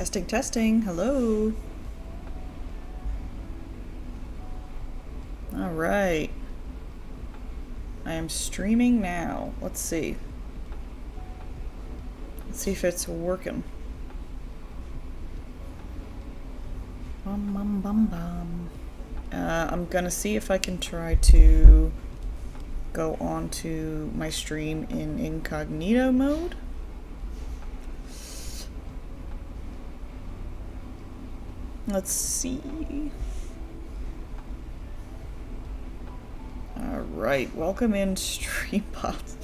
Testing, testing. Hello. All right. I am streaming now. Let's see. Let's see if it's working. Bum, bum, bum, bum. I'm gonna see if I can try to go on to my stream in incognito mode. Let's see. Alright, welcome in StreamBots.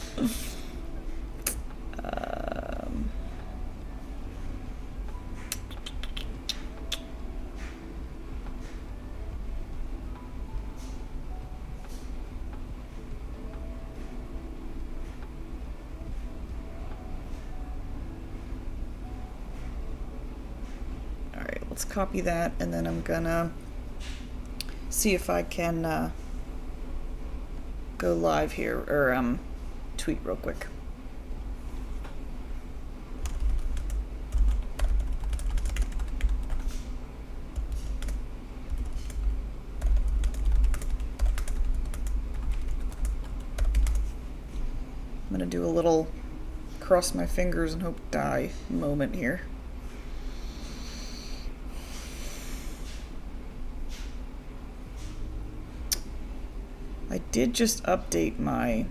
Alright, let's copy that, and then I'm gonna see if I can go live here, or tweet real quick. I'm gonna do a little cross my fingers and hope die moment here. I did just update my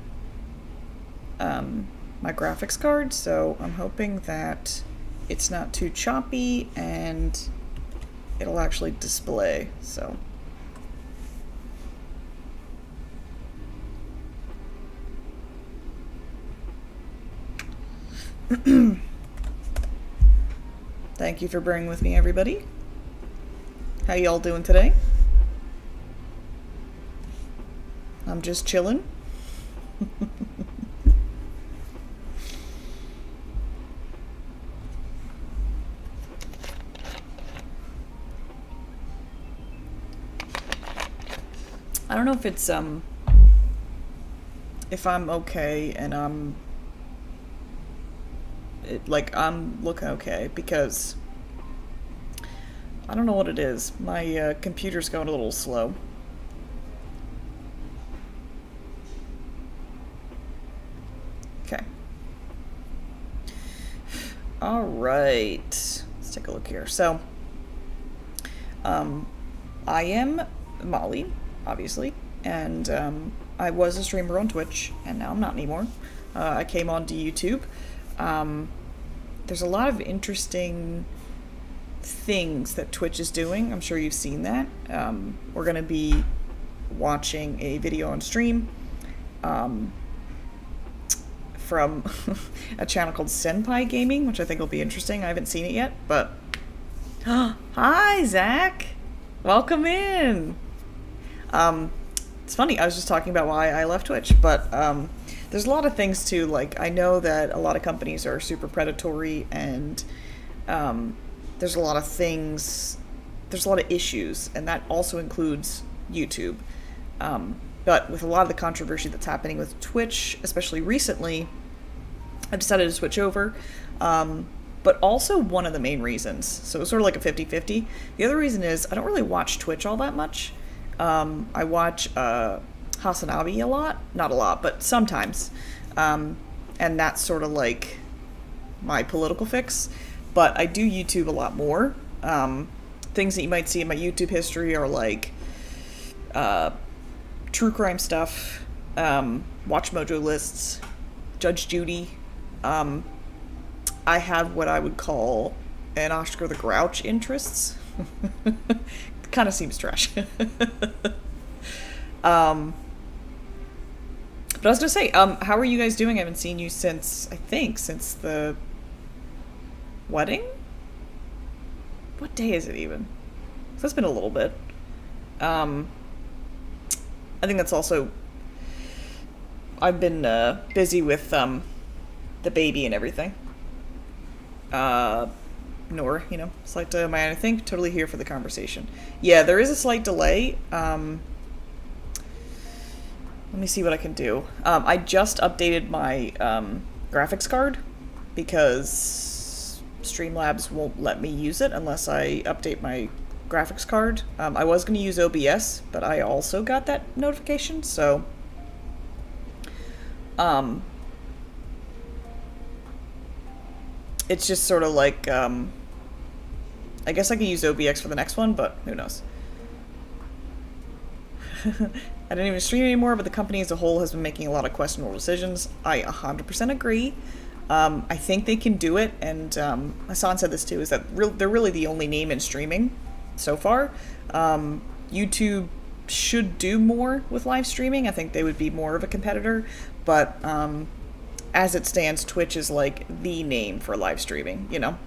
my graphics card, so I'm hoping that it's not too choppy and it'll actually display. So thank you for bearing with me, everybody. How y'all doing today? I'm just chilling. I don't know if it's if I'm okay and I'm looking okay, because I don't know what it is. My computer's going a little slow. Okay. All right. Let's take a look here. So, I am Molly, obviously, and I was a streamer on Twitch, and now I'm not anymore. I came onto YouTube. There's a lot of interesting things that Twitch is doing. I'm sure you've seen that. We're going to be watching a video on stream from a channel called Senpai Gaming, which I think will be interesting. I haven't seen it yet, but hi, Zach. Welcome in. It's funny, I was just talking about why I left Twitch, but there's a lot of things too. Like, I know that a lot of companies are super predatory, and there's a lot of things, there's a lot of issues, and that also includes YouTube. But with a lot of the controversy that's happening with Twitch, especially recently, I decided to switch over. But also one of the main reasons, so it's sort of like a 50-50. The other reason is I don't really watch Twitch all that much. I watch Hasanabi a lot. Not a lot, but sometimes. And that's sort of like my political fix. But I do YouTube a lot more. Things that you might see in my YouTube history are like true crime stuff, Watch Mojo lists, Judge Judy. I have what I would call an Oscar the Grouch interests. Kind of seems trash. But I was gonna say, how are you guys doing? I haven't seen you since the wedding? What day is it even? So that's been a little bit. I think that's also, I've been busy with the baby and everything. Nor, slight delay on my end. I think totally here for the conversation. Yeah, there is a slight delay. Let me see what I can do. I just updated my graphics card because Streamlabs won't let me use it unless I update my graphics card. I was going to use OBS, but I also got that notification, so it's just sort of like, I guess I could use OBX for the next one, but who knows. I don't even stream anymore, but the company as a whole has been making a lot of questionable decisions. I 100% agree. I think they can do it, and Hassan said this too, is that they're really the only name in streaming so far. YouTube should do more with live streaming. I think they would be more of a competitor, but as it stands, Twitch is like the name for live streaming, you know?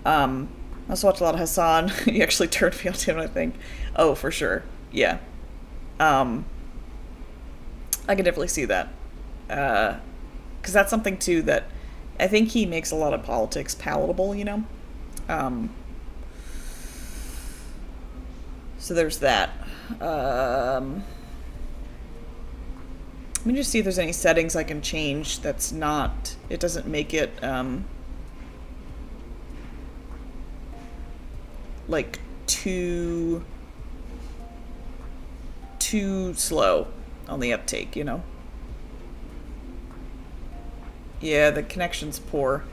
I also watch a lot of Hassan. He actually turned me on to him, I think. Oh, for sure. Yeah. I can definitely see that. Because that's something, too, that I think he makes a lot of politics palatable, you know? So there's that. Let me just see if there's any settings I can change that's not... It doesn't make it, like, too slow on the uptake, you know? Yeah, the connection's poor.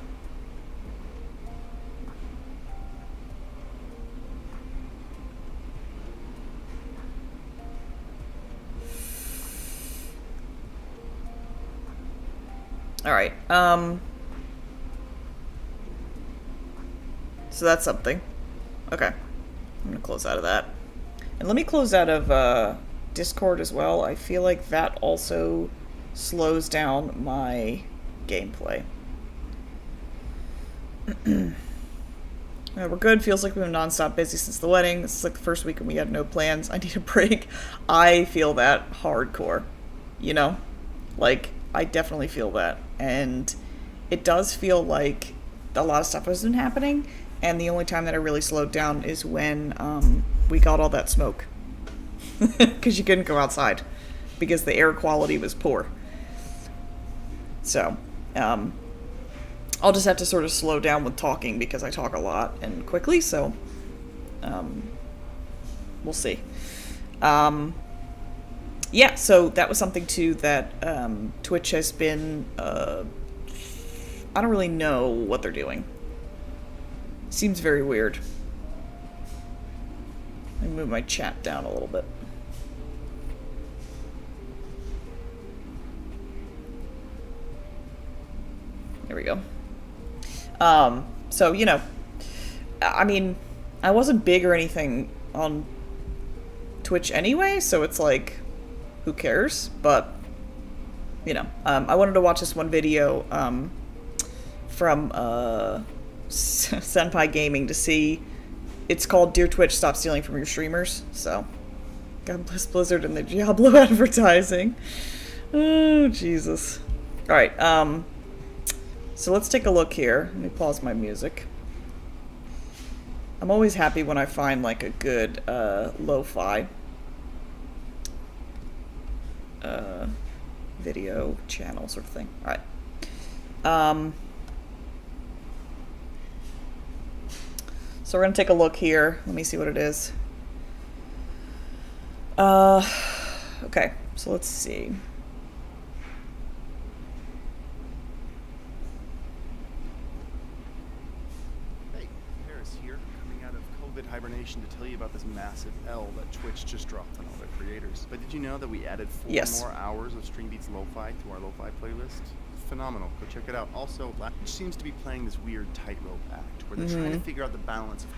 Alright, so that's something. Okay. I'm gonna close out of that. And let me close out of, Discord as well. I feel like that also slows down my gameplay. We're good. Feels like we've been non-stop busy since the wedding. This is like the first week and we had no plans. I need a break. I feel that hardcore. You know? Like, I definitely feel that. And it does feel like a lot of stuff has been happening, and the only time that I really slowed down is when we got all that smoke. Because you couldn't go outside. Because the air quality was poor. So, I'll just have to sort of slow down with talking because I talk a lot and quickly, so we'll see. Yeah, so that was something too that Twitch has been, I don't really know what they're doing. Seems very weird. Let me move my chat down a little bit. There we go. So, you know, I mean, I wasn't big or anything on Twitch anyway, so it's like, who cares? But, you know, I wanted to watch this one video from Senpai Gaming to see. It's called Dear Twitch, Stop Stealing from Your Streamers. So, God bless Blizzard and the Diablo advertising. Oh, Jesus. Alright, so let's take a look here. Let me pause my music. I'm always happy when I find like a good lo-fi video channel sort of thing. Alright. So we're gonna take a look here. Let me see what it is. Okay, so let's see. Hibernation to tell you about this massive L that Twitch just dropped on all their creators. But did you know that we added 4 more hours of Stream Beats Lo-Fi to our Lo-Fi playlist? Phenomenal. Go check it out. Also, Twitch seems to be playing this weird tightrope act where they're trying to figure out the balance of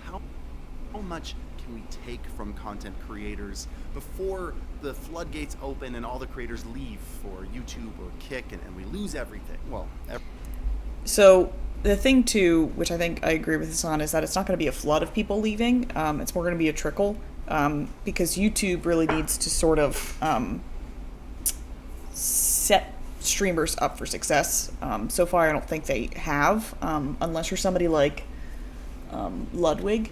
how much can we take from content creators before the floodgates open and all the creators leave for YouTube or Kick and we lose everything. Well, so the thing, too, which I think I agree with Hassan, is that it's not going to be a flood of people leaving. It's more going to be a trickle, because YouTube really needs to sort of set streamers up for success. So far, I don't think they have, unless you're somebody like Ludwig,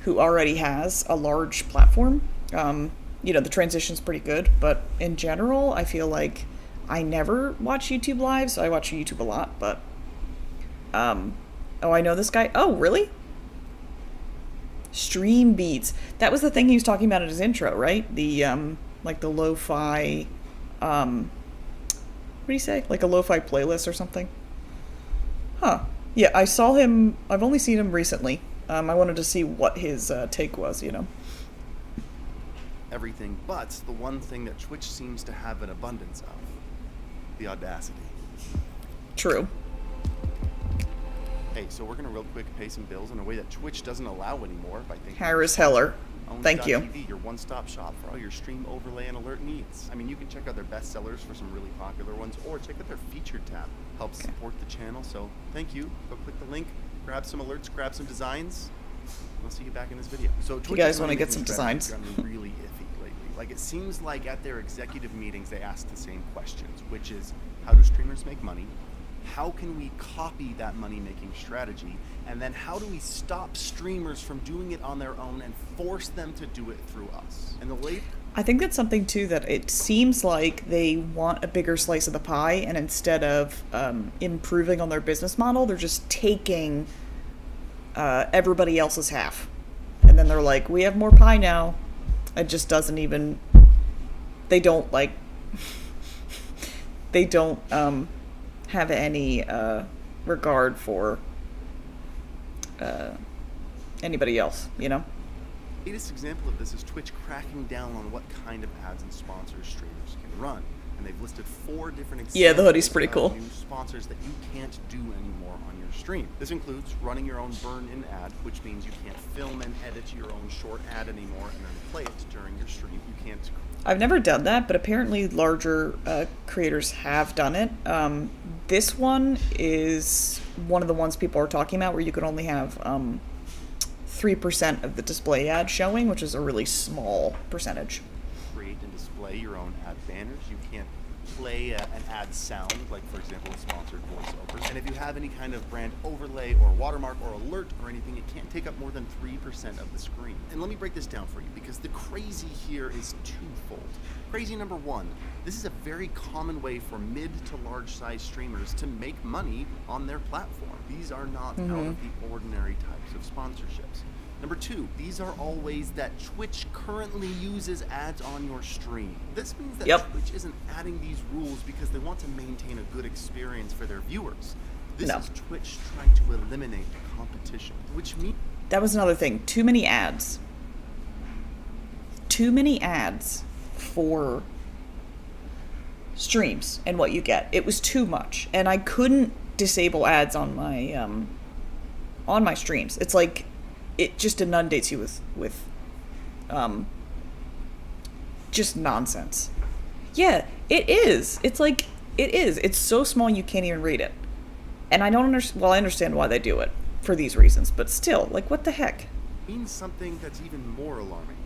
who already has a large platform. You know, the transition's pretty good, but in general, I feel like I never watch YouTube live, so I watch YouTube a lot, but Oh, I know this guy. Oh, really? Stream Beats. That was the thing he was talking about in his intro, right? The like the lo-fi what do you say? Like a lo-fi playlist or something? Huh. Yeah, I saw him. I've only seen him recently. I wanted to see what his take was, you know. Everything but the one thing that Twitch seems to have an abundance of: the audacity. True. Hey, so we're gonna real quick pay some bills in a way that Twitch doesn't allow anymore by thinking Harris Heller. Thank you. TV, your one-stop shop for all your stream overlay and alert needs. I mean, you can check out their best sellers for some really popular ones, or check out their featured tab. Helps support the channel, so thank you. Go click the link, grab some alerts, grab some designs. We'll see you back in this video. So Twitch, you guys want to get some designs? Gotten really iffy lately. Like, it seems like at their executive meetings they ask the same questions, which is, how do streamers make money? How can we copy that money-making strategy? And then how do we stop streamers from doing it on their own and force them to do it through us? And I think that's something too, that it seems like they want a bigger slice of the pie, and instead of improving on their business model, they're just taking everybody else's half. And then they're like, we have more pie now. It just doesn't even, they don't like, they don't have any regard for anybody else, you know? The latest example of this is Twitch cracking down on what kind of ads and sponsors streamers can run. And they've listed 4 different examples. Yeah, the hoodie's pretty cool. New sponsors that you can't do anymore on your stream. This includes running your own burn-in ad, which means you can't film and edit your own short ad anymore and then play it during your stream. You can't. I've never done that, but apparently larger creators have done it. This one is one of the ones people are talking about, where you could only have 3% of the display ad showing, which is a really small percentage. Create and display your own ad banners. You can't play an ad sound, like for example a sponsored voiceover. And if you have any kind of brand overlay or watermark or alert or anything, it can't take up more than 3% of the screen. And let me break this down for you, because the crazy here is twofold. Crazy number 1, this is a very common way for mid to large size streamers to make money on their platform. These are not out of the ordinary types of sponsorships. Number 2, these are all ways that Twitch currently uses ads on your stream. This means that Twitch isn't adding these rules because they want to maintain a good experience for their viewers. This is Twitch trying to eliminate the competition, which means... That was another thing. Too many ads. Too many ads for streams and what you get. It was too much. And I couldn't disable ads on my streams. It's like it just inundates you with just nonsense. Yeah, it is. It's like, it is. It's so small you can't even read it. And I don't understand, well, I understand why they do it for these reasons, but still, like, what the heck? Means something that's even more alarming.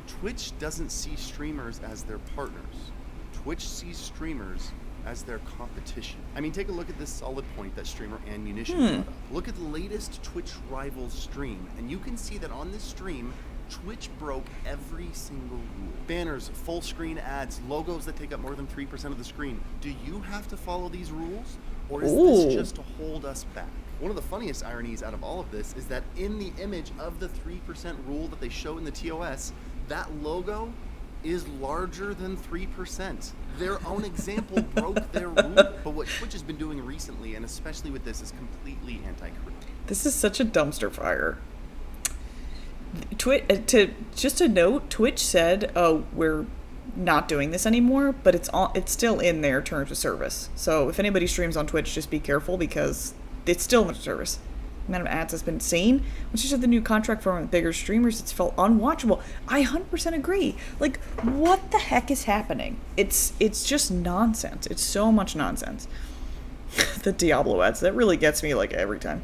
Twitch doesn't see streamers as their partners. Twitch sees streamers as their competition. I mean, take a look at this solid point that streamer Ammunition brought up. Look at the latest Twitch Rivals stream, and you can see that on this stream, Twitch broke every single rule. Banners, full screen ads, logos that take up more than 3% of the screen. Do you have to follow these rules? Or is this just to hold us back? One of the funniest ironies out of all of this is that in the image of the 3% rule that they show in the TOS, that logo is larger than 3%. Their own example broke their rule. But what Twitch has been doing recently, and especially with this, is completely anti-critical. This is such a dumpster fire. Just a note, Twitch said, "Oh, we're not doing this anymore," but it's still in their terms of service. So if anybody streams on Twitch, just be careful, because it's still in their service. The amount of ads has been insane. Once you said the new contract for bigger streamers, it's felt unwatchable. I 100% agree. Like, what the heck is happening? It's just nonsense. It's so much nonsense. The Diablo ads, that really gets me, like, every time.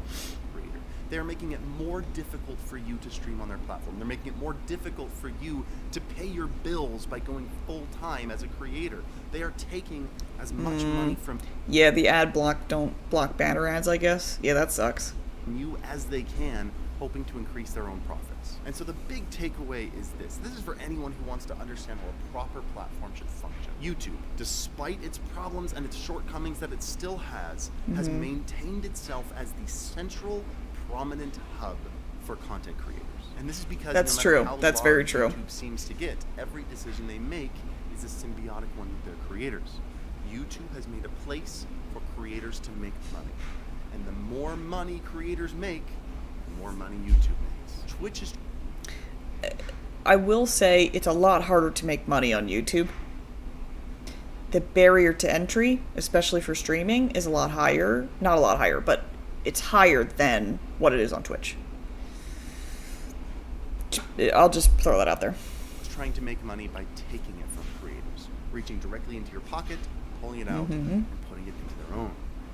They're making it more difficult for you to stream on their platform. They're making it more difficult for you to pay your bills by going full-time as a creator. They are taking as much money from... Yeah, the ad block, don't block banner ads, I guess. Yeah, that sucks. ...you as they can hoping to increase their own profits. And so the big takeaway is this. This is for anyone who wants to understand how a proper platform should function. YouTube, despite its problems and its shortcomings that it still has maintained itself as the central, prominent hub for content creators. And this is because that's no true. How that's very true. YouTube seems to get, every decision they make is a symbiotic one with their creators. YouTube has made a place for creators to make money. And the more money creators make, the more money YouTube makes. Twitch is... I will say it's a lot harder to make money on YouTube. The barrier to entry, especially for streaming, is a lot higher. Not a lot higher, but it's higher than what it is on Twitch. I'll just throw that out there. Trying to make money by taking it from creators, reaching directly into your pocket, pulling it out, and putting it into their own.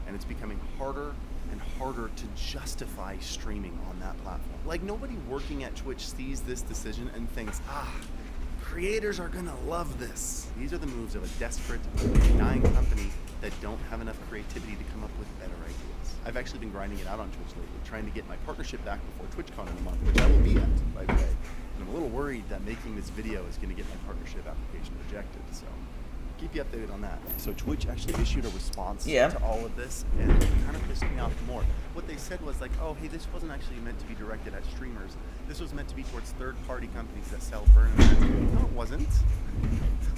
And it's becoming harder and harder to justify streaming on that platform. Like, nobody working at Twitch sees this decision and thinks, creators are gonna love this. These are the moves of a desperate, dying company that don't have enough creativity to come up with better ideas. I've actually been grinding it out on Twitch lately, trying to get my partnership back before TwitchCon in a month, which I will be at, by the way. And I'm a little worried that making this video is gonna get my partnership application rejected, so keep you updated on that. So Twitch actually issued a response to all of this, and it kind of pissed me off more. What they said was like, oh, hey, this wasn't actually meant to be directed at streamers. This was meant to be towards third-party companies that sell furniture. No, it wasn't.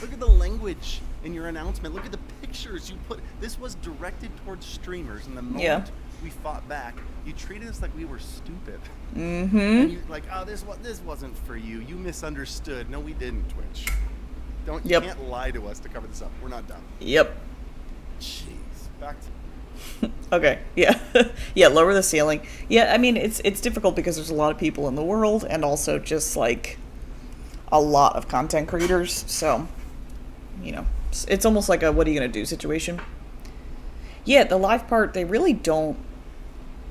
Look at the language in your announcement. Look at the pictures you put. This was directed towards streamers, and the moment we fought back, you treated us like we were stupid. And you like, oh, this wasn't for you. You misunderstood. No, we didn't, Twitch. You can't lie to us to cover this up. We're not done. Yep. Jeez. Back to... Okay. Yeah. Yeah. Lower the ceiling. Yeah. I mean, it's difficult because there's a lot of people in the world, and also just like a lot of content creators. So, you know, it's almost like a what are you gonna do situation. Yeah. The live part, they really don't.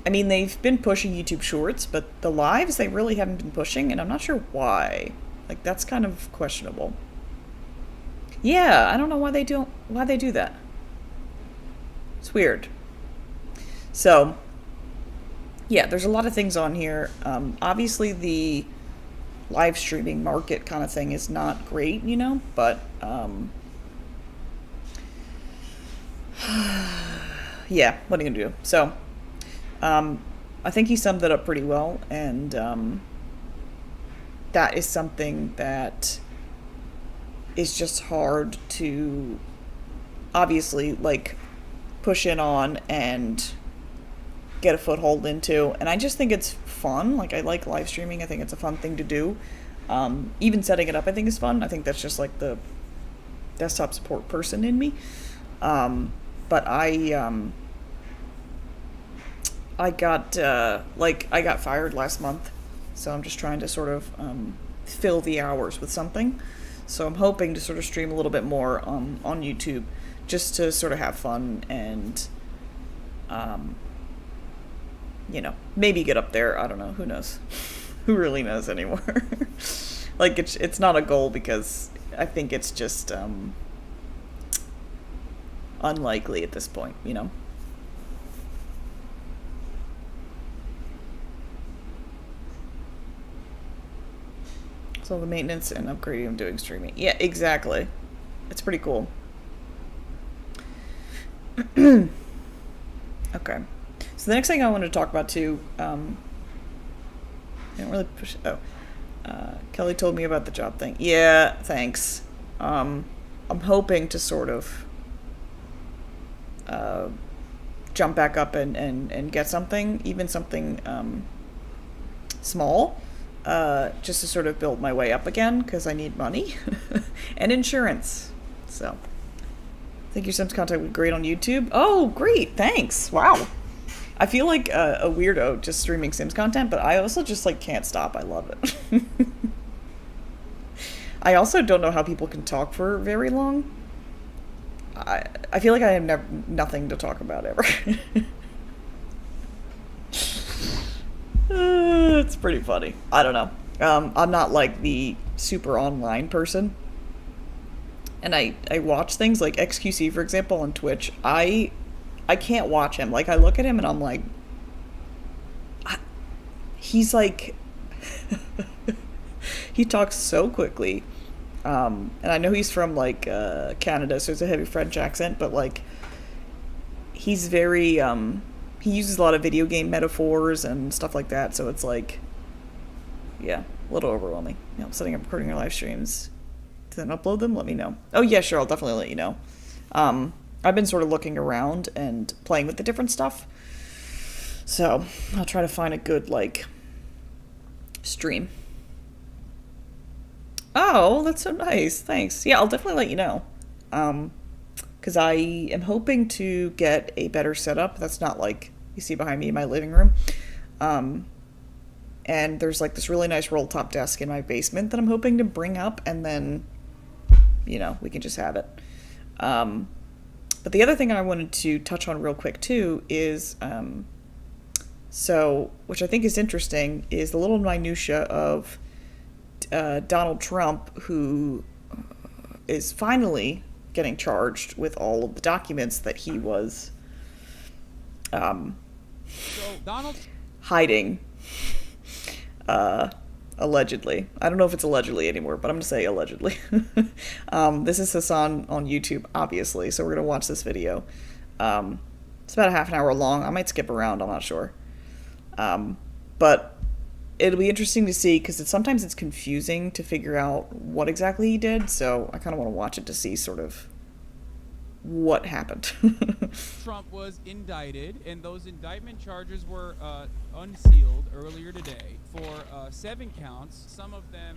I mean, they've been pushing YouTube Shorts, but the lives they really haven't been pushing, and I'm not sure why. Like, that's kind of questionable. Yeah, I don't know why they do that. It's weird. So, yeah, there's a lot of things on here. Obviously, the live streaming market kind of thing is not great, you know, but yeah, what are you gonna do? So, I think he summed it up pretty well, and that is something that is just hard to obviously like push in on and get a foothold into. And I just think it's fun. Like, I like live streaming. I think it's a fun thing to do. Even setting it up I think is fun. I think that's just like the desktop support person in me. But I got I got fired last month, so I'm just trying to sort of fill the hours with something. So I'm hoping to sort of stream a little bit more on YouTube, just to sort of have fun and, you know, maybe get up there. I don't know. Who knows? Who really knows anymore? Like, it's not a goal because I think it's just unlikely at this point, you know? So the maintenance and upgrading of doing streaming. Yeah, exactly. It's pretty cool. Okay. So the next thing I wanted to talk about too, I don't really push. Kelly told me about the job thing. Yeah, thanks. I'm hoping to sort of jump back up and get something, even something small. Just to sort of build my way up again, because I need money and insurance. So, I think your Sims content would be great on YouTube. Oh, great! Thanks. Wow. I feel like a weirdo just streaming Sims content, but I also just like can't stop. I love it. I also don't know how people can talk for very long. I feel like I have nothing to talk about ever. It's pretty funny. I don't know. I'm not like the super online person. And I watch things like XQC, for example, on Twitch. I can't watch him. Like, I look at him and I'm like, he's like, he talks so quickly. And I know he's from like Canada, so it's a heavy French accent, but like he's very he uses a lot of video game metaphors and stuff like that, so it's like, yeah, a little overwhelming. You know, setting up recording your live streams to then upload them, let me know. Oh yeah, sure, I'll definitely let you know. I've been sort of looking around and playing with the different stuff, so I'll try to find a good like stream. Oh, that's so nice. Thanks. Yeah, I'll definitely let you know. Because I am hoping to get a better setup. That's not like you see behind me in my living room. And there's like this really nice roll top desk in my basement that I'm hoping to bring up, and then, you know, we can just have it. But the other thing I wanted to touch on real quick too is, so, which I think is interesting, is the little minutia of Donald Trump, who is finally getting charged with all of the documents that he was hiding, allegedly. I don't know if it's allegedly anymore, but I'm going to say allegedly. This is Hassan on YouTube, obviously, so we're going to watch this video. It's about a half an hour long. I might skip around, I'm not sure. But it'll be interesting to see, because sometimes it's confusing to figure out what exactly he did, so I kind of want to watch it to see sort of what happened. Trump was indicted, and those indictment charges were unsealed earlier today for 7 counts. Some of them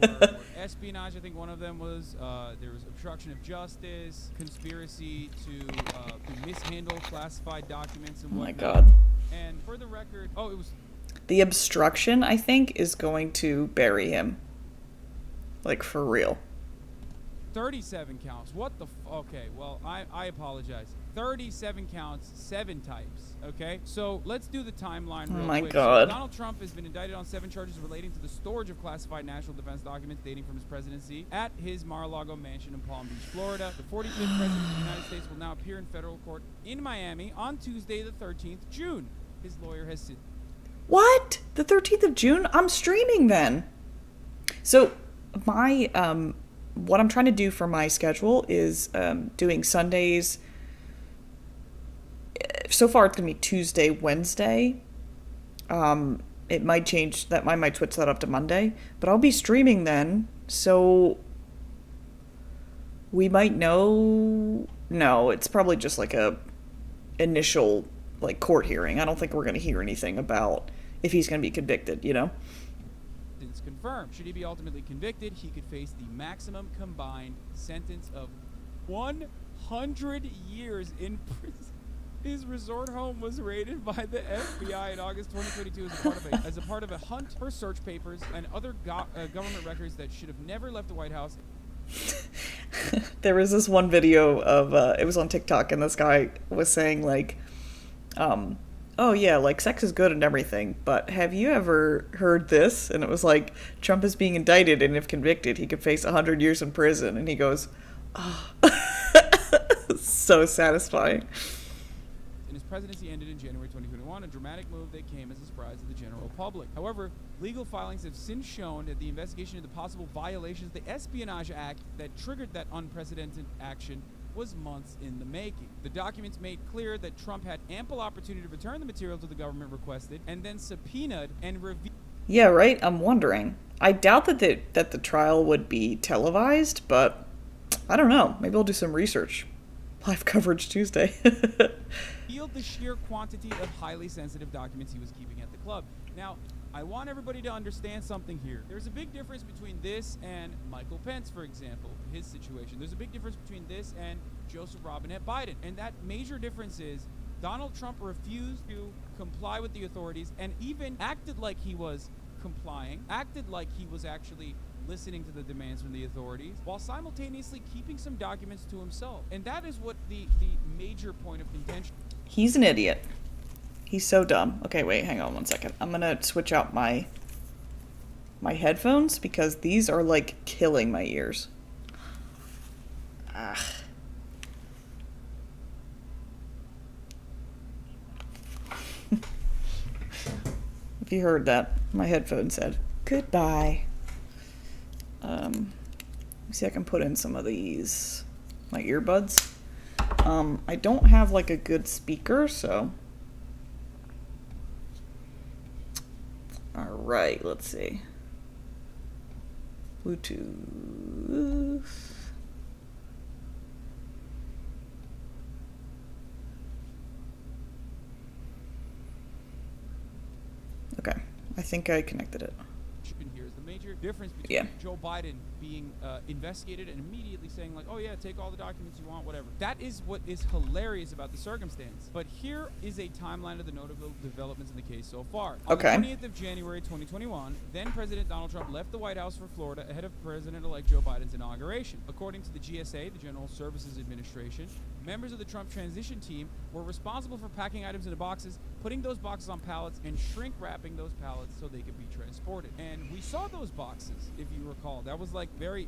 were espionage. I think one of them was there was obstruction of justice, conspiracy to mishandle classified documents and whatnot. Oh my God. And for the record, it was... The obstruction, I think, is going to bury him. Like, for real. 37 counts. What the okay, well, I apologize. 37 counts, 7 types, okay? So let's do the timeline real quick. Oh my God. So Donald Trump has been indicted on 7 charges relating to the storage of classified national defense documents dating from his presidency at his Mar-a-Lago mansion in Palm Beach, Florida. The 45th president of the United States will now appear in federal court in Miami on Tuesday, the 13th June. His lawyer has said... What? The 13th of June? I'm streaming then. So my what I'm trying to do for my schedule is doing Sundays. So far it's going to be Tuesday, Wednesday. It might change that. I might switch that up to Monday, but I'll be streaming then. So we might know. No, it's probably just like a initial like court hearing. I don't think we're going to hear anything about if he's going to be convicted, you know? It's confirmed. Should he be ultimately convicted, he could face the maximum combined sentence of 100 years in prison. His resort home was raided by the FBI in August 2022 as a part of a hunt for search papers and other government records that should have never left the White House. There was this one video of, it was on TikTok, and this guy was saying, like, oh yeah, like sex is good and everything, but have you ever heard this? And it was like, Trump is being indicted, and if convicted, he could face 100 years in prison. And he goes, oh. So satisfying. And his presidency ended in January 2021, a dramatic move that came as a surprise to the general public. However, legal filings have since shown that the investigation into possible violations of the Espionage Act that triggered that unprecedented action was months in the making. The documents made clear that Trump had ample opportunity to return the material to the government requested and then subpoenaed and reviewed. Yeah, right? I'm wondering. I doubt that the trial would be televised, but I don't know. Maybe I'll do some research. Live coverage Tuesday. The sheer quantity of highly sensitive documents he was keeping at the club. Now, I want everybody to understand something here. There's a big difference between this and Michael Pence, for example, his situation. There's a big difference between this and Joseph Robinette Biden. And that major difference is Donald Trump refused to comply with the authorities and even acted like he was complying, acted like he was actually listening to the demands from the authorities, while simultaneously keeping some documents to himself. And that is what the major point of contention. He's an idiot. He's so dumb. Okay, wait, hang on one second. I'm gonna switch out my headphones because these are like killing my ears. You heard that. My headphone said goodbye. See, I can put in some of these, my earbuds. I don't have like a good speaker, so. All right, let's see. Bluetooth. Okay, I think I connected it. Here is the major difference between Joe Biden being investigated and immediately saying like, oh yeah, take all the documents you want, whatever. That is what is hilarious about the circumstance. But here is a timeline of the notable developments in the case so far. On the 20th of January 2021, then President Donald Trump left the White House for Florida ahead of President-elect Joe Biden's inauguration. According to the GSA, the General Services Administration, members of the Trump transition team were responsible for packing items into boxes, putting those boxes on pallets, and shrink wrapping those pallets so they could be transported. And we saw those boxes, if you recall. That was like very...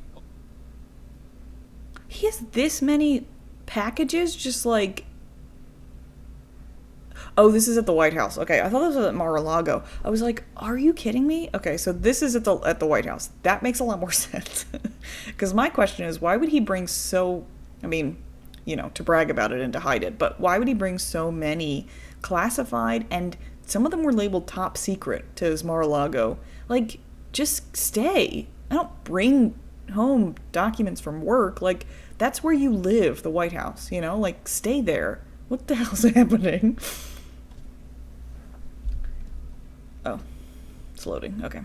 He has this many packages just like... Oh, this is at the White House. Okay, I thought this was at Mar-a-Lago. I was like, are you kidding me? Okay, so this is at the White House. That makes a lot more sense. Because my question is, why would he bring so... I mean, you know, to brag about it and to hide it, but why would he bring so many classified, and some of them were labeled top secret, to his Mar-a-Lago? Like, just stay. I don't bring home documents from work. Like, that's where you live, the White House, you know? Like, stay there. What the hell's happening? Oh, it's loading. Okay.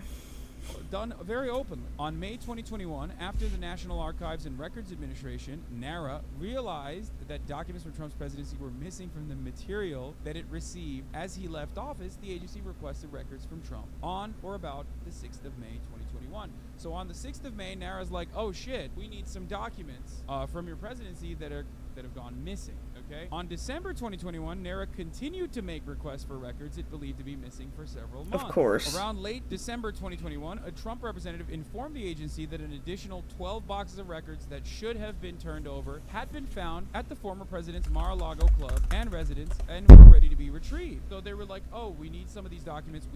Done very openly. On May 2021, after the National Archives and Records Administration, NARA, realized that documents from Trump's presidency were missing from the material that it received as he left office, the agency requested records from Trump on or about the 6th of May 2021. So on the 6th of May, NARA's like, oh shit, we need some documents from your presidency that have gone missing. Okay. On December 2021, NARA continued to make requests for records it believed to be missing for several months. Of course. Around late December 2021, a Trump representative informed the agency that an additional 12 boxes of records that should have been turned over had been found at the former president's Mar-a-Lago club and residence and were ready to be retrieved. So they were like, oh, we need some of these documents.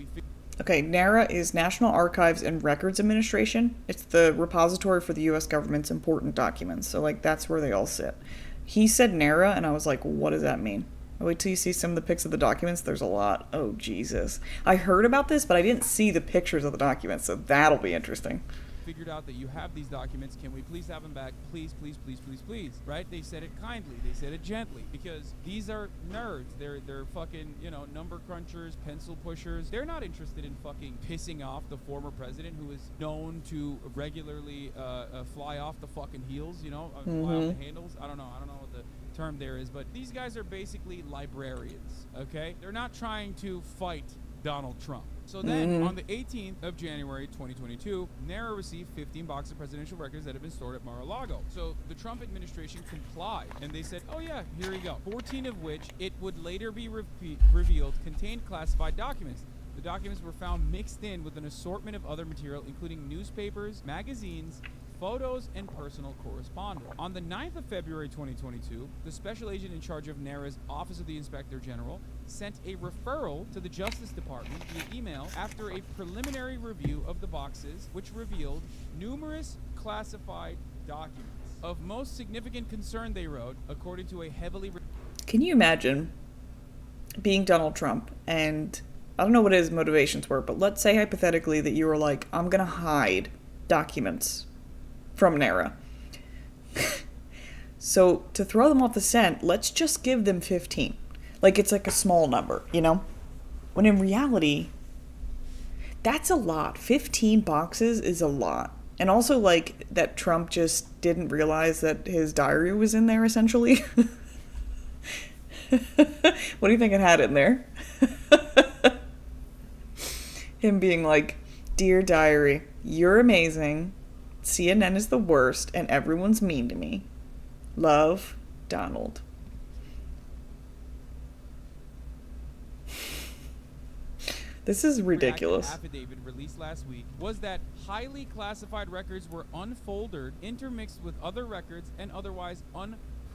Okay, NARA is National Archives and Records Administration. It's the repository for the U.S. government's important documents. So, like, that's where they all sit. He said NARA, and I was like, what does that mean? Wait till you see some of the pics of the documents. There's a lot. Oh, Jesus. I heard about this, but I didn't see the pictures of the documents, so that'll be interesting. Figured out that you have these documents. Can we please have them back? Please, please, please, please, please. Right? They said it kindly. They said it gently. Because these are nerds. They're fucking, you know, number crunchers, pencil pushers. They're not interested in fucking pissing off the former president, who is known to regularly fly off the fucking heels, you know, fly off the handles. I don't know what the term there is, but these guys are basically librarians, okay? They're not trying to fight Donald Trump. So then, on the 18th of January 2022, NARA received 15 boxes of presidential records that had been stored at Mar-a-Lago. So the Trump administration complied, and they said, oh yeah, here you go. 14 of which, it would later be revealed, contained classified documents. The documents were found mixed in with an assortment of other material, including newspapers, magazines, photos, and personal correspondence. On the 9th of February 2022, the special agent in charge of NARA's Office of the Inspector General sent a referral to the Justice Department via email after a preliminary review of the boxes, which revealed numerous classified documents. Of most significant concern, they wrote, according to a heavily... Can you imagine being Donald Trump, and I don't know what his motivations were, but let's say hypothetically that you were like, I'm going to hide documents from NARA. So to throw them off the scent, let's just give them 15. Like, it's like a small number, you know? When in reality, that's a lot. 15 boxes is a lot. And also, like, that Trump just didn't realize that his diary was in there, essentially. What do you think it had in there? Him being like, Dear Diary, you're amazing. CNN is the worst, and everyone's mean to me. Love, Donald. This is ridiculous. The affidavit released last week was that highly classified records were unfolded, intermixed with other records, and otherwise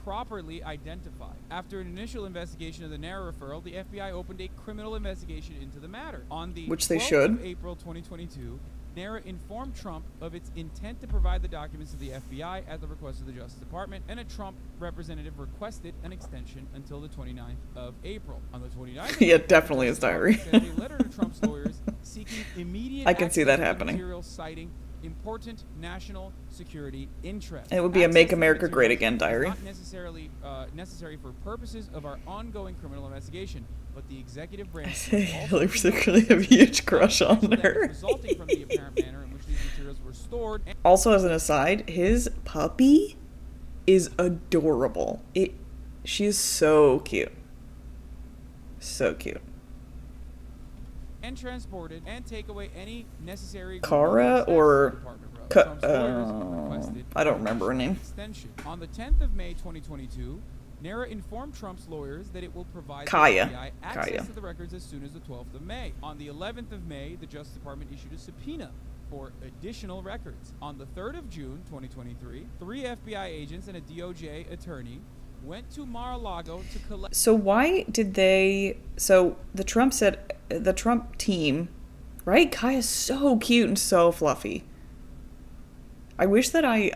properly identified. After an initial investigation of the NARA referral, the FBI opened a criminal investigation into the matter. On the Which they 12th should. of April 2022, NARA informed Trump of its intent to provide the documents to the FBI at the request of the Justice Department, and a Trump representative requested an extension until the 29th of April. On the 29th of Yeah, April, definitely the his Justice diary. Department sent a letter to Trump's lawyers seeking immediate I can see that access to happening. materials citing important national security interests. And it would be a Access Make to America materials Great Again is diary. not necessarily necessary for purposes of our ongoing criminal investigation, but the executive branch must also Hillary conduct particularly have a huge the crush on potential her. damage resulting from the apparent manner in which these materials were stored. And Also, as an aside, his puppy is adorable. She is so cute. So cute. transported and take away any necessary Kara steps the or Department wrote. Ka- Trump's lawyers requested I don't remember her name. extension. On the 10th of May 2022, NARA informed Trump's lawyers that it will provide Kaya. the FBI access Kaya. to the records as soon as the 12th of May. On the 11th of May, the Justice Department issued a subpoena for additional records. On the 3rd of June 2023, 3 FBI agents and a DOJ attorney went to Mar-a-Lago to collect. So why did they? So the Trump team, right? Kaya's so cute and so fluffy. I wish that I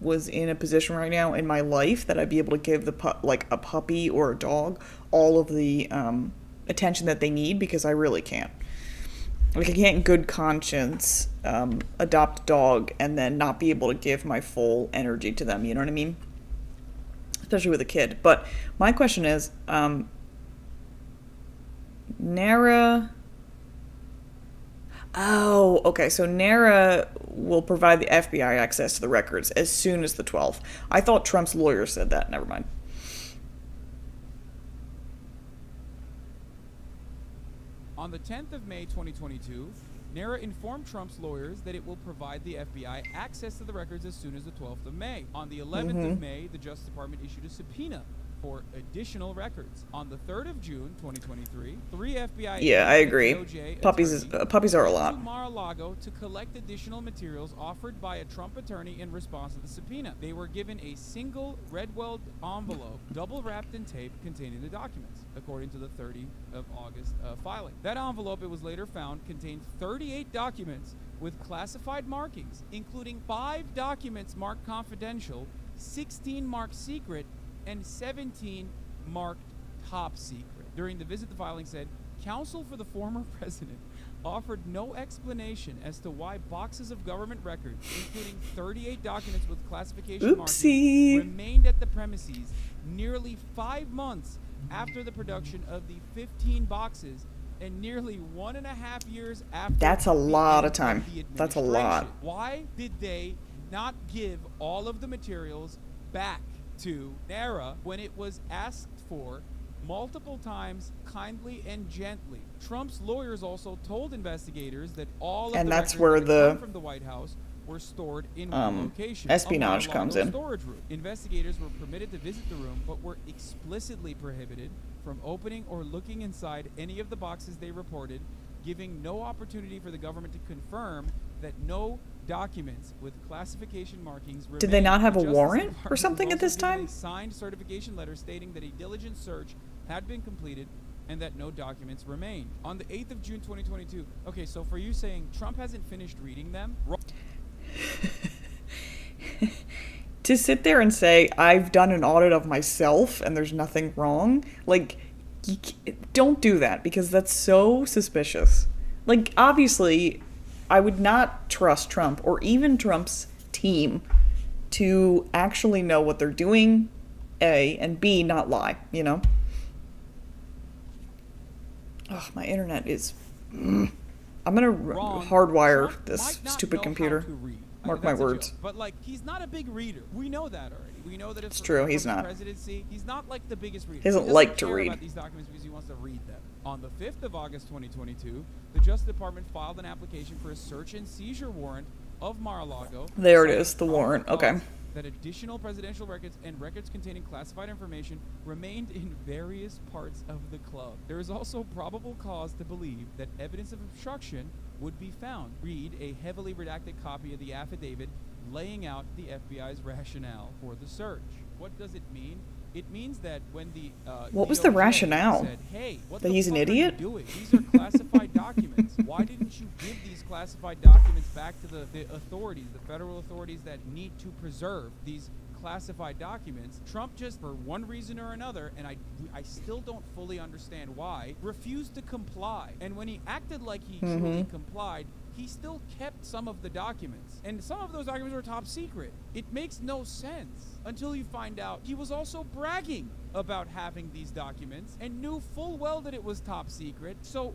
was in a position right now in my life that I'd be able to give like a puppy or a dog all of the attention that they need, because I really can't. Like, I can't in good conscience adopt a dog and then not be able to give my full energy to them. You know what I mean? Especially with a kid. But my question is, NARA. Oh, okay. So NARA will provide the FBI access to the records as soon as the 12th. I thought Trump's lawyer said that. Never mind. On the 10th of May 2022, NARA informed Trump's lawyers that it will provide the FBI access to the records as soon as the 12th of May. On the 11th of May, the Justice Department issued a subpoena for additional records. On the 3rd of June 2023, 3 FBI Yeah, I agents agree. and DOJ Puppies are a went lot. to Mar-a-Lago to collect additional materials offered by a Trump attorney in response to the subpoena. They were given a single red-weld envelope, double-wrapped in tape, containing the documents, according to the 30 of August filing. That envelope, it was later found, contained 38 documents with classified markings, including 5 documents marked confidential, 16 marked secret, and 17 marked top secret. During the visit, the filing said, counsel for the former president offered no explanation as to why boxes of government records, including 38 documents with classification Oopsie. markings, remained at the premises nearly 5 months after the production of the 15 boxes and nearly 1.5 years after. That's a the lot end of time. the That's a lot. administration. Why did they not give all of the materials back to NARA when it was asked for multiple times, kindly and gently? Trump's lawyers also told investigators that all of And the that's records where that the come from the White House were stored in one location, espionage a comes Mar-a-Lago in. storage room. Investigators were permitted to visit the room, but were explicitly prohibited from opening or looking inside any of the boxes they reported, giving no opportunity for the government to confirm that no documents with classification markings remained. Did they not have The a Justice warrant or Department something was at this also given time? a signed certification letter stating that a diligent search had been completed and that no documents remained. On the 8th of June 2022, okay, so for you saying Trump hasn't finished reading them, To sit there and say, I've done an audit of myself and there's nothing wrong, like, don't do that, because that's so suspicious. Like, obviously, I would not trust Trump or even Trump's team to actually know what they're doing, A, and B, not lie, you know? Ugh, my internet is... I'm gonna wrong. hardwire Trump this might not stupid know how computer. to read. Mark my That's a words. joke. But like, he's not a big reader. We know that already. We know that It's true, he's from the not. presidency, he's not like the biggest reader. He doesn't doesn't like to care read. about these documents because he wants to read them. On the 5th of August 2022, the Justice Department filed an application for a search and seizure warrant of Mar-a-Lago. There it citing is, the warrant. probable Okay. cause that additional presidential records and records containing classified information remained in various parts of the club. There is also probable cause to believe that evidence of obstruction would be found. Read a heavily redacted copy of the affidavit laying out the FBI's rationale for the search. What does it mean? It means that when the what was the DOJ rationale? said, hey, what That the he's an fuck idiot? Are you doing? These are classified documents. Why didn't you give these classified documents back to the authorities, the federal authorities that need to preserve these classified documents? Trump just, for one reason or another, and I still don't fully understand why, refused to comply. And when he acted like he truly complied, he still kept some of the documents. And some of those documents were top secret. It makes no sense until you find out he was also bragging about having these documents and knew full well that it was top secret. So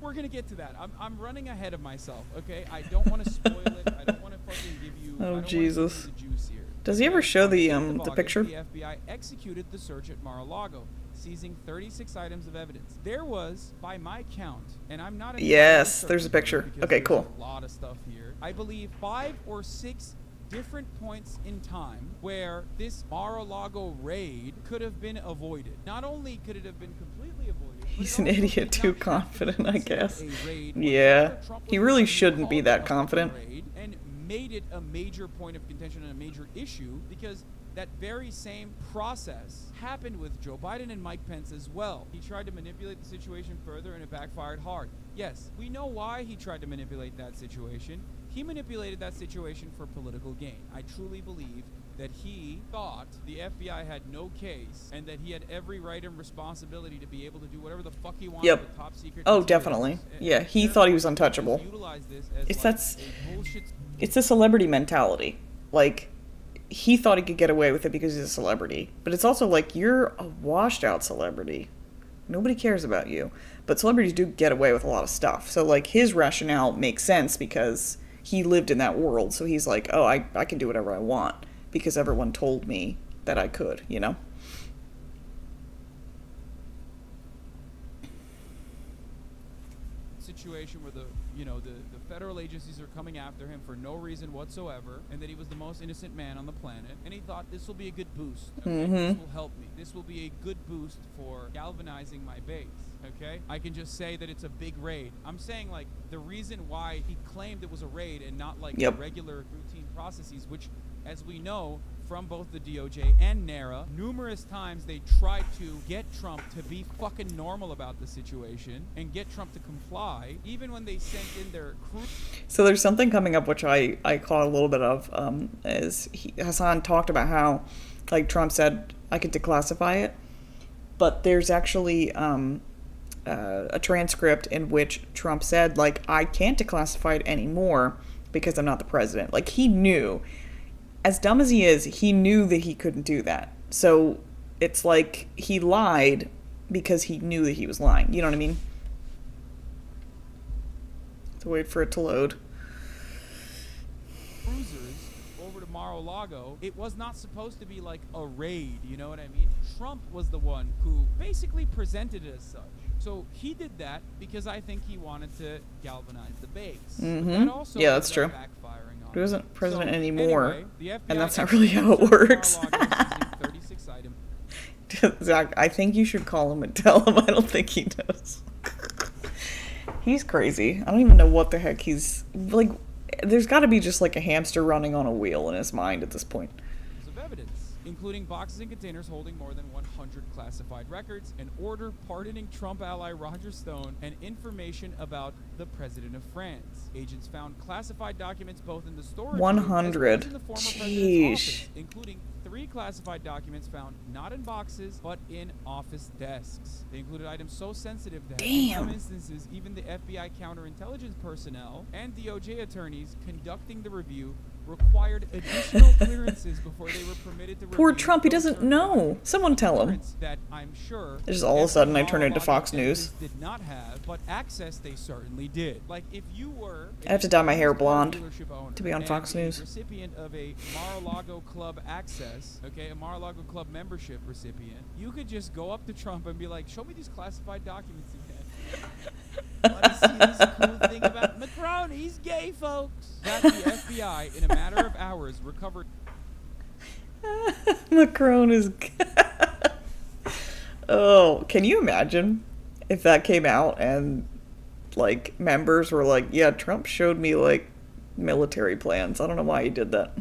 we're gonna get to that. I'm running ahead of myself, okay? I don't want to spoil it. I don't want to fucking give you Oh, Jesus. the juice here. Does he ever show the August, picture? The FBI executed the search at Mar-a-Lago, seizing 36 items of evidence. There was, by my count, and I'm not Yes, there's a picture. because Okay, there's cool. a lot of stuff here. I believe 5 or 6 different points in time where this Mar-a-Lago raid could have been avoided. Not only could it have been completely avoided, but He's it an also idiot, did too not have to be confident, I considered guess. a raid Yeah, whatsoever. Trump he was really the one who shouldn't be called that it a confident. raid and made it a major point of contention and a major issue because that very same process happened with Joe Biden and Mike Pence as well. He tried to manipulate the situation further and it backfired hard. Yes, we know why he tried to manipulate that situation. He manipulated that situation for political gain. I truly believe that he thought the FBI had no case and that he had every right and responsibility to be able to do whatever the fuck he wanted Yep. with top secret Oh, materials. definitely. And Yeah, he thought he was therefore, untouchable. utilize this as It's like that's- a bullshit. It's a celebrity mentality. Like, he thought he could get away with it because he's a celebrity. But it's also like, you're a washed out celebrity. Nobody cares about you. But celebrities do get away with a lot of stuff. So, like, his rationale makes sense because he lived in that world. So he's like, oh, I can do whatever I want because everyone told me that I could, you know? Situation where the federal agencies are coming after him for no reason whatsoever, and that he was the most innocent man on the planet, and he thought this will be a good boost. Okay? This will help me. This will be a good boost for galvanizing my base. Okay, I can just say that it's a big raid. I'm saying like the reason why he claimed it was a raid and not like Yep. regular routine processes, which, as we know from both the DOJ and NARA, numerous times they tried to get Trump to be fucking normal about the situation and get Trump to comply, even when they sent in their crew. So there's something coming up which I caught a little bit of, Hassan talked about how, like, Trump said, I could declassify it, but there's actually a transcript in which Trump said, like, I can't declassify it anymore because I'm not the president. Like, he knew, as dumb as he is, he knew that he couldn't do that. So it's like he lied because he knew that he was lying. You know what I mean? To wait for it to load. Cruisers over to Mar-a-Lago, it was not supposed to be like a raid, you know what I mean? Trump was the one who basically presented it as such. So he did that because I think he wanted to galvanize the base. But that also Yeah, that's ended true. up backfiring on He wasn't him. president So, anymore, anyway, the FBI and that's not really how it executed works. Mar-a-Lago using 36 items. Zach, I think you should call him and tell him. I don't think he knows. He's crazy. I don't even know what the heck he's... Like, there's got to be just like a hamster running on a wheel in his mind at this point. Of evidence, including boxes and containers holding more than 100 classified records, an order pardoning Trump ally Roger Stone, and information about the president of France. Agents found classified documents both in the storage room as well as 100. in the former Jeez. president's office, including 3 classified documents found not in boxes but in office desks. They included items so sensitive that in some Damn. instances even the FBI counterintelligence personnel and DOJ attorneys conducting the review required additional clearances before they were permitted to Poor review Trump, he those doesn't certain know. Someone tell him. documents that I'm sure Just all of a every sudden I turn into Mar-a-Lago Fox dentist News. did not have, but access they certainly did. Like if you were I have to dye my hair blonde dealership owner to be on and Fox a News. recipient of a Mar-a-Lago Club access, okay, a Mar-a-Lago Club membership recipient, you could just go up to Trump and be like, show me these classified documents again. Let me see this cool thing about Macron. He's gay, folks. That the FBI, in a matter of hours, recovered. Macron is... Oh, can you imagine if that came out and, like, members were like, yeah, Trump showed me, like, military plans. I don't know why he did that.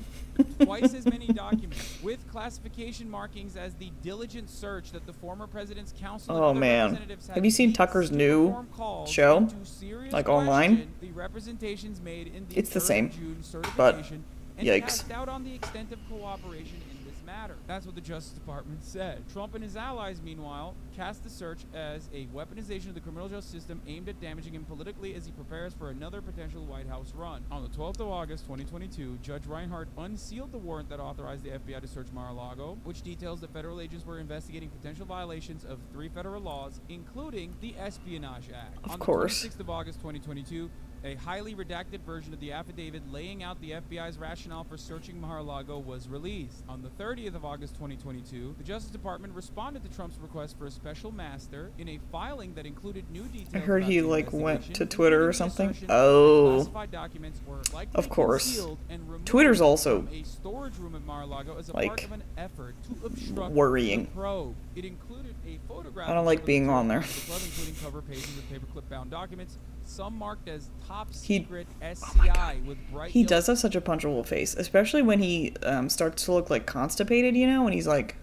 twice as many documents with classification markings as the diligent search that the former president's counsel and Oh other man. representatives had Have you seen used Tucker's to new perform calls show? into serious Like online? question the representations made in the It's the 3rd same, June but certification and yikes. cast doubt on the extent of cooperation in this matter. That's what the Justice Department said. Trump and his allies, meanwhile, cast the search as a weaponization of the criminal justice system aimed at damaging him politically as he prepares for another potential White House run. On the 12th of August, 2022, Judge Reinhardt unsealed the warrant that authorized the FBI to search Mar-a-Lago, which details that federal agents were investigating potential violations of 3 federal laws, including the Espionage Act. Of On course. the 26th of August, 2022, a highly redacted version of the affidavit laying out the FBI's rationale for searching Mar-a-Lago was released. On the 30th of August 2022, the Justice Department responded to Trump's request for a special master in a filing that included new details. I heard about he the like went investigation, to Twitter or including the something. assertion that Oh, classified documents were likely of course. concealed and removed Twitter's also from a storage room at Mar-a-Lago as a like part of an effort to obstruct worrying. the probe. It included a photograph. I don't like being on there. The club, including cover pages of paperclip-bound documents, some marked as top He- secret Oh SCI with bright. He yellow does have such a punchable face, especially when he starts to look like constipated, you know, and he's like,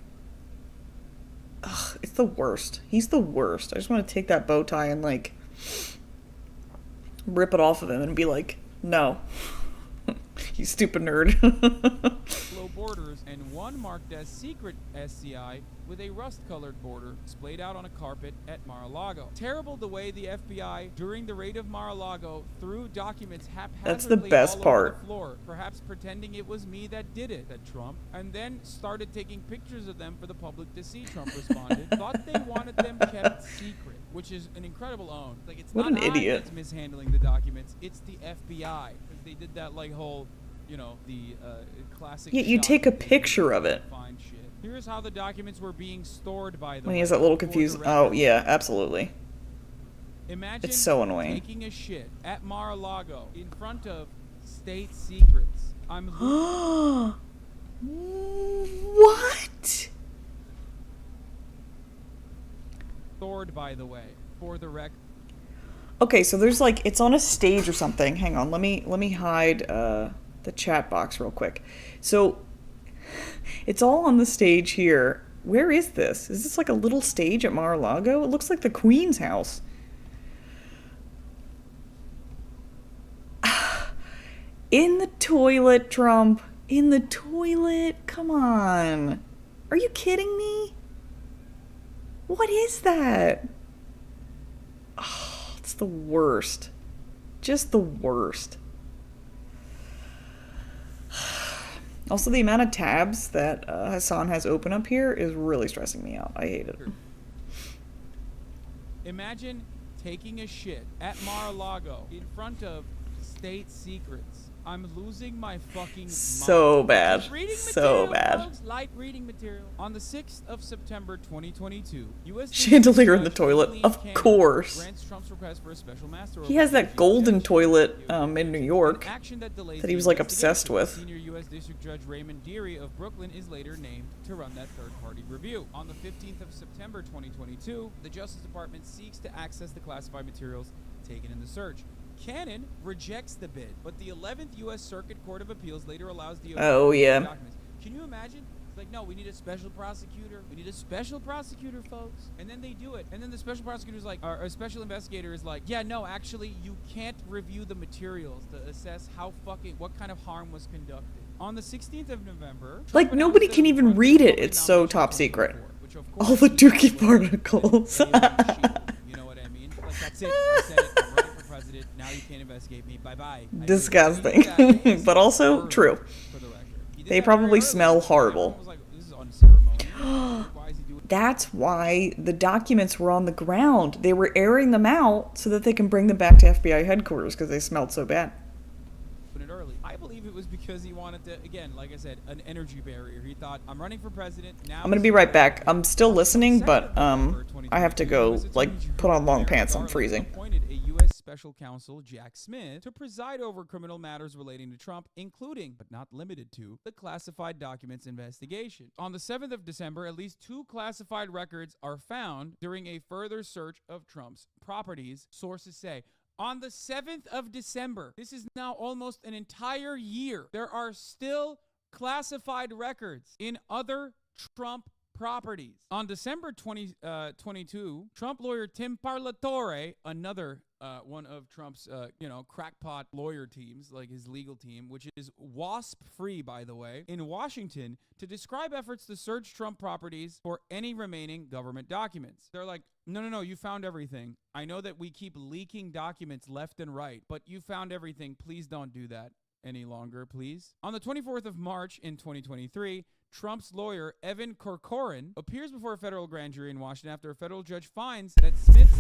ugh, it's the worst. He's the worst. I just want to take that bow tie and like rip it off of him and be like, no, you stupid nerd. low borders, and one marked as secret SCI with a rust-colored border splayed out on a carpet at Mar-a-Lago. Terrible the way the FBI, during the raid of Mar-a-Lago, threw documents haphazardly That's the best all part. over the floor, perhaps pretending it was me that did it, said Trump, and then started taking pictures of them for the public to see, Trump responded. Thought they wanted them kept secret, which is an incredible own. Like, it's What not an I idiot. that's mishandling the documents, it's the FBI. Because they did that, like, whole, you know, the classic Yeah, you shot take a that they picture do of it. to find shit. Here's how the documents were being stored, by the When way. he has that little for the confused. record. Oh yeah, absolutely. Imagine It's so annoying. taking a shit at Mar-a-Lago in front of state secrets. I'm What? stored, by the way, for the record. Okay, so there's like it's on a stage or something. Hang on, let me hide the chat box real quick. So it's all on the stage here. Where is this? Is this like a little stage at Mar-a-Lago? It looks like the Queen's house. In the toilet, Trump. In the toilet. Come on. Are you kidding me? What is that? Oh, it's the worst. Just the worst. Also, the amount of tabs that Hassan has open up here is really stressing me out. I hate it. Imagine taking a shit at Mar-a-Lago in front of state secrets. I'm losing my fucking mind. So bad. Just reading So material, bad. folks. Light reading material. On the 6th of September 2022, U.S. Chandelier in the Judge toilet, Eileen of Cannon course. grants Trump's request for a special master He has that overseas golden judge. toilet in New York An action that delays that he the was like investigation. obsessed with. Senior U.S. District Judge Raymond Deary of Brooklyn is later named to run that third-party review. On the 15th of September 2022, the Justice Department seeks to access the classified materials taken in the search. Cannon rejects the bid, but the 11th U.S. Circuit Court of Appeals later allows the Oh, yeah. documents. Can you imagine? It's like, no, we need a special prosecutor. We need a special prosecutor, folks. And then they do it. And then the special prosecutor's like, or a special investigator is like, yeah, no, actually, you can't review the materials to assess what kind of harm was conducted. On the 16th of November, Like, Trump nobody announced can that even Trump read it. Republican It's so nomination top for secret. 2024, which of course All the is Dookie what particles. they want to shield, you know what I mean? Like, that's it. I said it. I'm running for president. Now you can't investigate me. Bye-bye. Disgusting. But also true. For the record. He did They that probably very early. smell horrible. Everyone was like, this is unceremonious. Why is he doing That's why the documents were on the ground. They were airing them out so that they can bring them back to FBI headquarters because they smelled so bad. it early? I believe it was because he wanted to, again, like I said, an energy barrier. He thought, I'm running for president. Now I'm gonna be right back. I'm still listening, but I have to go like put on long pants. I'm freezing. Appointed a U.S. Special Counsel, Jack Smith, to preside over criminal matters relating to Trump, including, but not limited to, the classified documents investigation. On the 7th of December, at least 2 classified records are found during a further search of Trump's properties, sources say. On the 7th of December, this is now almost an entire year, there are still classified records in other Trump properties. On December 2022, Trump lawyer Tim Parlatore, another one of Trump's, crackpot lawyer teams, like his legal team, which is WASP-free, by the way, in Washington, to describe efforts to search Trump properties for any remaining government documents. They're like, no, you found everything. I know that we keep leaking documents left and right, but you found everything. Please don't do that any longer, please. On the 24th of March in 2023, Trump's lawyer, Evan Corcoran, appears before a federal grand jury in Washington after a federal judge finds that Smith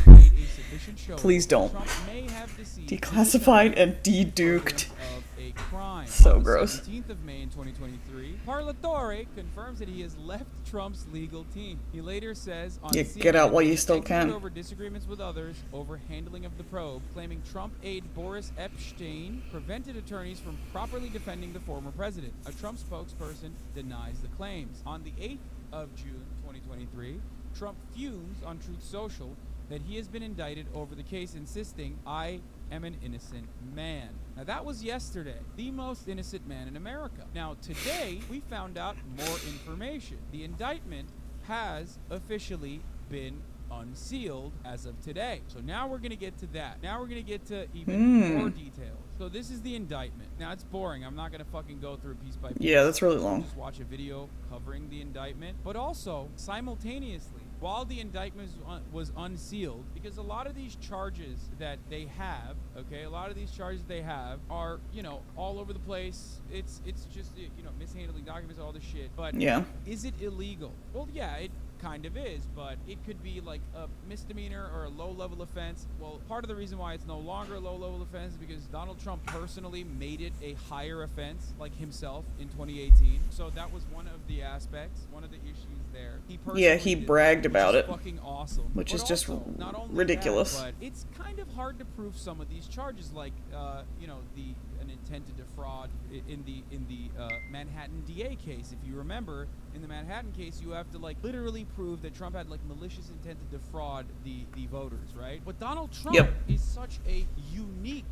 made a sufficient showing. Please don't. Trump may have deceived Declassified and deduked. of a crime. So On the gross. 17th of May in 2023, Parlatore confirms that he has left Trump's legal team. He later says on Yeah, CNN get out while you he still exited can. over disagreements with others over handling of the probe, claiming Trump aide Boris Epshteyn prevented attorneys from properly defending the former president. A Trump spokesperson denies the claims. On the 8th of June 2023, Trump fumes on Truth Social that he has been indicted over the case, insisting, "I am an innocent man." Now that was yesterday, the most innocent man in America. Now today, we found out more information. The indictment has officially been unsealed as of today. So now we're going to get to that. Now we're going to get to even more details. So this is the indictment. Now it's boring. I'm not going to fucking go through piece by piece. Yeah, that's really long. Just watch a video covering the indictment. But also, simultaneously, while the indictment was unsealed, because a lot of these charges that they have, are, all over the place. It's just, mishandling documents, all this shit. But Yeah. is it illegal? Well, yeah, it kind of is, but it could be like a misdemeanor or a low-level offense. Well, part of the reason why it's no longer a low-level offense is because Donald Trump personally made it a higher offense, like himself, in 2018. So that was one of the aspects, one of the issues there. He Yeah, he bragged about it. Fucking awesome. Which But is just also, not only ridiculous. that, but it's kind of hard to prove some of these charges, like an intent to defraud in the Manhattan DA case. If you remember, in the Manhattan case, you have to literally prove that Trump had malicious intent to defraud the voters, right? But Donald Trump is such a unique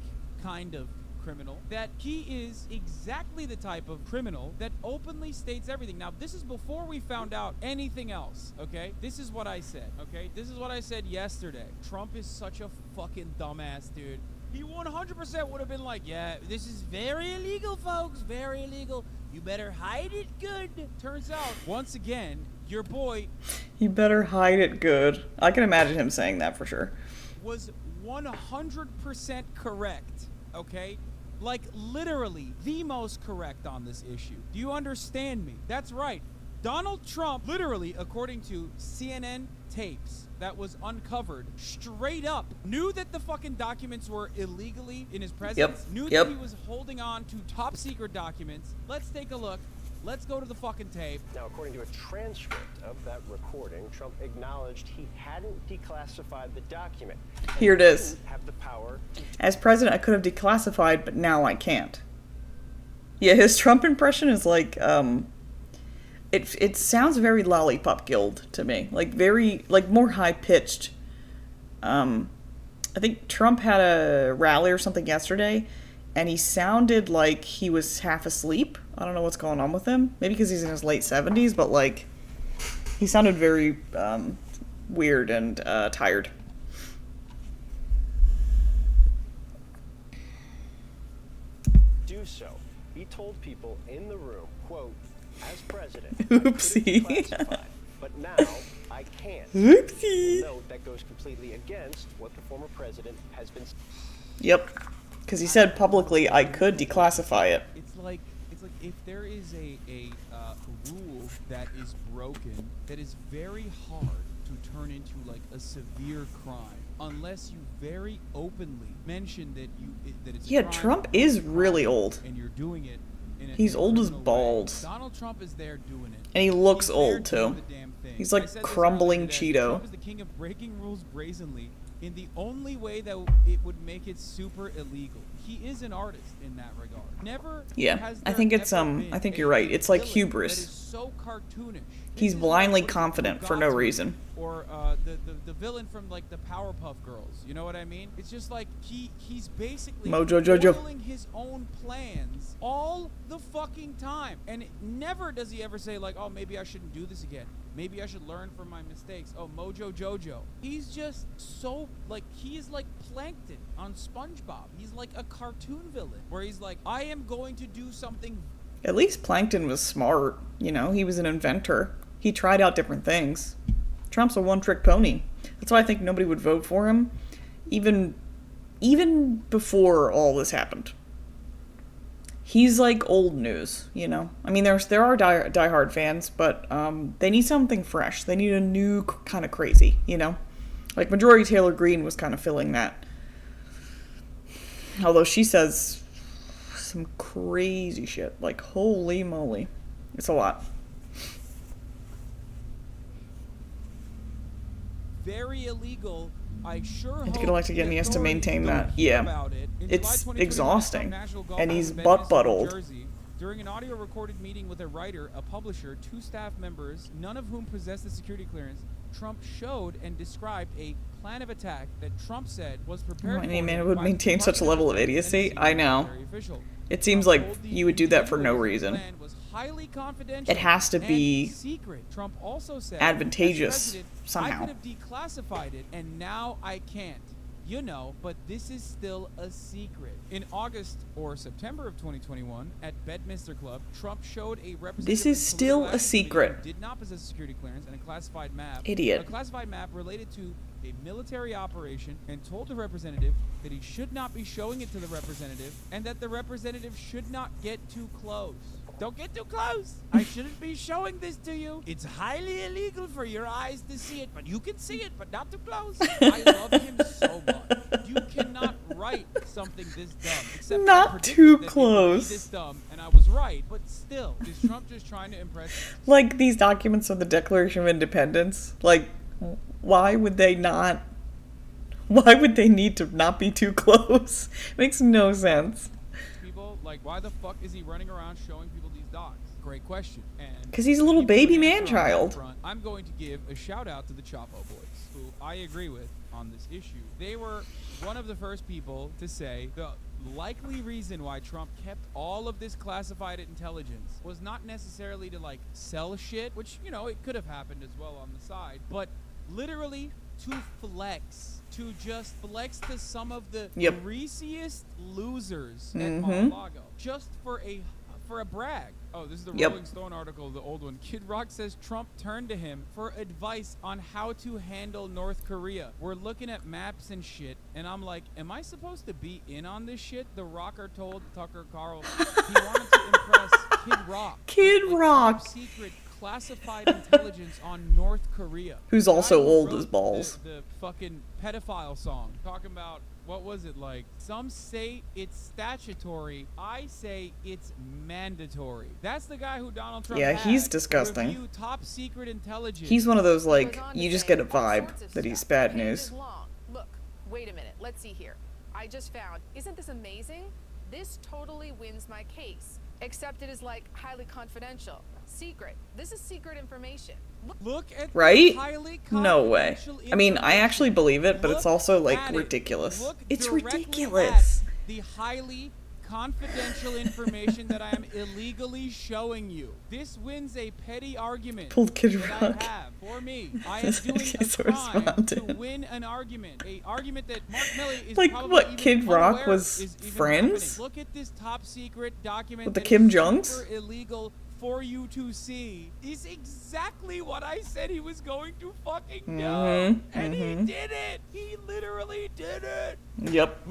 kind of criminal that he is exactly the type of criminal that openly states everything. Now, this is before we found out anything else, okay? This is what I said, okay? This is what I said yesterday. Trump is such a fucking dumbass, dude. He 100% would have been like, yeah, this is very illegal, folks, very illegal. You better hide it good. Turns out, once again, your boy... You better hide it good. I can imagine him saying that for sure. ...was 100% correct, okay? Literally, the most correct on this issue. Do you understand me? That's right. Donald Trump, literally, according to CNN tapes that was uncovered, straight up knew that the fucking documents were illegally in his presence, knew that he was holding on to top secret documents. Let's take a look. Let's go to the fucking tape. Now, according to a transcript of that recording, Trump acknowledged he hadn't declassified the document. Here it is. Have the power. As president, I could have declassified, but now I can't. Yeah, his Trump impression is it sounds very Lollipop Guild to me. Very more high-pitched. I think Trump had a rally or something yesterday, and he sounded like he was half asleep. I don't know what's going on with him. Maybe because he's in his late 70s, but he sounded very weird and tired. Do so. He told people in the room, quote, as president, Oopsie. I could have declassified, but now I can't. Oopsie. Note that goes completely against what the former president has been. Yep. Because he said publicly, I could declassify it. It's like if there is a rule that is broken, that is very hard to turn into a severe crime, unless you very openly mention that it's a crime. Trump is really old. And you're doing it. He's old as balls. Donald Trump is there doing it. And he looks He's old too. He's like crumbling Cheeto. Trump is the king of breaking rules brazenly in the only way that it would make it super illegal. He is an artist in that regard. Never. Yeah, I think it's I think you're right. It's like hubris. That is so cartoonish. He's blindly confident for no reason. Or the villain from the Powerpuff Girls. You know what I mean? It's just he's basically Mojo Jojo. foiling his own plans all the fucking time. And never does he ever say, like, oh, maybe I shouldn't do this again. Maybe I should learn from my mistakes. Oh, Mojo Jojo. He's just so, like, he is like Plankton on SpongeBob. He's like a cartoon villain where he's like, I am going to do something. At least Plankton was smart. You know, he was an inventor. He tried out different things. Trump's a one-trick pony. That's why I think nobody would vote for him, even before all this happened. He's like old news, you know? I mean, there are diehard fans, but they need something fresh. They need a new kind of crazy, you know? Like, Marjorie Taylor Greene was kind of filling that. Although she says some crazy shit. Like, holy moly. It's a lot. Very illegal. I sure hope to get elected again, he has to maintain that. Yeah. Yeah. It's exhausting. And he's butt-buttled. During an audio recorded meeting with a writer, a publisher, 2 staff members, none of whom possessed the security clearance, Trump showed and described a plan of attack that Trump said was prepared. Any man would maintain such a level of idiocy? I know. It seems like you would do that for no reason. Highly confidential. It has to be secret. Trump also said, advantageous somehow. I could have declassified it, and now I can't. You know, but this is still a secret. In August or September of 2021, at Bedminster Club, Trump showed a representative. This is still a secret. Who did not possess a security clearance and a classified map. Idiot. A classified map related to a military operation, and told the representative that he should not be showing it to the representative, and that the representative should not get too close. Don't get too close. I shouldn't be showing this to you. It's highly illegal for your eyes to see it, but you can see it, but not too close. I love him so much. You cannot write something this dumb. Except not too close. This dumb, and I was right, but still, is Trump just trying to impress? Like these documents of the Declaration of Independence. Like, why would they not? Why would they need to not be too close? Makes no sense. People, like, why the fuck is he running around showing people these docs? Great question. And because he's a little baby man-child. I'm going to give a shout out to the Chapo Boys, who I agree with on this issue. They were one of the first people to say the likely reason why Trump kept all of this classified intelligence was not necessarily to, like, sell shit, which, you know, it could have happened as well on the side, but literally to flex. To just flex to some of the greasiest losers at Mar-a-Lago. Just for a brag. Oh, this is the Rolling Stone article, the old one. Kid Rock says Trump turned to him for advice on how to handle North Korea. We're looking at maps and shit, and I'm like, am I supposed to be in on this shit? The Rocker told Tucker Carlson he wanted to impress Kid Rock. Kid Rock. Secret classified intelligence on North Korea. Who's also old as balls. The fucking pedophile song. Talking about, what was it like? Some say it's statutory. I say it's mandatory. That's the guy who Donald Trump had he's disgusting. Review top secret intelligence. He's one of those, like, you just get a vibe that he's bad news. Look, wait a minute. Let's see here. I just found, isn't this amazing? This totally wins my case. Except it is, like, highly confidential. Secret. This is secret information. Look at right? Highly no way. I mean, I actually believe it, but it's also, like, ridiculous. It's ridiculous. The highly confidential information that I am illegally showing you. This wins a petty argument Pulled Kid that Rock. I have for me. I am doing a crime to win an argument. A argument that Mark Milley is like, probably what, even Kid Rock unaware was is even friends? happening. Look at this top secret document with the that Kim is Jongs? super illegal for you to see. Is exactly what I said he was going to fucking do. And he did it. He literally did it. Yep.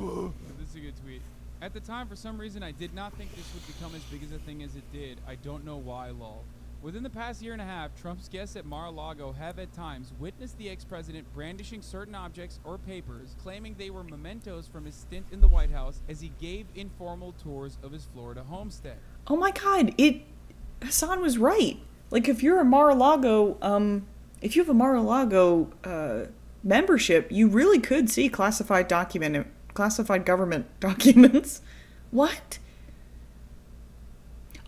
This is a good tweet. At the time, for some reason, I did not think this would become as big as a thing as it did. I don't know why, lol. Within the past year and a half, Trump's guests at Mar-a-Lago have at times witnessed the ex-president brandishing certain objects or papers, claiming they were mementos from his stint in the White House as he gave informal tours of his Florida homestead. Oh my god, Hassan was right. Like, if you're a Mar-a-Lago, if you have a Mar-a-Lago, membership, you really could see classified government documents. What?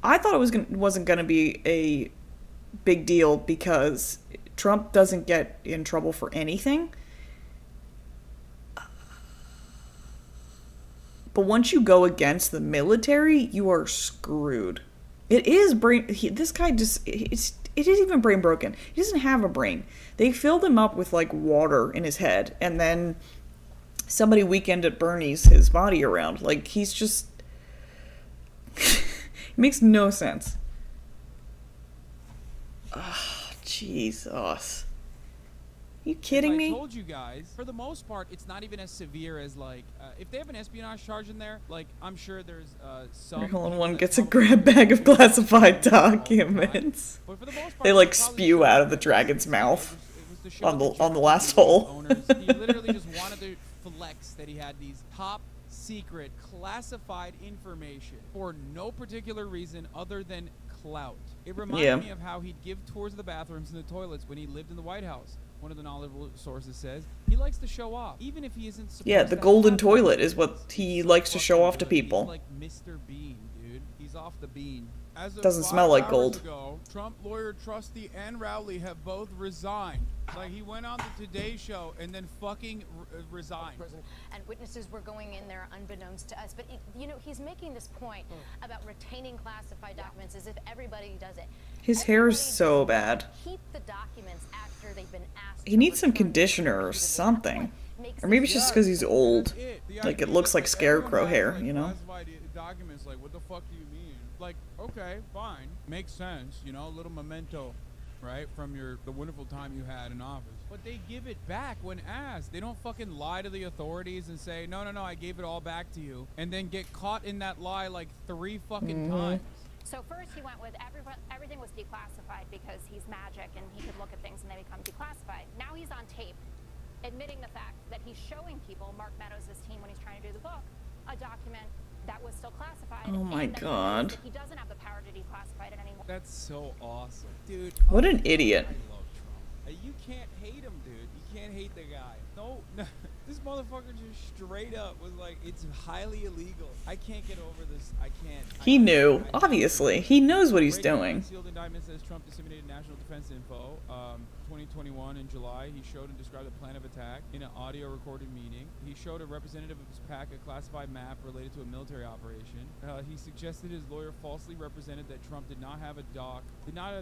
I thought it wasn't going to be a big deal because Trump doesn't get in trouble for anything. But once you go against the military, you are screwed. It is this guy just, it is even brain broken. He doesn't have a brain. They filled him up with like water in his head, and then somebody Weekend at Bernie's his body around. Like, he's just, it makes no sense. Oh, Jesus. Are you kidding me? I told you guys, for the most part, it's not even as severe as, like, if they have an espionage charge in there, like, I'm sure there's some... Everyone one gets a grab bag of classified documents. But for the most part, they, like, spew out of the dragon's mouth on the last hole. He literally just wanted to flex that he had these top secret classified information for no particular reason other than clout. It reminded me of how he'd give tours of the bathrooms and the toilets when he lived in the White House. One of the knowledgeable sources says he likes to show off, even if he isn't supposed to. Yeah, the golden toilet is what he likes to show off to people. He's like Mr. Bean, dude. He's off the bean. As of Doesn't smell like 5 gold. hours ago, Trump lawyer Trusty and Rowley have both resigned. Like, he went on the Today Show and then fucking resigned. And witnesses were going in there unbeknownst to us. But, you know, he's making this point about retaining classified documents as if everybody does it. His hair is so bad. Keep the documents after they've been asked. He needs some conditioner or something. Or maybe it's just because he's old. Like, it looks like scarecrow hair, you know? Classified documents, like, what the fuck do you mean? Like, okay, fine. Makes sense, you know, a little memento, right, from the wonderful time you had in office. But they give it back when asked. They don't fucking lie to the authorities and say, no, I gave it all back to you. And then get caught in that lie like 3 fucking times. So first he went with everything was declassified because he's magic and he could look at things and they become declassified. Now he's on tape admitting the fact that he's showing people, Mark Meadows' team, when he's trying to do the book, a document that was still classified. Oh my and that God. he doesn't have the power to declassify it anymore. That's so awesome, dude. What an idiot. I love Trump. You can't hate him, dude. You can't hate the guy. No, this motherfucker just straight up was like, it's highly illegal. I can't get over this. I can't. He knew, obviously. He knows what he's doing. Sealed indictment says Trump disseminated national defense info. 2021 in July, he showed and described a plan of attack in an audio recorded meeting. He showed a representative of his PAC a classified map related to a military operation. He suggested his lawyer falsely represented that Trump did not have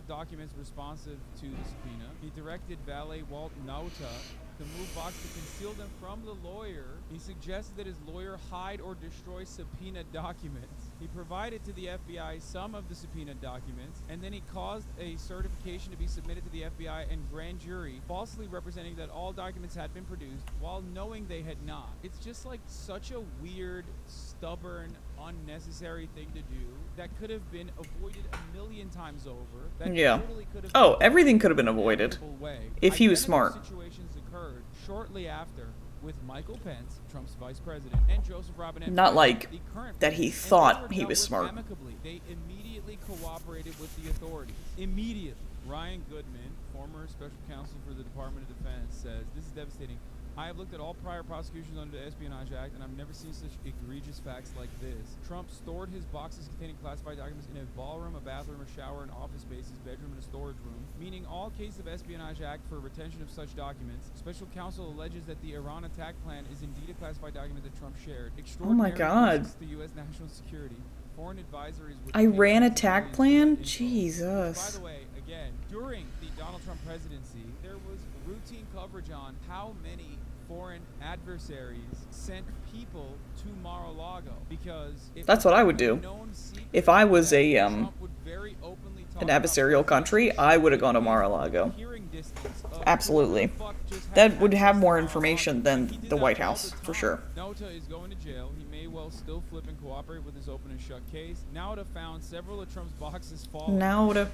documents responsive to the subpoena. He directed valet Walt Nauta to move Box to conceal them from the lawyer. He suggested that his lawyer hide or destroy subpoena documents. He provided to the FBI some of the subpoena documents, and then he caused a certification to be submitted to the FBI and grand jury, falsely representing that all documents had been produced while knowing they had not. It's just like such a weird, stubborn, unnecessary thing to do that could have been avoided a million times over. That totally could have everything could have been avoided if he was smart. Situations occurred shortly after with Michael Pence, Trump's vice president, and Joseph Robinette. Not like the current that he president, thought and he were was dealt smart. with amicably. They immediately cooperated with the authorities. Immediately. Ryan Goodman, former special counsel for the Department of Defense, says, this is devastating. I have looked at all prior prosecutions under the Espionage Act, and I've never seen such egregious facts like this. Trump stored his boxes containing classified documents in a ballroom, a bathroom, a shower, an office space, his bedroom, and a storage room, meaning all cases of Espionage Act for retention of such documents. Special counsel alleges that the Iran attack plan is indeed a classified document that Trump shared. Oh my God. Risks to U.S. national security. Foreign advisories with Iran attack plan? Jesus. By the way, again, during the Donald Trump presidency, there was routine coverage on how many foreign adversaries sent people to Mar-a-Lago, because that's what I would do. If I was a an adversarial country, I would have gone to Mar-a-Lago. Absolutely. That would have more information than the White House, for sure. Nauta is going to jail. He may well still flip and cooperate with his open and shut case. Nauta found several of Trump's boxes falling.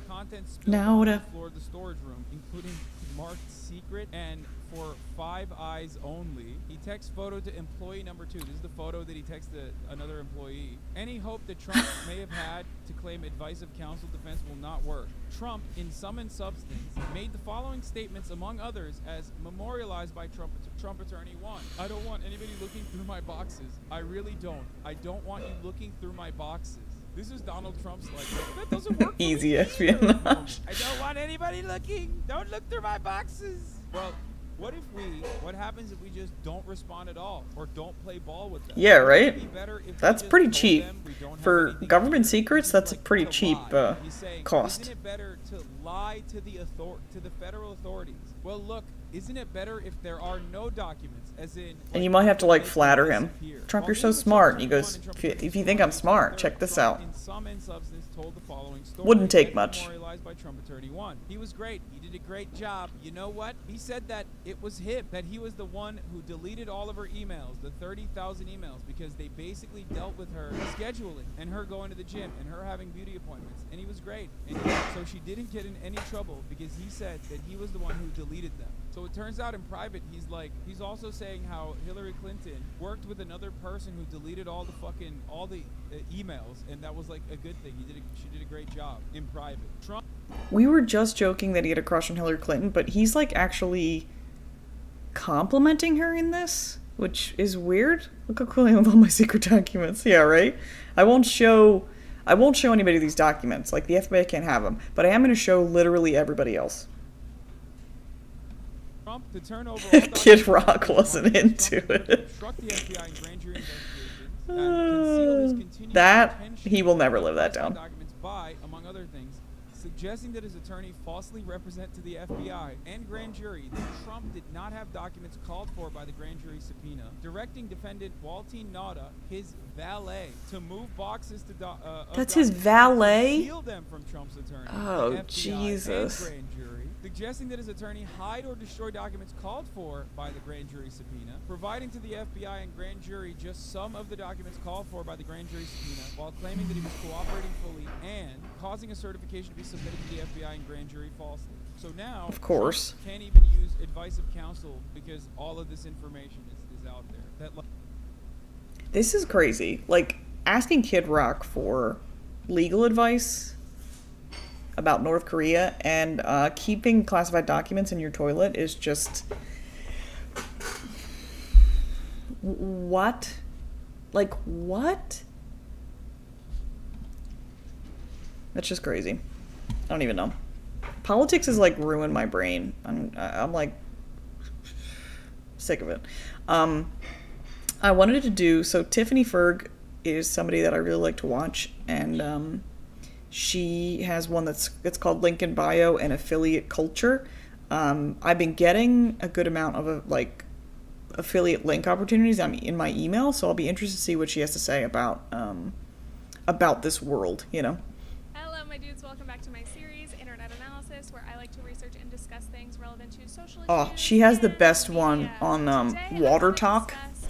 Contents spilled on the floor of the storage room, including marked secret and for 5 eyes only. He texts photo to employee number 2. This is the photo that he texted another employee. Any hope that Trump may have had to claim advice of counsel defense will not work. Trump, in sum and substance, made the following statements, among others, as memorialized by Trump Attorney 1. I don't want anybody looking through my boxes. I really don't. I don't want you looking through my boxes. This is Donald Trump's like, that doesn't work. Easy espionage. I don't want anybody looking. Don't look through my boxes. Well, What happens if we just don't respond at all or don't play ball with them? Yeah, right? Would it be better if we That's just pretty told cheap. them we don't have For anything to government do? secrets, He's that's a like, pretty to cheap lie. He's saying, cost. Isn't it better to lie to the federal authorities? Well, look, isn't it better if there are no documents, as in? And you might have to, like, documents flatter that him. disappear? Trump, Well, you're so here's what smart. Trump And he goes, and Trump if you think I'm smart, check this out. In sum and substance, told the following story. Wouldn't take as much. memorialized by Trump Attorney 1. He was great. He did a great job. You know what? He said that it was him, that he was the one who deleted all of her emails, the 30,000 emails, because they basically dealt with her scheduling and her going to the gym and her having beauty appointments. And he was great. And so she didn't get in any trouble because he said that he was the one who deleted them. So it turns out in private, he's also saying how Hillary Clinton worked with another person who deleted all the emails, and that was like a good thing. She did a great job in private. Trump. We were just joking that he had a crush on Hillary Clinton, but he's like actually complimenting her in this, which is weird. Look how cool I am with all my secret documents. Yeah, right? I won't show anybody these documents. Like, the FBI can't have them. But I am going to show literally everybody else. Trump to turn over all Kid Rock wasn't into it. Instruct the FBI in grand jury investigations and conceal his continued That, intention he will never live that classified down. documents by, among other things, suggesting that his attorney falsely represent to the FBI and grand jury that Trump did not have documents called for by the grand jury subpoena, directing defendant Waltine Nauta, his valet, to move boxes to That's his documents and valet? conceal them from Trump's attorney, Oh, the FBI, Jesus. and grand jury, suggesting that his attorney hide or destroy documents called for by the grand jury subpoena, providing to the FBI and grand jury just some of the documents called for by the grand jury subpoena, while claiming that he was cooperating fully, and causing a certification to be submitted to the FBI and grand jury falsely. So now, Of course. Trump can't even use advice of counsel because all of this information is out there. This is crazy. Like, asking Kid Rock for legal advice about North Korea and keeping classified documents in your toilet is just... What? Like, what? That's just crazy. I don't even know. Politics has, like, ruined my brain. I'm like, sick of it. I wanted to do, so Tiffany Ferg is somebody that I really like to watch, and she has one it's called Link in Bio and Affiliate Culture. I've been getting a good amount of affiliate link opportunities in my email, so I'll be interested to see what she has to say about this world, you know. Hello, my dudes. Welcome back to my series, Internet Analysis, where I like to research and discuss things relevant to social issues. Oh, she has the best one media. on Today, Water I wanna Talk. discuss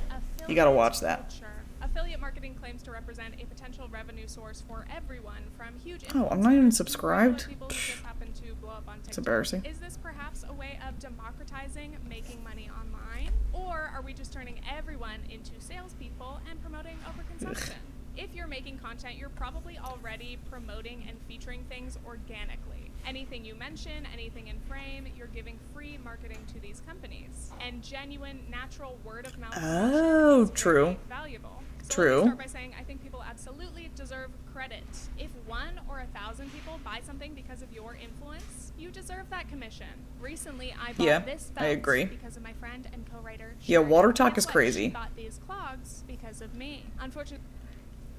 You gotta affiliate watch that. culture. Affiliate marketing claims to represent a potential revenue source for everyone, from huge Oh, I'm not even influencers to subscribed. people who just happen to blow up on TikTok. It's embarrassing. Is this perhaps a way of democratizing making money online? Or are we just turning everyone into salespeople and promoting overconsumption? If you're making content, you're probably already promoting and featuring things organically. Anything you mention, anything in frame, you're giving free marketing to these companies. And genuine, natural word of mouth Oh, is true. very valuable. So True. let me start by saying I think people absolutely deserve credit. If 1 or 1,000 people buy something because of your influence, you deserve that commission. Recently, I bought Yeah, this I belt agree. because of my friend and co-writer. Yeah, Sherry. Water Talk Guess is what? crazy. She bought these clogs because of me. Unfortunately.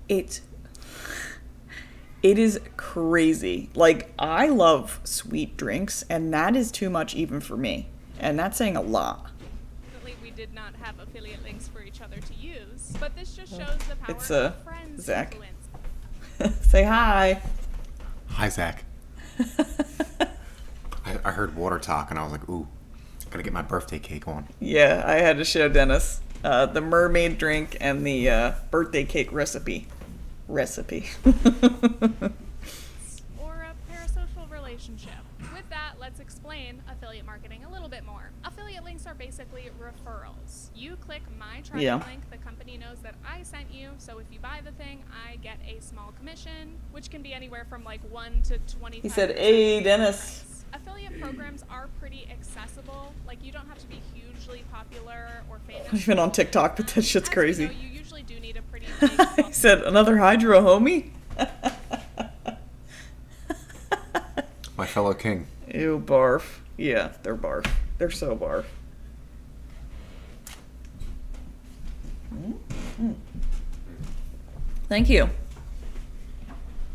It is crazy. Like, I love sweet drinks, and that is too much even for me. And that's saying a lot. We did not have affiliate links for each other to use, but this just shows the power It's, of friends Zach. influence. Say hi. Hi, Zach. I heard Water Talk, and I was like, ooh, gotta get my birthday cake on. Yeah, I had to show Dennis the mermaid drink and the birthday cake recipe. Or a parasocial relationship. With that, let's explain affiliate marketing a little bit more. Affiliate links are basically referrals. You click my tracking link, the company knows that I sent you, so if you buy the thing, I get a small commission, which can be anywhere from like 1 to 25%. He said, "Hey, Dennis." Affiliate programs are pretty accessible. Like, you don't have to be hugely popular or famous. I've been on TikTok, but that shit's As crazy. You know, you usually do need a pretty big He said, "Another Hydra, homie?" My fellow king. Ew, barf. Yeah, they're barf. They're so barf. Thank you.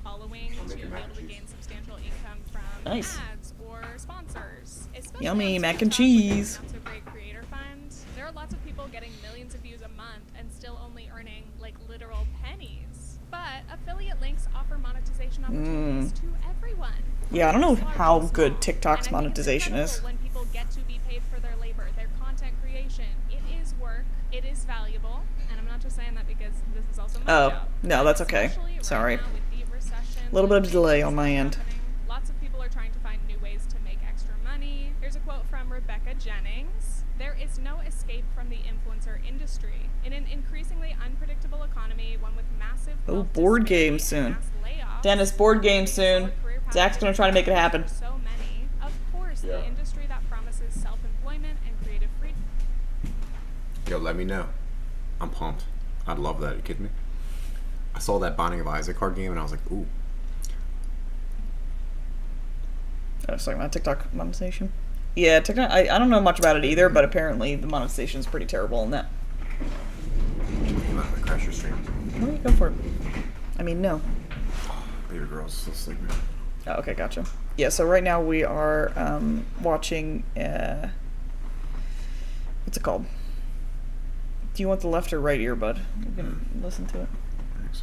Following to be able to gain substantial income from Nice. ads or sponsors. Especially Yummy on mac and TikTok, cheese. where they announce a great creator fund. There are lots of people getting millions of views a month and still only earning like literal pennies. But affiliate links offer monetization opportunities to everyone. Yeah, I don't know Large and how small. good And I TikTok's think it's monetization is. incredible when people get to be paid for their labor, their content creation. It is work. It is valuable. And I'm not just saying that because this is also my job. No, that's okay. Especially right Sorry. now with the recession, A little bit of with delay things on my end. happening, lots of people are trying to find new ways to make extra money. Here's a quote from Rebecca Jennings. There is no escape from the influencer industry. In an increasingly unpredictable economy, one with massive wealth board disparity game and soon. mass layoffs, Dennis, board game soon. career paths Zach's gonna try to make it happen. for so many. Of course, the industry that promises self-employment and creative freedom. Yo, let me know. I'm pumped. I'd love that. Are you kidding me? I saw that Binding of Isaac card game and I was like, ooh. I was talking about TikTok monetization. Yeah, TikTok. I don't know much about it either, but apparently the monetization is pretty terrible in that. I'm not gonna crash your stream. Why don't you go for it? I mean, no. Baby girl's still sleeping. Oh, okay, gotcha. Yeah, so right now we are watching. What's it called? Do you want the left or right earbud? You can listen to it. Thanks.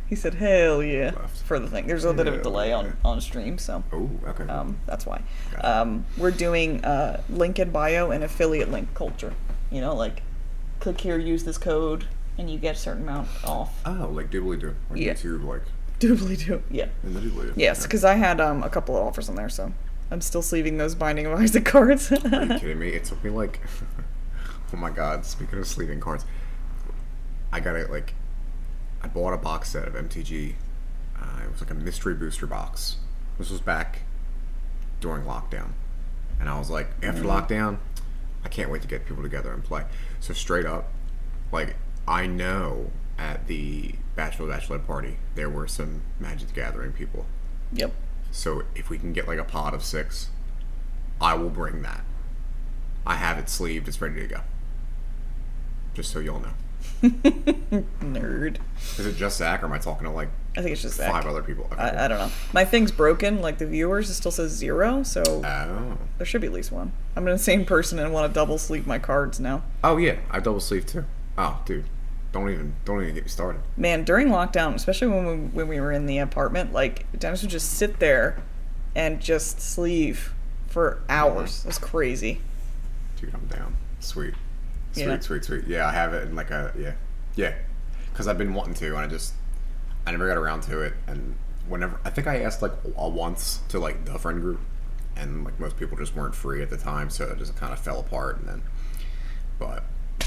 He said, "Hell yeah!" Left. For the thing. There's a bit of a Hell delay yeah. on stream, so Oh, okay. that's why. Got it. We're doing link in bio and affiliate link culture. You know, like click here, use this code, and you get a certain amount off. Oh, like doobly doo. Like Yeah. YouTube, like Doobly doo. Yeah. in the doobly doo. Yes, because I had a couple of offers on there, so I'm still sleeving those Binding of Isaac cards. Are you kidding me? It took me like, oh my god, speaking of sleeving cards, I got it like, I bought a box set of MTG. It was like a mystery booster box. This was back during lockdown. And I was like, after lockdown, I can't wait to get people together and play. So straight up, like, I know at the Bachelorette party, there were some Magic the Gathering people. Yep. So if we can get like a pod of 6, I will bring that. I have it sleeved. It's ready to go. Just so y'all know. Nerd. Is it just Zach, or am I talking to like I think it's just Zach. 5 other people? Okay. I don't know. My thing's broken. Like the viewers, it still says 0, so Oh. there should be at least one. I'm an insane person and want to double sleeve my cards now. Oh yeah, I double sleeve too. Oh, dude, don't even get me started. Man, during lockdown, especially when we were in the apartment, like Dennis would just sit there and just sleeve for hours. It was crazy. Dude, I'm down. Sweet. Yeah. Sweet. Yeah, I have it in like a yeah. Because I've been wanting to, and I never got around to it. And whenever I think I asked like once to like the friend group, and like most people just weren't free at the time, so it just kind of fell apart. And then, but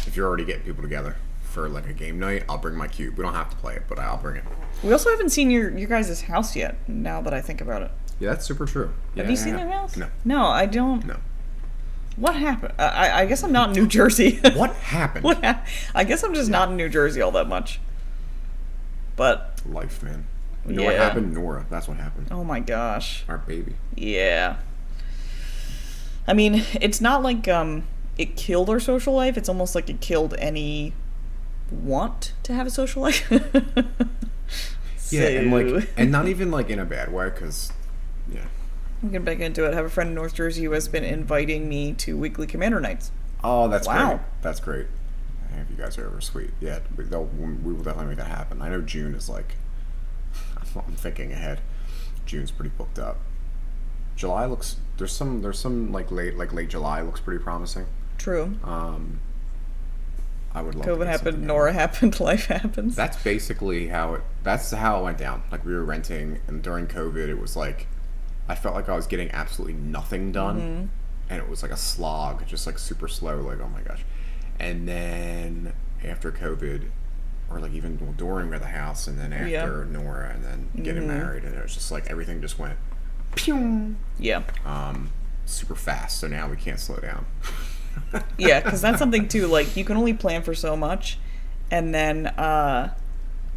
if you're already getting people together for like a game night, I'll bring my cube. We don't have to play it, but I'll bring it. We also haven't seen your guys' house yet. Now that I think about it, Yeah, that's super true. have you seen their house? No. No, I don't. No. What happened? I guess I'm not in New Jersey. What happened? I guess I'm just not in New Jersey all that much. But Life, man. You know what Yeah. happened? Nora. That's what happened. oh my gosh. Our baby. Yeah. I mean, it's not like it killed our social life. It's almost like it killed any want to have a social life. Yeah, and So- like, and not even like in a bad way, because, yeah. I'm getting back into it. I have a friend in North Jersey who has been inviting me to weekly commander nights. Oh, that's Wow. great. That's great. I hope you guys are ever sweet. Yeah, we will definitely make that happen. I know June is like, I'm thinking ahead. June's pretty booked up. July looks, there's some like late July looks pretty promising. True. I would love to COVID get happened, something Nora going. happened, life happens. That's basically how it went down. Like, we were renting, and during COVID, it was like, I felt like I was getting absolutely nothing done, and it was like a slog, just like super slow, like, oh my gosh. And then after COVID, or like even during the house, and then after Nora, and then getting married, and it was just like everything just went pew, Yeah. super fast. So now we can't slow down. Yeah, because that's something too. Like, you can only plan for so much, and then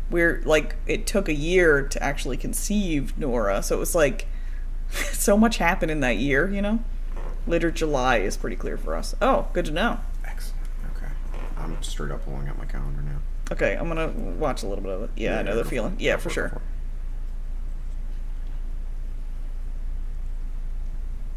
we're like, it took a year to actually conceive Nora, so it was like so much happened in that year. You know, later July is pretty clear for us. Oh, good to know. Excellent. Okay. I'm straight up pulling out my calendar now. Okay, I'm gonna watch a little bit of it. Yeah, I know the feeling. Yeah, for sure.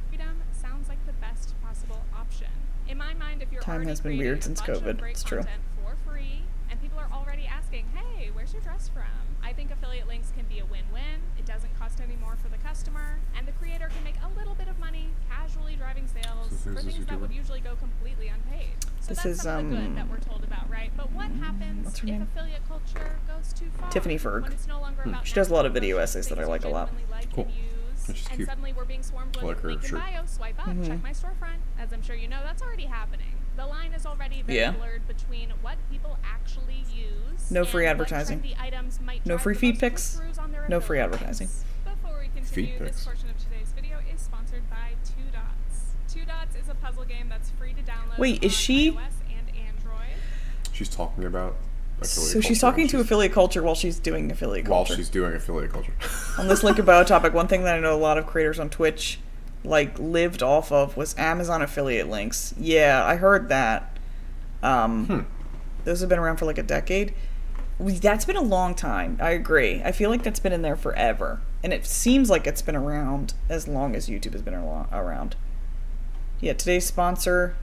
Freedom sounds like the best possible option. In my mind, if you're Time already has been creating weird a since bunch of COVID. great It's true. content for free, and people are already asking, hey, where's your dress from? I think affiliate links can be a win-win. It doesn't cost any more for the customer, and the creator can make a little bit of money casually driving sales So for things that would usually go completely unpaid. So This that's is, some of the good that we're told about, right? But what happens what's her if name? affiliate culture goes too far? Tiffany Ferg. When it's no longer about She does a lot of video promotion, essays that I things like a you lot. genuinely like Cool. and use, That's just and cute. suddenly we're being swarmed I with like her link in shirt. bio, swipe up, check my storefront. As I'm sure you know, that's already happening. The line is already very Yeah. blurred between what people actually use No free and what advertising. trendy items might No drive free the feed most pics. click-throughs on their No free affiliate advertising. links. Before we continue, Feed this pics. portion of today's video is sponsored by Two Dots. Two Dots is a puzzle game that's free to download Wait, is on she- iOS and Android. She's talking about affiliate So she's culture, talking and to she's- affiliate culture while she's doing affiliate while culture. she's doing affiliate culture. On this link about topic, one thing that I know a lot of creators on Twitch like lived off of was Amazon affiliate links. Yeah, I heard that. Those have been around for like a decade. That's been a long time. I agree. I feel like that's been in there forever, and it seems like it's been around as long as YouTube has been around. Yeah, today's sponsor.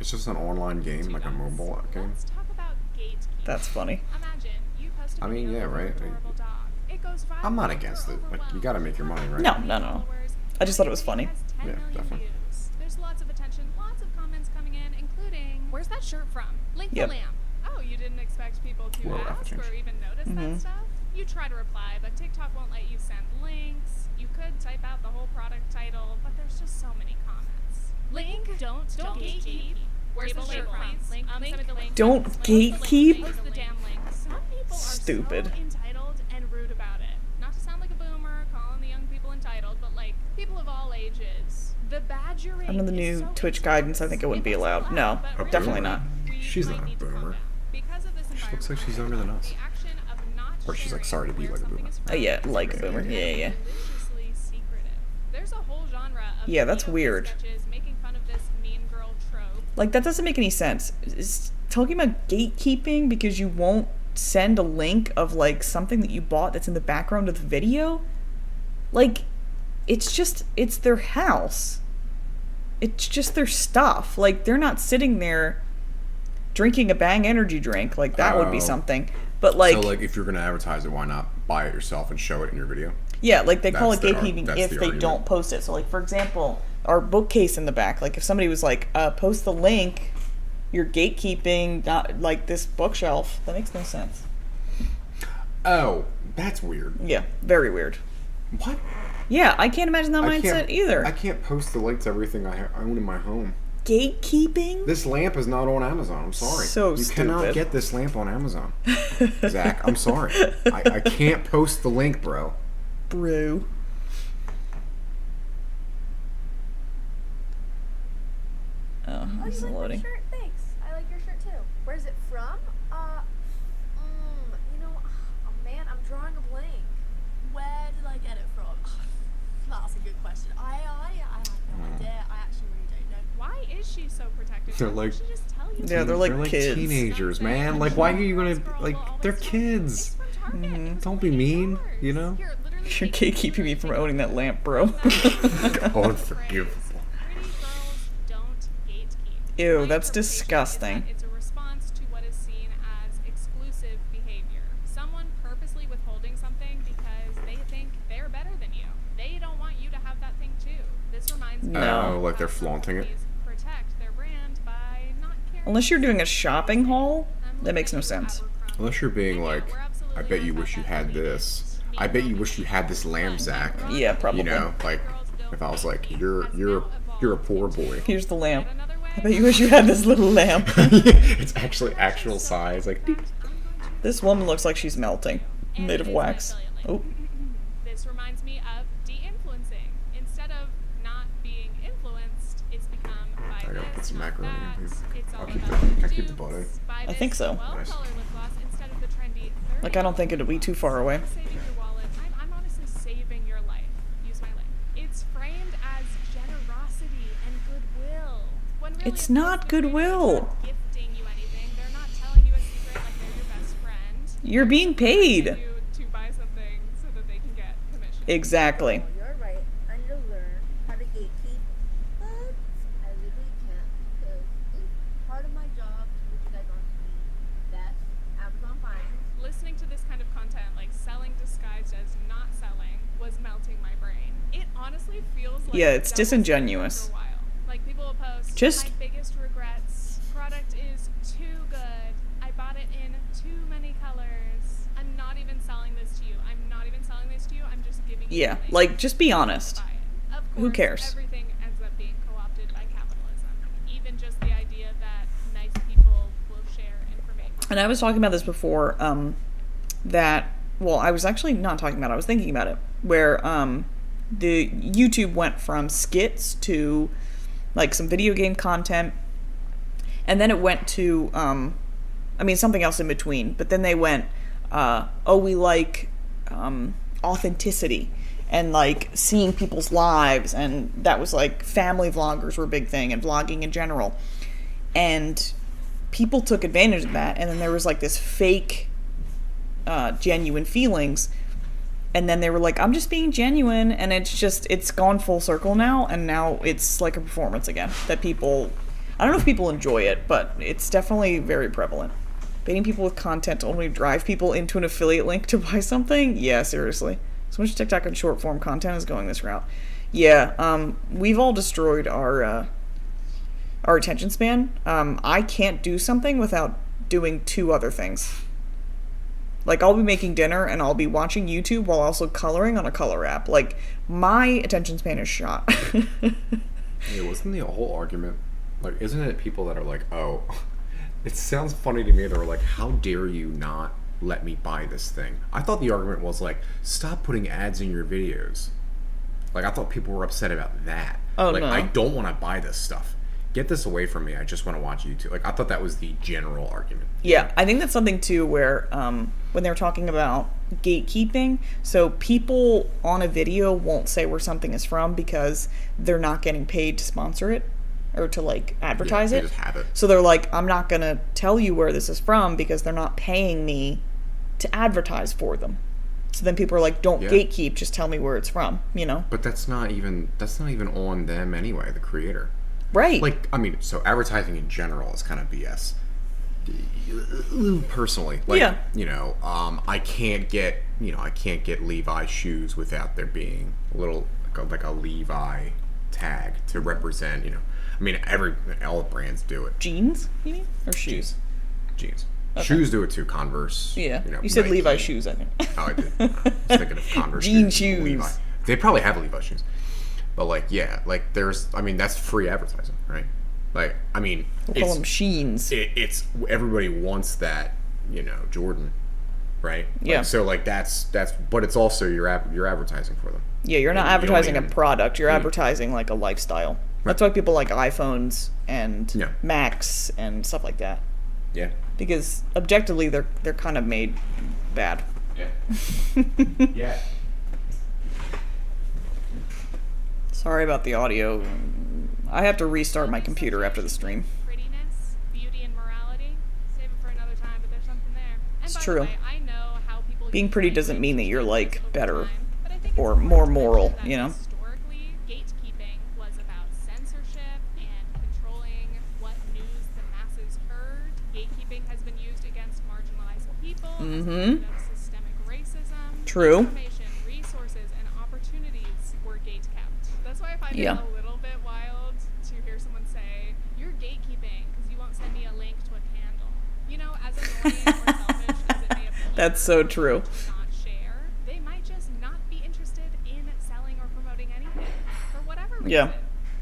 It's just an online game, like a mobile game. Let's talk about gatekeeping. That's funny. Imagine you post a I mean, video yeah, of an right. adorable dog. It goes viral. I'm not against You're it. Like, you overwhelmed. gotta make your money, right? No. I just thought it was funny. It has 10 Yeah, million definitely. views. There's lots of attention, lots of comments coming in, including, where's that shirt from? Link Yep. the lamp. Oh, you didn't expect people to Well, ask change. or even notice that stuff? You try to reply, but TikTok won't let you send links. You could type out the whole product title, but there's just so many comments. Link, don't gatekeep. Where's the shirt from? Link, send me the link. Don't Post the link. gatekeep? Post the damn link. Some people are Stupid. so entitled and rude about it. Not to sound like a boomer, calling the young people entitled, but like people of all ages. The badgering Under the is new so Twitch guidance, I think it wouldn't be allowed. No, but definitely really, not. we She's might not a need to calm boomer. down. Because of this She looks like she's environment, younger than us. the action of not Or she's, like, sharing sorry to be where like a something boomer. is Oh, yeah, from like a is boomer. Yeah. deliciously secretive. There's a whole genre of Yeah, that's video weird. sketches making fun of this mean girl trope. Like, that doesn't make any sense. Is talking about gatekeeping because you won't send a link of, like, something that you bought that's in the background of the video? Like, it's their house. It's just their stuff. Like, they're not sitting there drinking a Bang energy drink. Like, that would be Oh. something. But, like, So, like, if you're gonna advertise it, why not buy it yourself and show it in your video? yeah, like, they call it That's the gatekeeping that's if the they argument. don't post it. So, like, for example, our bookcase in the back, like, if somebody was like, post the link, you're gatekeeping, not, like, this bookshelf. That makes no sense. Oh, that's weird. Yeah, very weird. What? Yeah, I can't imagine that I mindset can't either. I can't post the link to everything I own in my home. Gatekeeping? This lamp is not on Amazon. I'm sorry. So you cannot stupid. get this lamp on Amazon. Zach, I'm sorry. I can't post the link, bro. Bro. Oh, this is loading. Shirt? Thanks. I like your shirt too. Where's it from? You know, oh man, I'm drawing a blank. Where did I get it from? That's a good question. I have no idea. I actually really don't know. Why is she so protective? They're Why like- don't she just tell you? Yeah, they're like kids. teenagers, man. Like, why are you gonna like? They're kids. Don't be mean, you know. You're gatekeeping me from owning that lamp, bro. Unforgivable. Pretty girls don't gatekeep. Ew, My that's interpretation is disgusting. that It's a response to what is seen as exclusive behavior. Someone purposely withholding something because they think they're better than you. They don't want you to have that thing too. This reminds me No. Oh, like they're how some flaunting it? companies protect their brand by not caring. Unless you're doing a shopping haul, that makes no sense. Unless you're being like, I bet you wish you had this. I bet you wish you had this lamb, Zach. Yeah, probably. You know, like if I was like, you're a poor boy. Here's the lamp. I bet you wish you had this little lamp. It's actually actual size. Like, This woman looks like she's melting. Made of wax. Oh. This reminds me of de-influencing. Instead of not being influenced, it's become by I gotta this, put some not macaroni that. in here. It's all I'll keep about the- can I keep the dupes. butter? Buy I this think so. well-colored lip gloss instead of the trendy 30. Like, I don't think it'd be too far away. Saving your wallet. I'm honestly saving your life. Use my link. It's framed as generosity and goodwill. When It's not Goodwill. Gifting you anything. They're not telling you a secret like they're your best friend. You're being paid. You to buy something so that they can get commission. Exactly. You're right. I need to learn how to gatekeep, but I literally can't because it's part of my job to put you guys on to be best Amazon finds. Listening to this kind of content, like selling disguised as not selling, was melting my brain. It honestly feels like Yeah, it's double disingenuous. standard for a while. Like people will post, Just- my biggest regrets. Product is too good. I bought it in too many colors. I'm not even selling this to you. I'm not even selling this to you. I'm just giving you Yeah, the link. like, just be honest. Buy it. Of Who course, cares? Everything ends up being co-opted by capitalism. Even just the idea that nice people will share information. And I was talking about this before, that, well, I was actually not talking about it, I was thinking about it, where the YouTube went from skits to like some video game content, and then it went to something else in between, but then they went we like authenticity and like seeing people's lives, and that was like family vloggers were a big thing and vlogging in general, and people took advantage of that, and then there was like this fake genuine feelings, and then they were like, I'm just being genuine, and it's gone full circle now, and now it's like a performance again that people, I don't know if people enjoy it, but it's definitely very prevalent. Baiting people with content to only drive people into an affiliate link to buy something? Yeah, seriously. So much TikTok and short form content is going this route. Yeah, we've all destroyed our attention span. I can't do something without doing two other things. Like, I'll be making dinner and I'll be watching YouTube while also coloring on a color app. Like, my attention span is shot. Yeah, wasn't the whole argument, like, isn't it people that are like, oh, it sounds funny to me, they were like, how dare you not let me buy this thing? I thought the argument was like, stop putting ads in your videos. Like, I thought people were upset about that. Oh, like, no. I don't want to buy this stuff. Get this away from me. I just want to watch YouTube. Like, I thought that was the general argument. Yeah, I think that's something too where when they're talking about gatekeeping, so people on a video won't say where something is from because they're not getting paid to sponsor it or to like advertise they it. just have it. So they're like, I'm not going to tell you where this is from because they're not paying me to advertise for them. So then people are like, don't gatekeep, just tell me where it's from, you know? But that's not even on them anyway, the creator. Right. Like, I mean, so advertising in general is kind of BS. Personally, like, yeah. You know, I can't get Levi shoes without there being a little like a Levi tag to represent. You know, I mean, all the brands do it. Jeans, you mean, or shoes? Jeans. Okay. Shoes do it too. Converse. Yeah. You know, you said Nike. Levi shoes, I think. Oh, I did. I was thinking of Converse. Jean shoes. Levi. They probably have Levi shoes. But, like, yeah, like, that's free advertising, right? Like, I mean, we'll call them Sheens. It's everybody wants that, you know, Jordan, right? Yeah. Like, so, like, that's, but it's also you're advertising for them. Yeah, you're not advertising a product. You're advertising, like, a lifestyle. Right. That's why people like iPhones and Macs and stuff like that. Yeah. Because objectively, they're kind of made bad. Yeah. Yeah. Sorry about the audio. I have to restart my computer after the stream. Prettiness, beauty, and morality. Save it for another time, but there's something there. And It's by true. The way, I know how people Being pretty doesn't mean that you're like better but I think or more moral, you know? historically, gatekeeping was about censorship and controlling what news the masses heard. Gatekeeping has been used against marginalized people. Mm-hmm. As systemic racism. True. Information, resources, and opportunities were gatekept. That's why I find it a little bit wild to hear someone say, "You're gatekeeping because you won't send me a link to a candle." You know, as annoying or selfish as it may appear. That's so true. Not share. They might just not be interested in selling or promoting anything for whatever reason. Yeah.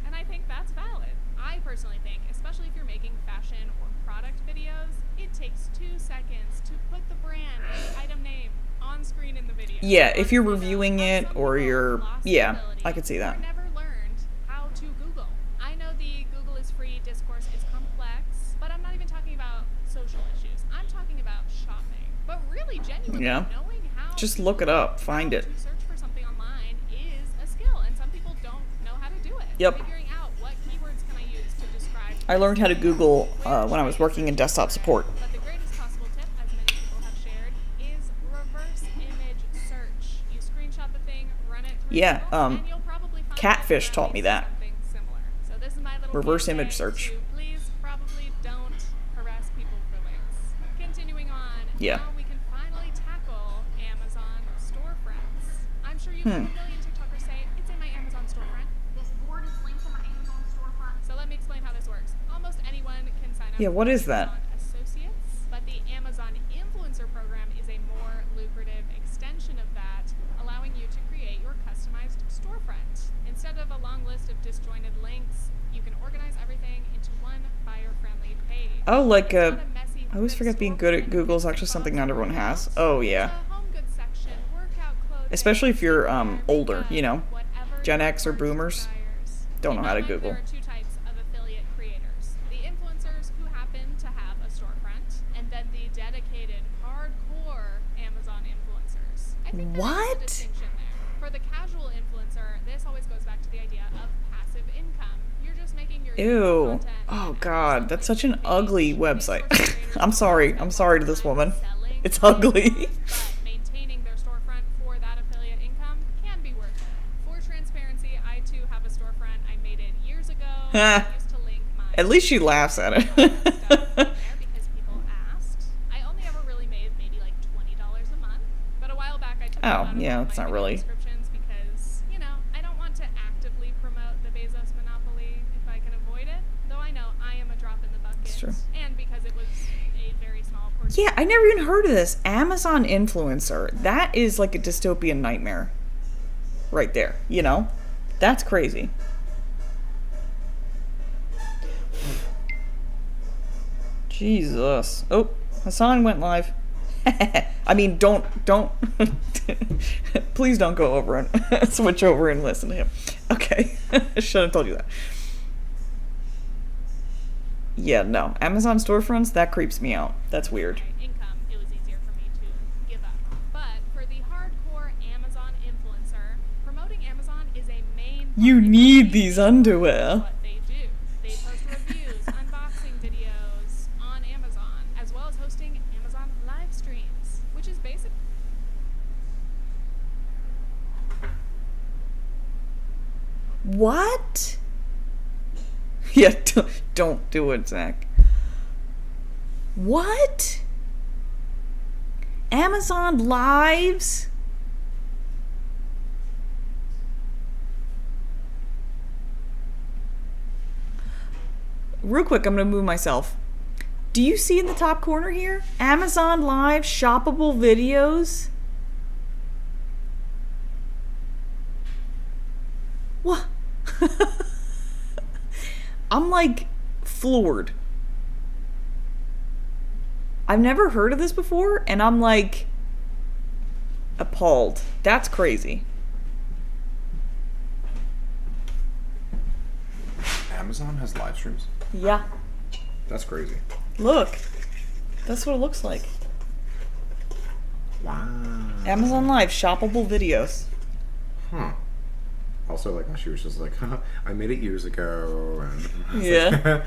And I think that's valid. I personally think, especially if you're making fashion or product videos, it takes 2 seconds to put the brand and the item name on screen in the video. Yeah, if you're reviewing it or you're... Yeah, I could see that. Never learned how to Google. I know the Google is free discourse is complex, but I'm not even talking about social issues. I'm talking about shopping. But really, genuinely, knowing how just look it up, find it. to search for something online is a skill, and some people don't know how to do it. Yep. Figuring out what keywords can I use to describe I learned how to Google when I was working in desktop support. But the greatest possible tip, as many people have shared, is reverse image search. You screenshot the thing, run it through Yeah, Google, and you'll probably find Catfish taught me that. something similar. So this is my little Reverse PSA image search. to please probably don't harass people for links. Continuing on, Yeah. now we can finally tackle Amazon storefronts. I'm sure you've heard a million TikTokers say, it's in my Amazon storefront. This board is linked to my Amazon storefront. So let me explain how this works. Almost anyone can sign up Yeah, what for is that? Amazon Associates, but the Amazon Influencer Program is a more lucrative extension of that, allowing you to create your customized storefront. Instead of a long list of disjointed links, you can organize everything into one buyer-friendly page. Oh, like It's not a messy I always forget being good at Google is actually something not everyone has. Oh yeah. a home goods section, workout clothing, Especially if you're older, makeup, you know. whatever Gen your X or heart boomers desires. don't know how to In my mind, Google. There are two types of affiliate creators. The influencers who happen to have a storefront, and then the dedicated, hardcore Amazon influencers. I think there is What? a distinction there. For the casual influencer, this always goes back to the idea of passive income. You're just making your Ew. content Oh and god, that's such an page. ugly These website. sorts of creators I'm sorry. are I'm sorry to this woman. selling It's on ugly. Amazon, but maintaining their storefront for that affiliate income can be worth it. For transparency, I too have a storefront. I made it years ago. I used to link my At least she laughs at it. stuff there because people asked. I only ever really made maybe like $20 a month, but a while back I took Oh, them out of yeah, all it's my not video really- subscriptions because, you know, I don't want to actively promote the Bezos monopoly if I can avoid it. Though I know I am a drop in the bucket. It's true. And because it was a very small portion. Yeah, I never even heard of this. Amazon influencer. That is like a dystopian nightmare. Right there, you know? That's crazy. Jesus. Oh, Hassan went live. I mean, don't. Please don't go over and switch over and listen to him. Okay. I should have told you that. Yeah, no. Amazon storefronts, that creeps me out. That's weird. Income, it was easier for me to give up. But for the hardcore Amazon influencer, promoting Amazon is a main part You of need what these underwear. what they do. They post reviews, unboxing videos on Amazon, as well as hosting Amazon live streams, which is basic. What? Yeah, don't do it, Zach. What? Amazon Lives? Real quick, I'm going to move myself. Do you see in the top corner here? Amazon Live shoppable videos? What? I'm like floored. I've never heard of this before, and I'm like appalled. That's crazy. Amazon has live streams? Yeah. That's crazy. Look. That's what it looks like. Wow. Amazon Live shoppable videos. Huh. Also, like, she was just like, huh, I made it years ago. And Yeah.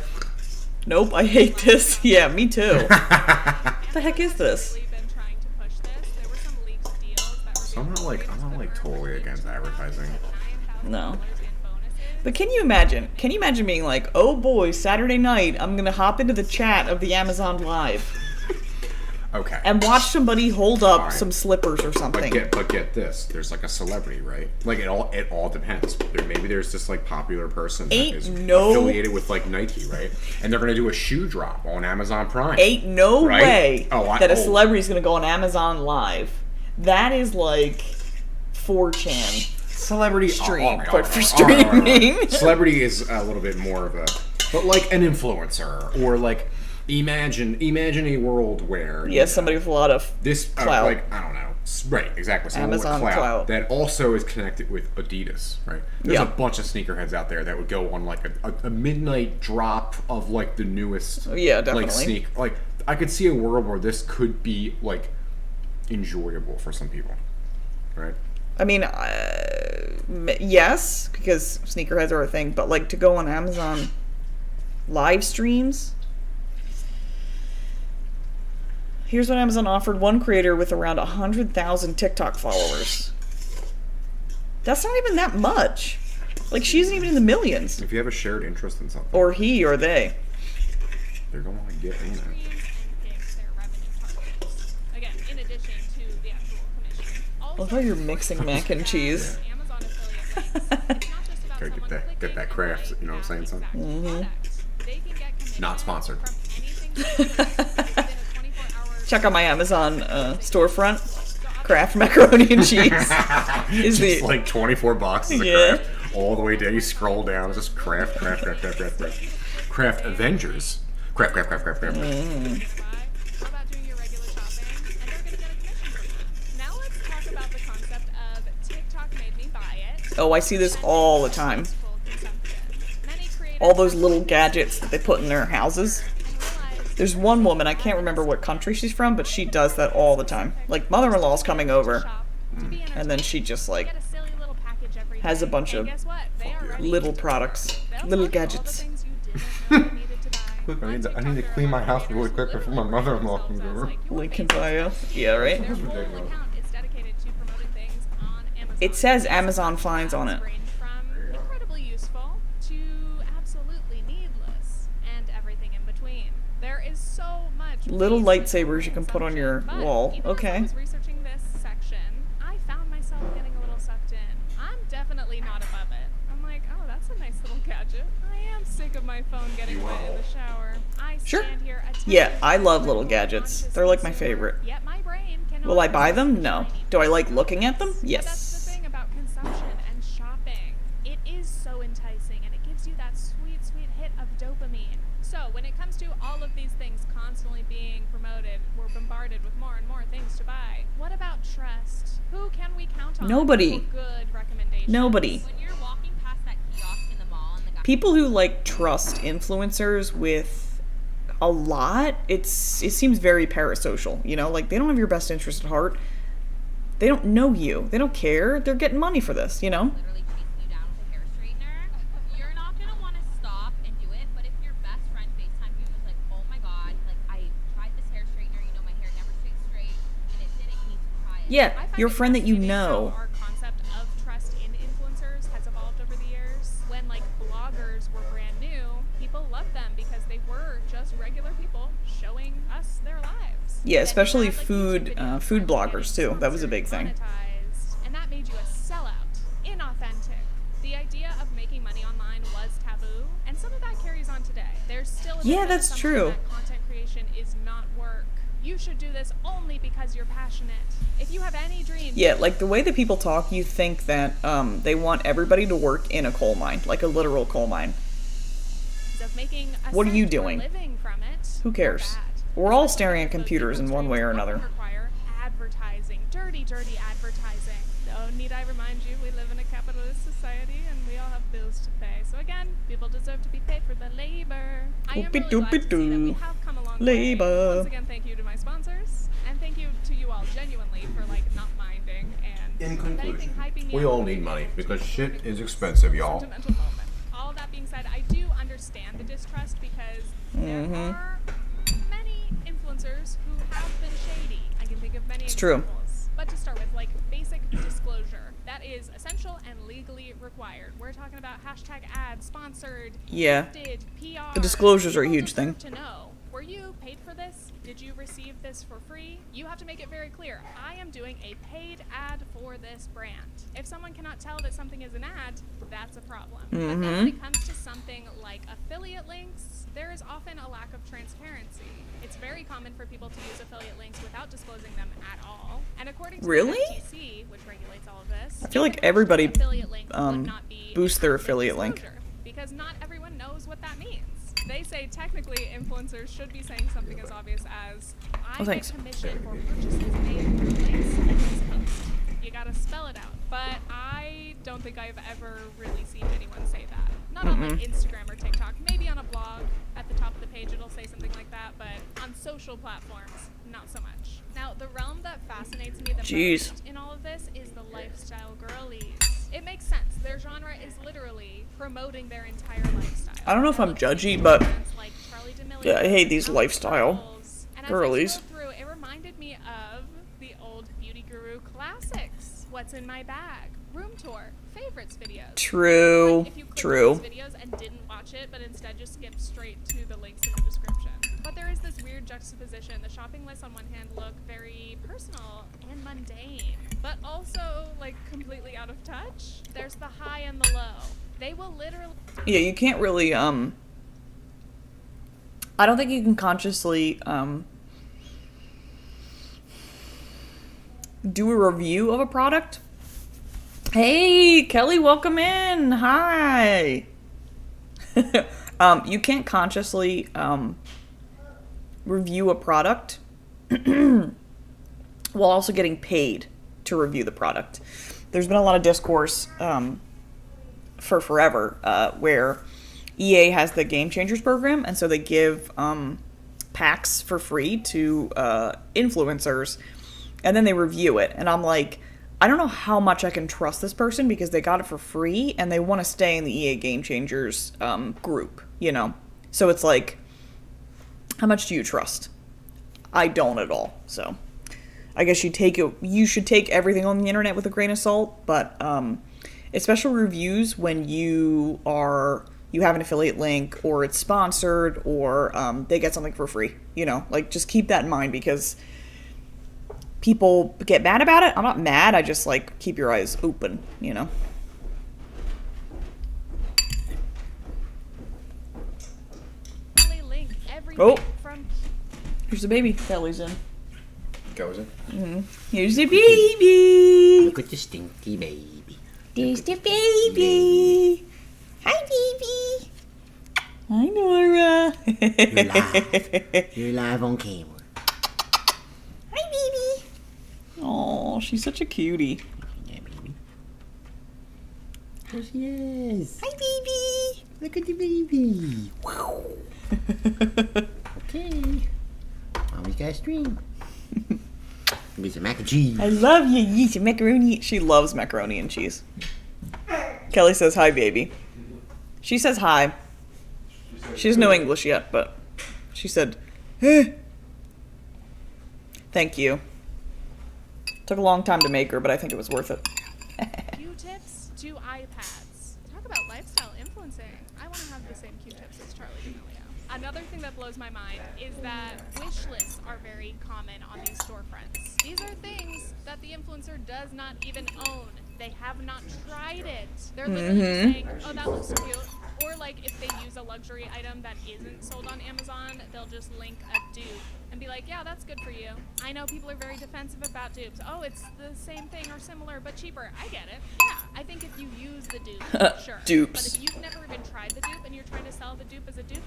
Nope, I hate this. Yeah, me too. What the heck is this? So I'm not like totally against advertising. No. But can you imagine? Can you imagine being like, oh boy, Saturday night, I'm gonna hop into the chat of the Amazon Live Okay. and watch somebody hold up Alright. some slippers or something. But get this. There's like a celebrity, right? Like it all depends. Maybe there's this like popular person that Ain't is no- affiliated with like Nike, right? And they're gonna do a shoe drop on Amazon Prime. Ain't no Right? way Oh, that a celebrity's gonna go on Amazon Live. That is like 4chan. Celebrity Stream, all right, but for streaming. Celebrity is a little bit more of a, but like an influencer or like imagine a world where Yeah, somebody with a lot of this clout. like I don't know, right? Exactly. Someone Amazon with clout. that also is connected with Adidas, right? There's Yeah. a bunch of sneakerheads out there that would go on like a midnight drop of like the newest, Yeah, definitely. like like I could see a world where this could be like enjoyable for some people, right? I mean, yes, because sneakerheads are a thing, but like to go on Amazon Live streams. Here's what Amazon offered one creator with around 100,000 TikTok followers. That's not even that much. Like, she isn't even in the millions. If you have a shared interest in something. Or he or they. They're going to want to get in it. Again, in addition to the actual commission. I love how you're mixing mac and cheese. Amazon affiliate links. It's not just about someone Get that craft, you know what I'm saying? Son? Mm-hmm. They can get commission Not sponsored. from anything Check out my Amazon storefront. Kraft macaroni and cheese. Is Just the like 24 boxes of Yeah. Kraft. All the way down. You scroll down. It's just Kraft. Kraft Avengers. Kraft. How about doing your regular shopping, and they're gonna get a commission from that. Now let's talk about the concept of TikTok made me buy it. Oh, I see this all the time. All those little gadgets that they put in their houses. There's one woman, I can't remember what country she's from, but she does that all the time. Like, mother-in-law's coming over, and then she just, like, has a bunch of little products, little gadgets. Look, I need to clean my house really quick before my mother-in-law comes over. Link in bio. Yeah, right? That's ridiculous. It says Amazon Finds on it. Incredibly useful to absolutely needless and everything in between. There is so much Little lightsabers you can put on your wall. Even as I Okay. was researching this section, I found myself getting a little sucked in. I'm definitely not above it. I'm like, oh, that's a nice little gadget. I am sick of my phone getting wet in the shower. I Sure. stand here Yeah, I love little gadgets. They're like my favorite. Yet my brain cannot Will I buy them? No. Do I like looking at them? Yes. That's the thing about consumption and shopping. It is so enticing, and it gives you that sweet, sweet hit of dopamine. So when it comes to all of these things constantly being promoted, we're bombarded with more and more things to buy. What about trust? Who can we count on Nobody. for good recommendations? Nobody. When you're walking past that kiosk in the mall and the guy People who like trust influencers with a lot, it seems very parasocial, you know? Like, they don't have your best interest at heart. They don't know you. They don't care. They're getting money for this, you know? literally chasing you down with a hair straightener, you're not gonna want to stop and do it. But if your best friend FaceTime you and was like, "Oh my god, like I tried this hair straightener, you know my hair never stays straight, and it didn't, you need to try it." Yeah, I find your it friend that you fascinating know. how our concept of trust in influencers has evolved over the years. When like bloggers were brand new, people loved them because they were just regular people showing us their lives. Yeah, Then you especially had, like, food YouTube videos food that were bloggers getting too. That was a big thing. monetized, and that made you a sellout, inauthentic. The idea of making money online was taboo, and some of that carries on today. There's still a bit Yeah, of that's assumption true. that content creation is not work. You should do this only because you're passionate. If you have any dreams, Yeah, like the way that people talk, you think that they want everybody to work in a coal mine, like a literal coal mine. of making a What are you cent or doing? living from it, Who cares? or bad. We're all staring at computers in one way or another. Require advertising, dirty advertising. Oh, need I remind you, we live in a capitalist society and we all have bills to pay. So again, people deserve to be paid for their labor. I am really glad to see that we have come a long way. Labor. Once again, thank you to my sponsors, and thank you to you all genuinely for like not minding and In if anything, conclusion, hyping me we up all a need bit money more because to shit make is it expensive, a y'all. sentimental moment. All that being said, I do understand the distrust because there are many influencers who have been shady. I can think of many It's true. examples. But to start with, like basic disclosure, that is essential and legally required. We're talking about hashtag ads, sponsored, Yeah. gifted, PR. The disclosures are a People huge thing. deserve to know. Were you paid for this? Did you receive this for free? You have to make it very clear. I am doing a paid ad for this brand. If someone cannot tell that something is an ad, that's a problem. But then when it comes to something like affiliate links, there is often a lack of transparency. It's very common for people to use affiliate links without disclosing them at all. And according to Really? the FTC, which regulates all of this, I feel like even everybody affiliate link would not be boosts their active affiliate link. disclosure, because not everyone knows what that means. They say technically influencers should be saying something as obvious as, I get thanks. commission for purchases made through links in this post. You gotta spell it out. But I don't think I've ever really seen anyone say that. Not on like Instagram or TikTok, maybe on a blog at the top of the page it'll say something like that, but on social platforms, not so much. Now, the realm that fascinates me the Jeez. most in all of this is the lifestyle girlies. It makes sense. Their genre is literally promoting their entire lifestyle. I don't know if I'm judgy, but yeah, I hate these lifestyle girlies. It reminded me of the old Beauty Guru classics. What's in my bag? Room tour. Favorites videos. True. Like if you clicked True. on these videos and didn't watch it, but instead just skipped straight to the links in the description. But there is this weird juxtaposition. The shopping lists on one hand look very personal and mundane, but also like completely out of touch. There's the high and the low. They will literally. Yeah, you can't really I don't think you can consciously do a review of a product. Hey, Kelly, welcome in. Hi. You can't consciously review a product while also getting paid to review the product. There's been a lot of discourse for forever where EA has the Game Changers program, and so they give packs for free to influencers, and then they review it. And I'm like, I don't know how much I can trust this person because they got it for free and they want to stay in the EA Game Changers group, you know? So it's like, how much do you trust? I don't at all. So I guess you should take everything on the internet with a grain of salt, but especially reviews when you have an affiliate link or it's sponsored or they get something for free, you know? Like, just keep that in mind because people get mad about it. I'm not mad. I just like keep your eyes open, you know. Oh, here's the baby. Kelly's in. Goes in. Mm-hmm. Here's the baby. Look at the stinky baby. There's the baby. Hi, baby. Hi, Nora. You're live. You're live on camera. Hi, baby. Oh, she's such a cutie. Yeah, baby. There she is. Hi, baby. Look at the baby. Wow. Okay. Mommy's got a stream. Give some mac and cheese. I love you. Eat some macaroni. She loves macaroni and cheese. Kelly says hi, baby. She says hi. She doesn't know English yet, but she said, eh. Thank you. Took a long time to make her, but I think it was worth it. Q-tips to iPads. Talk about lifestyle influencing. I want to have the same Q-tips as Charli D'Amelio. Another thing that blows my mind is that wish lists are very common on these storefronts. These are things that the influencer does not even own. They have not tried it. They're literally just saying, oh, that looks cute. Or like if they use a luxury item that isn't sold on Amazon, they'll just link a dupe and be like, yeah, that's good for you. I know people are very defensive about dupes. Oh, it's the same thing or similar but cheaper. I get it. Yeah, I think if you use the dupe, sure. Dupes. But if you've never even tried the dupe and you're trying to sell the dupe as a dupe,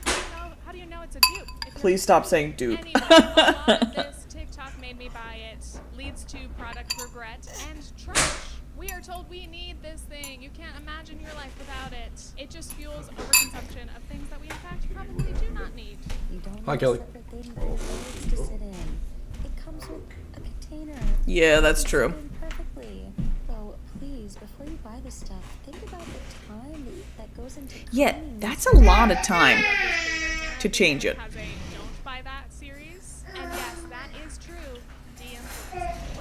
how do you know it's a dupe? Please stop saying dupe. Anyway, a lot of this TikTok made me buy it leads to product regret and trash. We are told we need this thing. You can't imagine your life without it. It just fuels overconsumption of things that we in fact probably do not need. You don't Hi, Kelly. to sit in. It comes with a container. Yeah, that's true. Perfectly. So please, before you buy this stuff, think about the time that goes into Yeah, cleaning. that's a lot of time to change it. Has a Don't Buy That series. And yes, that is true.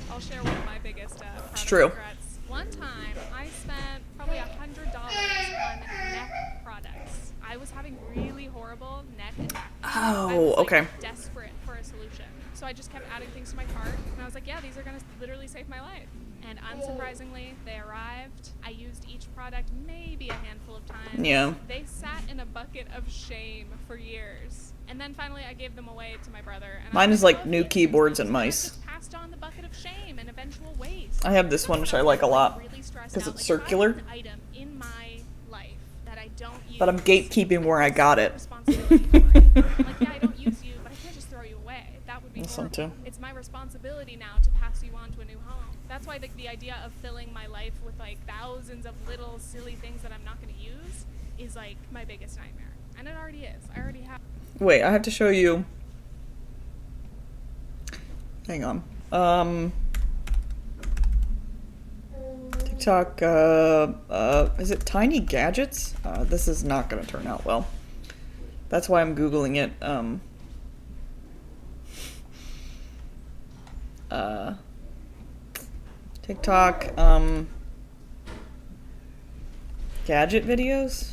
I'll share one of my biggest product true. regrets. One time, I spent probably $100 on neck products. I was having really horrible neck and back pain. Oh, I was, like, okay. desperate for a solution. So I just kept adding things to my cart, and I was like, yeah, these are going to literally save my life. And unsurprisingly, they arrived. I used each product maybe a handful of times. Yeah. They sat in a bucket of shame for years. And then finally, I gave them away to my brother. And Mine I is like new keyboards and mice. just passed on the bucket of shame and eventual waste. I have this one, which I like a lot Really stressed because out. it's Like, if I circular. have an item in my life that I don't use, But I'm gatekeeping where I got it. responsibility for it. Like, yeah, I don't use you, but I can't just throw you away. That would be That's one horrible. too. It's my responsibility now to pass you on to a new home. That's why the idea of filling my life with like thousands of little silly things that I'm not going to use is like my biggest nightmare. And it already is. I already have. Wait, I have to show you. Hang on. TikTok, is it Tiny Gadgets? This is not going to turn out well. That's why I'm Googling it. TikTok, gadget videos.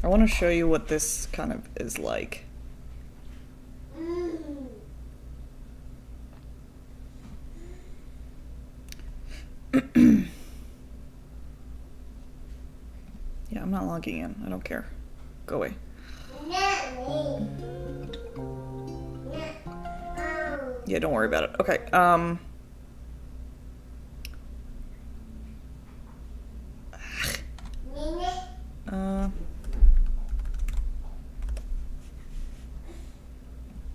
I want to show you what this kind of is like. Yeah, I'm not logging in. I don't care. Go away. Yeah, don't worry about it. Okay,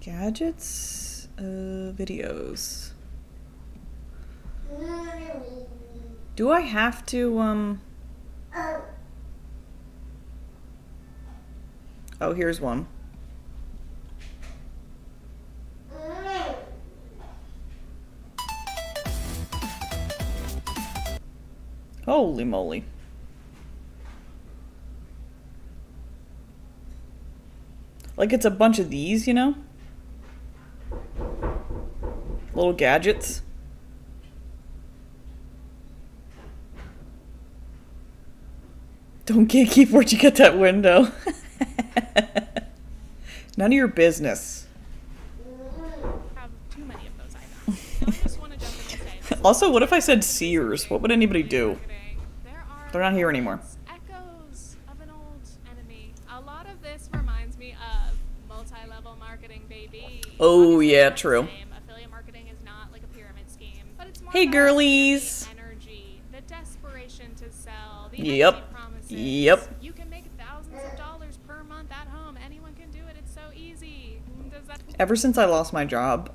gadgets, videos. Do I have to, Oh, here's one. Holy moly. Like, it's a bunch of these, you know? Little gadgets. Don't gatekeep where'd you get that window. None of your business. Have too many of those items. I just want to jump in and say, Also, what if I said Sears? What would anybody do? They're not here anymore. echoes of an old enemy. A lot of this reminds me of multi-level marketing, baby. Oh, yeah, true. Affiliate marketing is not like a pyramid scheme, but it's more Hey, about girlies. the energy, the desperation to sell, the Yep. empty promises. Yep. You can make thousands of dollars per month at home. Anyone can do it. It's so easy. Does that Ever since I lost my job,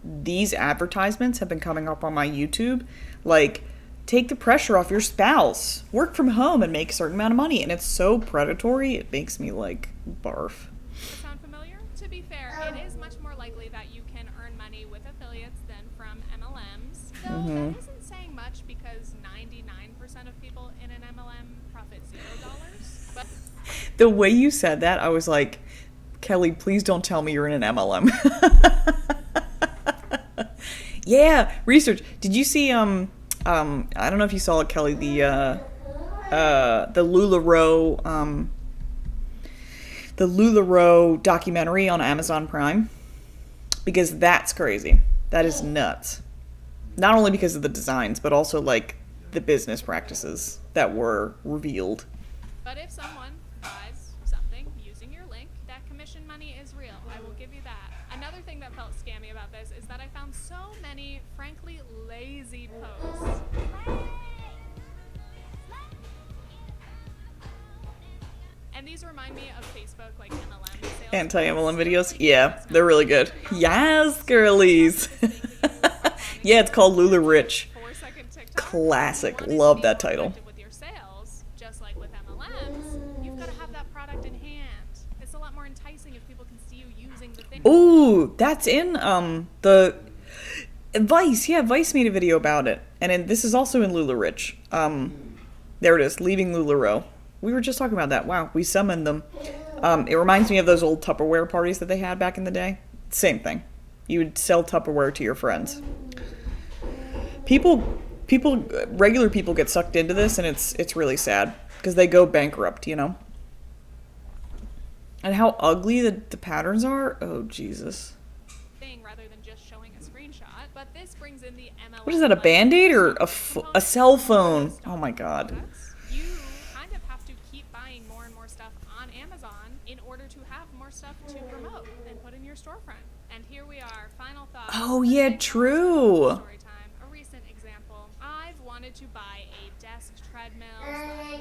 these advertisements have been coming up on my YouTube. Like, take the pressure off your spouse. Work from home and make a certain amount of money. And it's so predatory, it makes me, like, barf. sound familiar? To be fair, it is much more likely that you can earn money with affiliates than from MLMs. Though that isn't saying much because 99% of people in an MLM profit $0. But The way you said that, I was like, Kelly, please don't tell me you're in an MLM. Yeah, research. Did you see, I don't know if you saw it, Kelly, the LuLaRoe documentary on Amazon Prime? Because that's crazy. That is nuts. Not only because of the designs, but also, like, the business practices that were revealed. if someone buys something using your link, that commission money is real. I will give you that. Another thing that felt scammy about this is that I found so many, frankly, lazy posts. And these remind me of Facebook, like MLM sales. Anti-MLM videos? Yeah, they're really good. Yes, girlies. Yeah, it's called LuLaRich. Classic. Love that title. With your sales, just like with MLMs, you've got to have that product in hand. It's a lot more enticing if people can see you using the thing. Ooh, that's in the Vice. Yeah, Vice made a video about it, and this is also in LuLaRich. There it is. Leaving LuLaRoe. We were just talking about that. Wow, we summoned them. It reminds me of those old Tupperware parties that they had back in the day. Same thing. You would sell Tupperware to your friends. Regular people get sucked into this, and it's really sad because they go bankrupt, you know. And how ugly the patterns are. Oh, Jesus. Rather than just showing a screenshot, but this brings in the MLM. What is that, a Band-Aid or a cell phone? Oh my God. You kind of have to keep buying more and more stuff on Amazon in order to have more stuff to promote and put in your storefront. And here we are, final thoughts. Oh yeah, true. Story time. A recent example. I've wanted to buy a desk treadmill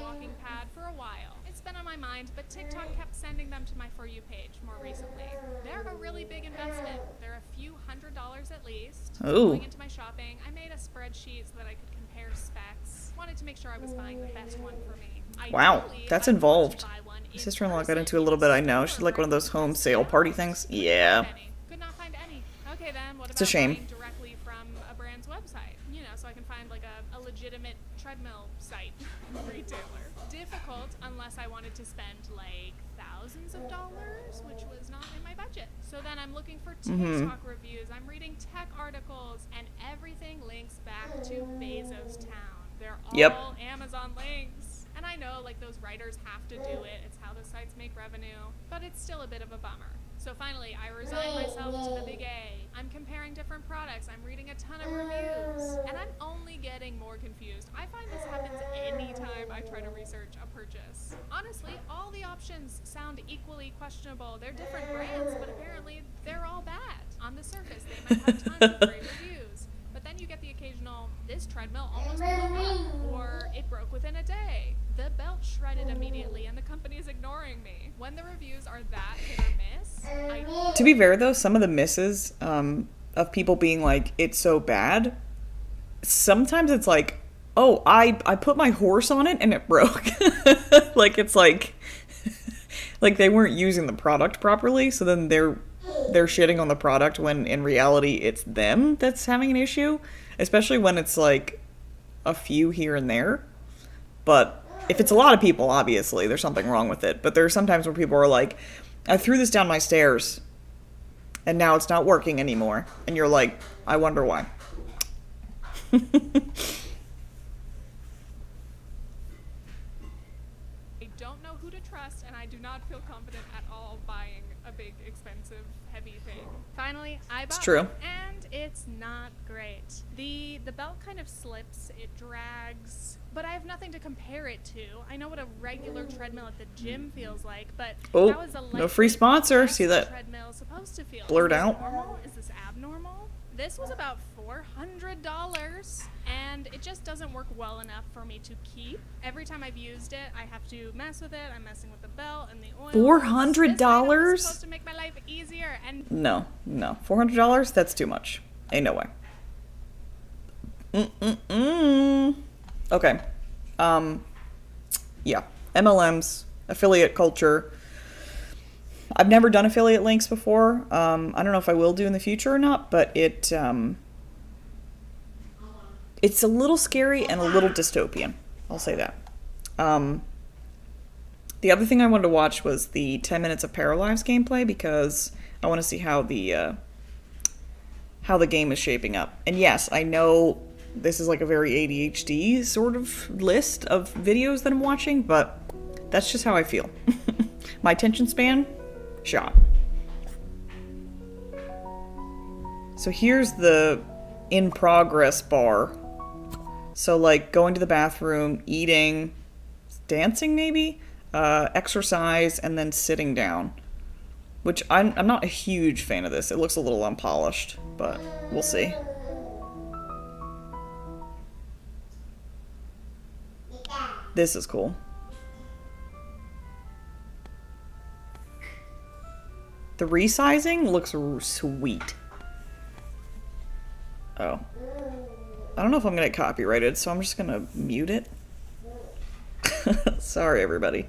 / walking pad for a while. It's been on my mind, but TikTok kept sending them to my For You page more recently. They're a really big investment. They're a few $100s at least. Ooh. Going into my shopping, I made a spreadsheet so that I could compare specs. Wanted to make sure I was buying the best one for me. Wow, that's involved. My sister-in-law got into a little bit, I know. She's like one of those home sale party things. Yeah. Could not find any. Okay then, what It's a about shame. buying directly from a brand brand's website, you know, so I can find like a legitimate treadmill site retailer. Difficult unless I wanted to spend like thousands of dollars, which was not in my budget. So then I'm looking for TikTok reviews, I'm reading tech articles, and everything links back to Bezos Town. They're all Amazon links. And I know like those writers have to do it, it's how the sites make revenue, but it's still a bit of a bummer. So finally, I resign myself to the big A. I'm comparing different products, I'm reading a ton of reviews, and I'm only getting more confused. I find this happens anytime I try to research a purchase. Honestly, all the options sound equally questionable. They're different brands, but apparently they're all bad. On the surface, they might have tons of great reviews, but then you get the occasional, this treadmill almost blew up, or it broke within a day. The belt shredded immediately and the company is ignoring me. When the reviews are that hit or miss, To be fair though, some of the misses of people being like, it's so bad, sometimes it's like, oh, I put my horse on it and it broke. Like it's like they weren't using the product properly, so then they're shitting on the product when in reality it's them that's having an issue, especially when it's like a few here and there. But if it's a lot of people, obviously there's something wrong with it. But there are some times where people are like, I threw this down my stairs and now it's not working anymore, and you're like, I wonder why. I don't know who to trust, and I do not feel confident at all buying a big, expensive, heavy thing. Finally, I bought true. one, and it's not great. The belt kind of slips, it drags, but I have nothing to compare it to. I know what a regular treadmill at the gym feels like, but how is a no free sponsor. See that treadmill supposed to feel? blurred Is this out? normal? Is this abnormal? This was about $400, and it just doesn't work well enough for me to keep. Every time I've used it, I have to mess with it. I'm messing with the belt and the oil. $400? Supposed to make my life easier, and No. $400? That's too much. Ain't no way. Okay. Yeah. MLMs, affiliate culture. I've never done affiliate links before. I don't know if I will do in the future or not, but it's a little scary and a little dystopian. I'll say that. The other thing I wanted to watch was the 10 minutes of Paralives gameplay, because I want to see how the game is shaping up. And yes, I know this is like a very ADHD sort of list of videos that I'm watching, but that's just how I feel. My attention span, shot. So here's the in progress bar. So like going to the bathroom, eating, dancing maybe, exercise, and then sitting down. Which I'm not a huge fan of this. It looks a little unpolished, but we'll see. This is cool. The resizing looks sweet. Oh. I don't know if I'm gonna get copyrighted, so I'm just gonna mute it. Sorry, everybody.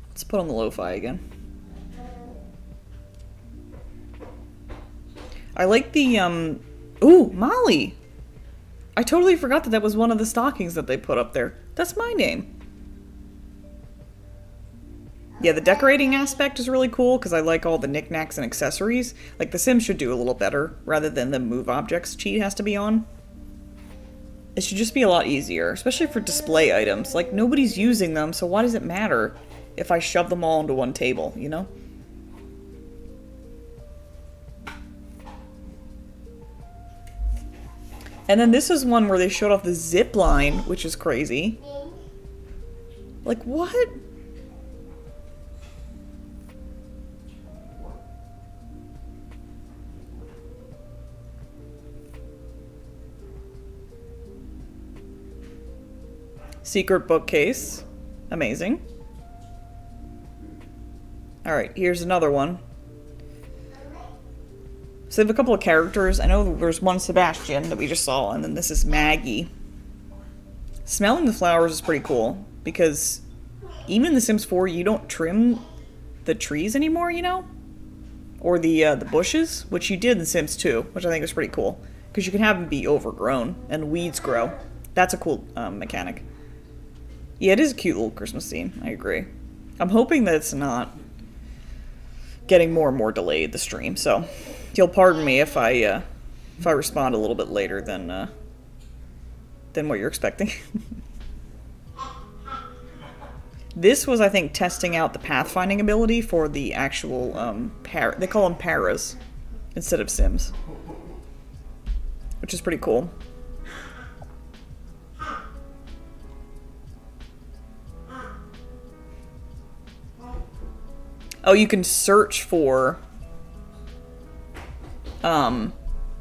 Let's put on the lo-fi again. I like the, ooh, Molly! I totally forgot that was one of the stockings that they put up there. That's my name. Yeah, the decorating aspect is really cool because I like all the knickknacks and accessories. Like, The Sims should do a little better rather than the move objects cheat has to be on. It should just be a lot easier, especially for display items. Like, nobody's using them, so why does it matter if I shove them all into one table, you know? And then this is one where they showed off the zip line, which is crazy. Like, what? Secret bookcase. Amazing. Alright, here's another one. So they have a couple of characters. I know there's one Sebastian that we just saw, and then this is Maggie. Smelling the flowers is pretty cool, because even in The Sims 4, you don't trim the trees anymore, you know? or the bushes, which you did in Sims 2, which I think is pretty cool. Because you can have them be overgrown and weeds grow. That's a cool mechanic. Yeah, it is a cute little Christmas scene. I agree. I'm hoping that it's not getting more and more delayed, the stream. So you'll pardon me if I respond a little bit later than what you're expecting. This was, I think, testing out the pathfinding ability for the actual they call them paras instead of Sims, which is pretty cool. Oh, you can search for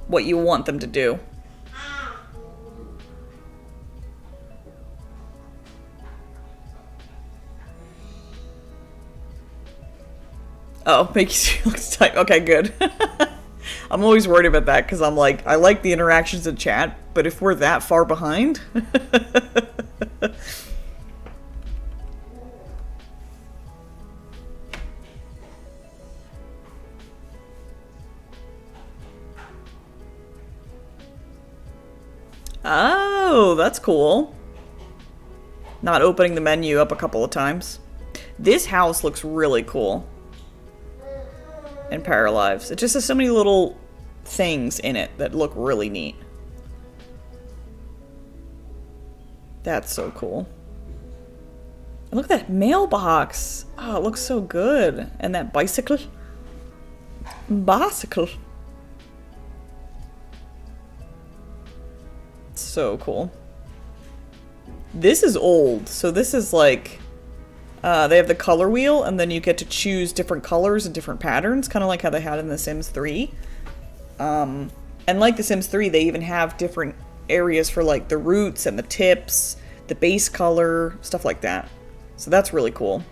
what you want them to do. Oh, make you look type. Okay, good. I'm always worried about that because I'm like, I like the interactions in chat, but if we're that far behind. Oh, that's cool. Not opening the menu up a couple of times. This house looks really cool in Paralives. It just has so many little things in it that look really neat. That's so cool. And look at that mailbox. Oh, it looks so good. And that bicycle. Bicycle. So cool. This is old, so this is like they have the color wheel and then you get to choose different colors and different patterns, kind of like how they had in The Sims 3. And like The Sims 3, they even have different areas for like the roots and the tips, the base color, stuff like that. So that's really cool.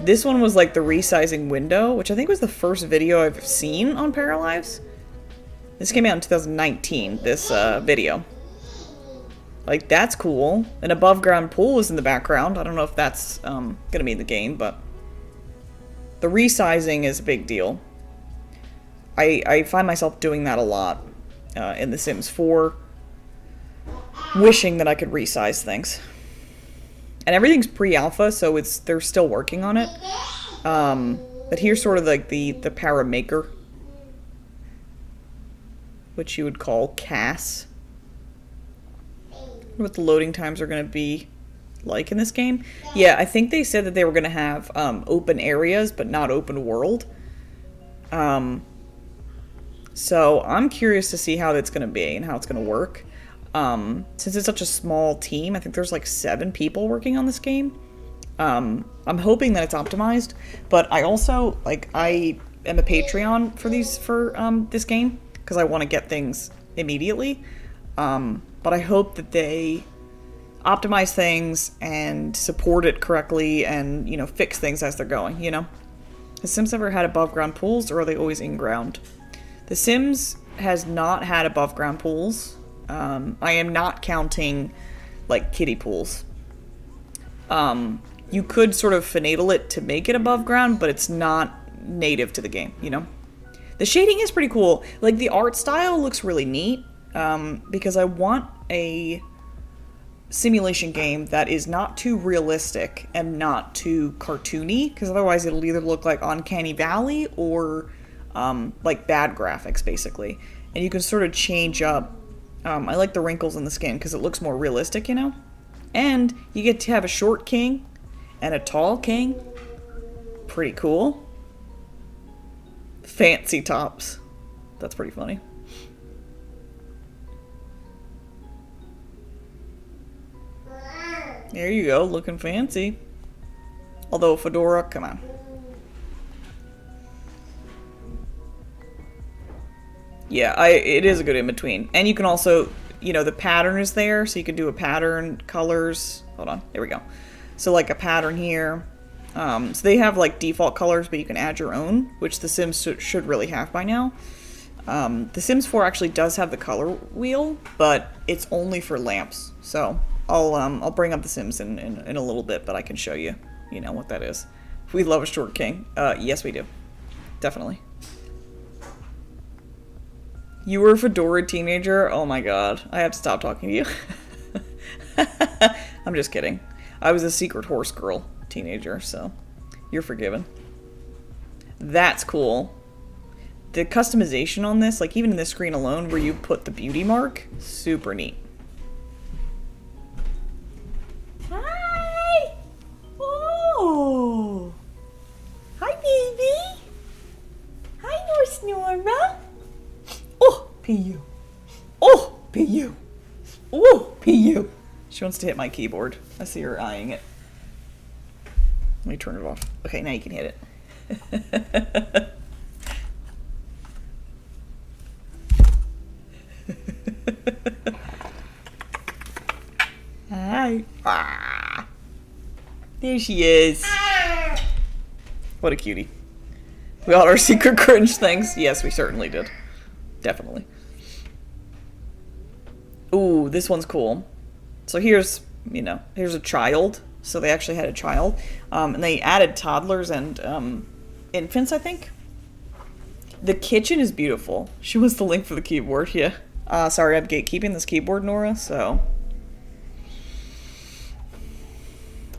This one was like the resizing window, which I think was the first video I've seen on Paralives. This came out in 2019, this video. Like, that's cool. An above ground pool is in the background. I don't know if that's gonna be in the game, but the resizing is a big deal. I find myself doing that a lot in The Sims 4, wishing that I could resize things. And everything's pre-alpha, so they're still working on it. But here's sort of like the para maker, which you would call Cass. What the loading times are going to be like in this game. Yeah, I think they said that they were going to have open areas, but not open world. So I'm curious to see how that's going to be and how it's going to work. Since it's such a small team, I think there's like 7 people working on this game. I'm hoping that it's optimized, but I also, like, I am a Patreon for this game because I want to get things immediately. But I hope that they optimize things and support it correctly and, you know, fix things as they're going, you know? Has Sims ever had above ground pools, or are they always in ground? The Sims has not had above ground pools. I am not counting, like, kiddie pools. You could sort of finagle it to make it above ground, but it's not native to the game, you know? The shading is pretty cool. Like, the art style looks really neat. Because I want a simulation game that is not too realistic and not too cartoony, because otherwise it'll either look like Uncanny Valley or like bad graphics, basically. And you can sort of change up. I like the wrinkles in the skin because it looks more realistic, you know? And you get to have a short king and a tall king. Pretty cool. Fancy tops. That's pretty funny. There you go, looking fancy. Although fedora, come on. Yeah, it is a good in-between. And you can also, you know, the pattern is there, so you can do a pattern, colors. Hold on, there we go. So like a pattern here. So they have like default colors, but you can add your own, which The Sims should really have by now. The Sims 4 actually does have the color wheel, but it's only for lamps. So I'll bring up The Sims in a little bit, but I can show you, you know, what that is. We love a short king. Yes, we do. definitely. You were a Fedora teenager? Oh my god. I have to stop talking to you. I'm just kidding. I was a secret horse girl teenager, so you're forgiven. That's cool. The customization on this, like even in this screen alone where you put the beauty mark, super neat. Hi! Oh! Hi, baby! Hi, Nurse Nora! Oh, PU! Oh, PU! Oh, PU! She wants to hit my keyboard. I see her eyeing it. Let me turn it off. Okay, now you can hit it. Hi. Ah. There she is. What a cutie. We all had our secret cringe things. Yes, we certainly did. Definitely. Ooh, this one's cool. So here's, you know, here's a child. So they actually had a child. And they added toddlers and infants, I think. The kitchen is beautiful. She wants the link for the keyboard, yeah. Sorry, I'm gatekeeping this keyboard, Nora, so...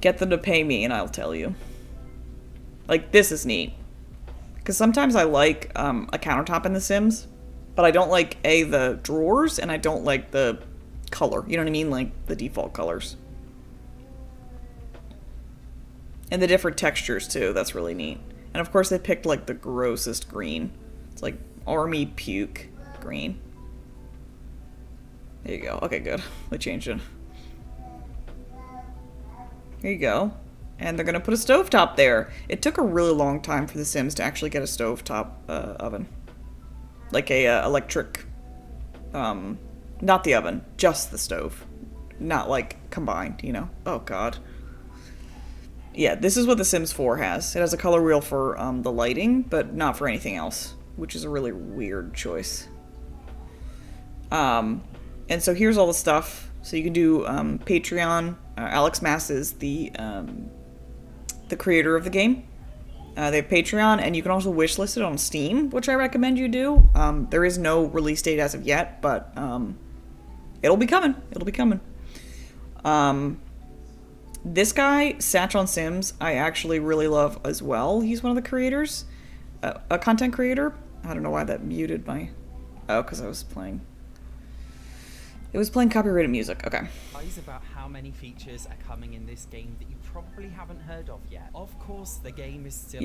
Get them to pay me and I'll tell you. Like, this is neat. Because sometimes I like a countertop in The Sims, but I don't like, A, the drawers, and I don't like the color. You know what I mean? Like, the default colors. And the different textures, too. That's really neat. And of course they picked, like, the grossest green. It's like army puke green. There you go. Okay, good. They changed it. Here you go. And they're gonna put a stovetop there. It took a really long time for The Sims to actually get a stovetop oven. Like a electric... not the oven. Just the stove. Not, like, combined, you know? Oh, God. Yeah, this is what The Sims 4 has. It has a color wheel for the lighting, but not for anything else. Which is a really weird choice. And so here's all the stuff. So you can do Patreon. Alex Mass is the creator of the game. They have Patreon, and you can also wishlist it on Steam, which I recommend you do. There is no release date as of yet, but it'll be coming. It'll be coming. This guy, Satch on Sims, I actually really love as well. He's one of the creators. A content creator. I don't know why that muted my... Oh, because I was playing... It was playing copyrighted music. Okay. About how many features are coming in this game that you probably haven't heard of yet. Of course, the game is still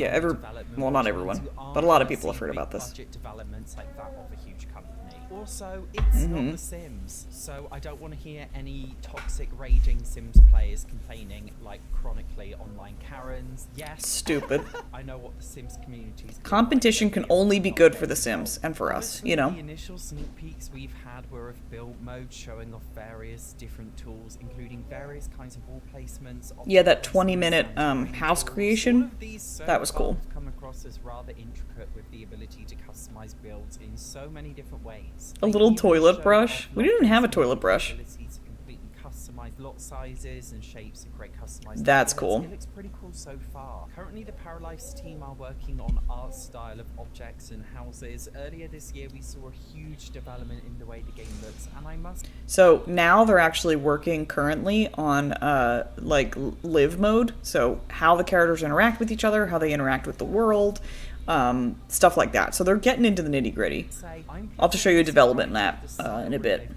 well, not everyone, but a lot of people have heard about this. Budget developments like that of a huge company. Also, it's not The Sims, so I don't want to hear any toxic, raging Sims players complaining like chronically online Karens. Yes, stupid. I know what the Sims community is. Competition can only be good for The Sims and for us, you know. The initial sneak peeks we've had were of build mode, showing off various different tools, including various kinds of wall placements. Yeah, that 20-minute house creation. That was cool. Come across as rather intricate with the ability to customize builds in so many different ways. A little toilet brush. We didn't even have a toilet brush. Customize lot sizes and shapes and create customized That's elements. cool. It looks pretty cool so far. Currently, the Paralives team are working on art style of objects and houses. Earlier this year, we saw a huge development in the way the game looks, and I must... So now they're actually working currently on like live mode. So how the characters interact with each other, how they interact with the world, stuff like that. So they're getting into the nitty gritty. I'll have to show you a development map in a bit.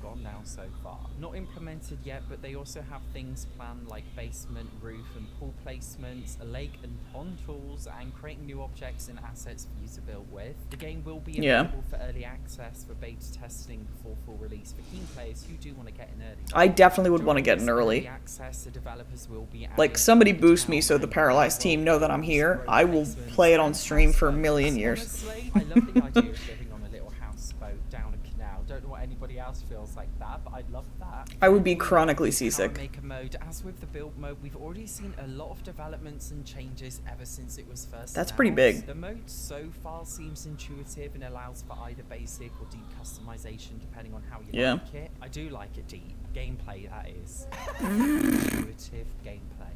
Not implemented yet, but they also have things planned like basement, roof and pool placements, a lake and pond tools, and creating new objects and assets for you to build with. The game will be available for early access for beta testing before full release for keen players who do want to get in early. I definitely would want to get in early. Access, the developers will be like, somebody boost me so the Paralives team know that I'm here. I will play it on stream for a million years. Honestly, I love the idea of living on a little houseboat down a canal, Don't know what anybody else feels like that, but I'd love that. I would be chronically seasick. Power Maker mode, as with the build mode, we've already seen a lot of developments and changes ever since it was first That's announced. pretty big. The mode so far seems intuitive and allows for either basic or deep customization depending on how you like it. I do like it deep. Gameplay, that is. Intuitive gameplay.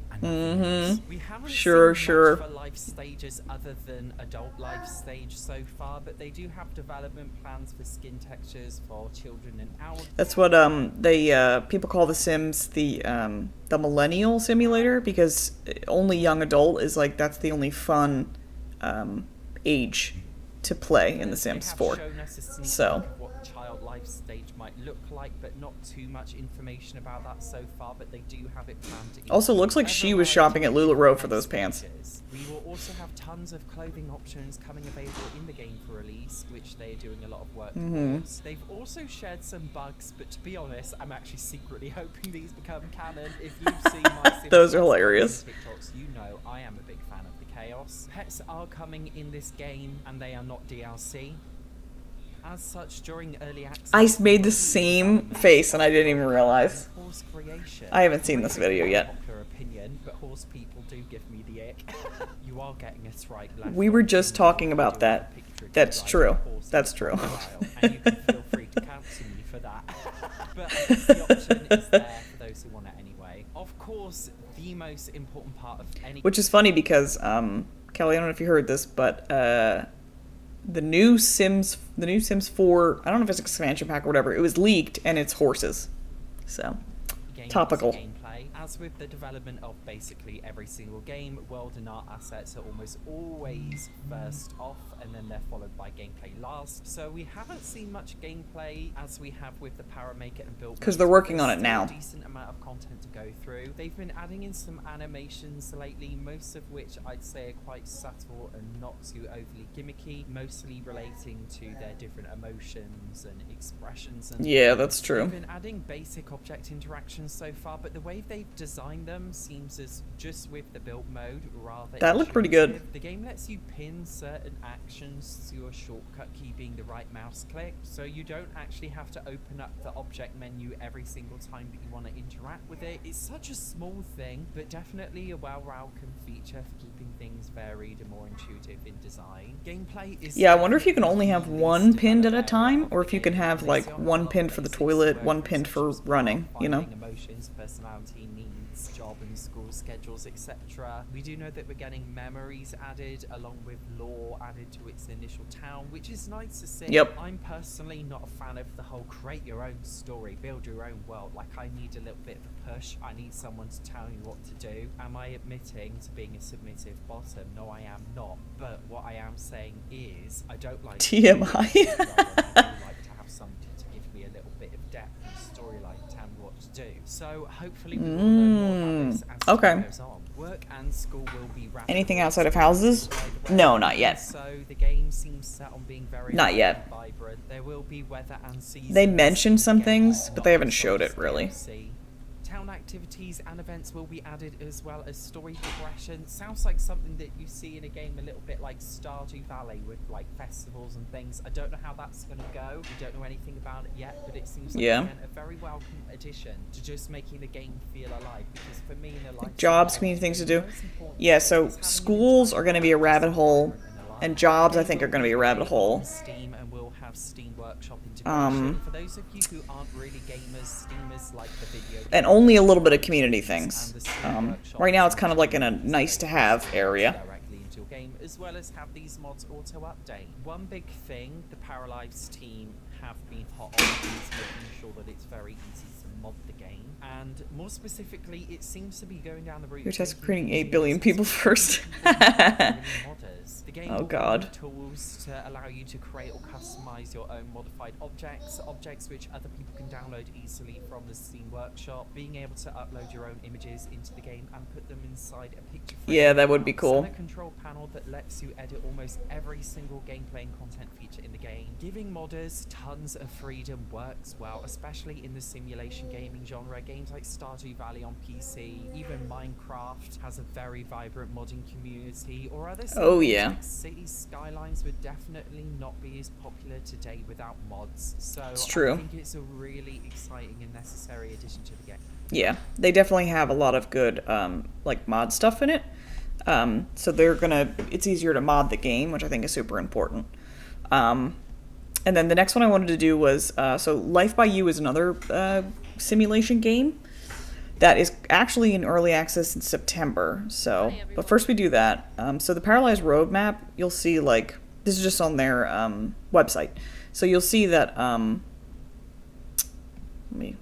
We haven't seen much for life stages other than adult life stage so far, but they do have development plans for skin textures for children and adults. That's what people call The Sims the millennial simulator, because only young adult is like, that's the only fun age to play in The Sims 4. So what child life stage might look like, but not too much information about that so far, but they do have it planned to also looks like she was shopping at LuLaRoe for those pants. We will also have tons of clothing options coming available in the game for release, which they are doing a lot of work towards. They've also shared some bugs, but to be honest, I'm actually secretly hoping these become canon. If you've seen my Sims those are hilarious. TikToks, you know I am a big fan of the chaos. Pets are coming in this game, and they are not DLC. As such, during early access, I made the same face and I didn't even realize. Horse creation. I haven't seen this video yet. Popular opinion, but horse people do give me the ick. You are getting it right. We were just talking about that. That's true. That's true. And you can feel free to cancel me for that. But I guess the option is there for those who want it anyway. Of course, the most important part of any... Which is funny because, Kelly, I don't know if you heard this, but the new Sims 4, I don't know if it's an expansion pack or whatever, it was leaked and it's horses. So, topical. As with the development of basically every single game, world and art assets are almost always first off, and then they're followed by gameplay last. So we haven't seen much gameplay as we have with the Power Maker and Build. Because they're working on it now. A decent amount of content to go through. They've been adding in some animations lately, most of which I'd say are quite subtle and not too overly gimmicky, mostly relating to their different emotions and expressions. And yeah, that's true. They've been adding basic object interactions so far, but the way they've designed them seems as just with the build mode rather. That looked pretty good. The game lets you pin certain actions to your shortcut key being the right mouse click, so you don't actually have to open up the object menu every single time that you want to interact with it. It's such a small thing, but definitely a well-welcomed feature for keeping things varied and more intuitive in design. Gameplay is... Yeah, I wonder if you can only have one pinned at a time, or if you can have like one pinned for the toilet, one pinned for running, you know? Emotions, personality, needs, job and school schedules, etc. We do know that we're getting memories added along with lore added to its initial town, which is nice to see. Yep. I'm personally not a fan of the whole create your own story, build your own world. Like, I need a little bit of a push. I need someone to tell me what to do. Am I admitting to being a submissive bottom? No, I am not. But what I am saying is I don't like TMI. I do like to have something to give me a little bit of depth and storyline to tell me what to do. So hopefully we will learn more about this as time goes on. Work and school will be anything outside of houses? No, not yet. So the game seems set on being very not yet. Vibrant. There will be weather and seasons. They mentioned some things, but they haven't showed it really. Town activities and events will be added, as well as story progression. Sounds like something that you see in a game a little bit like Stardew Valley with like festivals and things. I don't know how that's going to go. We don't know anything about it yet, but it seems like again, a very welcome addition to just making the game feel alive. Because for me, in a life, jobs, community things to do. Yeah, so schools are going to be a rabbit hole, and jobs I think are going to be a rabbit hole. Steam, and we'll have Steam Workshop integration. For those of you who aren't really gamers, Steam is like the video game. And only a little bit of community things. Right now it's kind of like in a nice to have area. Directly into your game, as well as have these mods auto update. One big thing the Paralives team have been hot on is making sure that it's very easy to mod the game. And more specifically, it seems to be going down the route. You're just creating 8 billion people first. The game oh god. Tools to allow you to create or customize your own modified objects which other people can download easily from the Steam Workshop. Being able to upload your own images into the game and put them inside a picture frame. Yeah, that would be cool. Center control panel now that lets you edit almost every single gameplay and content feature in the game. Giving modders tons of freedom works well, especially in the simulation gaming genre. Games like Stardew Valley on PC, even Minecraft has a very vibrant modding community, or other like Cities Skylines would definitely not be as popular today without mods. So it's true. I think it's a really exciting and necessary addition to the game. Yeah, they definitely have a lot of good like mod stuff in it. So it's easier to mod the game, which I think is super important. And then the next one I wanted to do was, so Life by You is another simulation game that is actually in early access in September. So, but first we do that. So the Paralyzed Roadmap, you'll see like, this is just on their website. So you'll see that, let me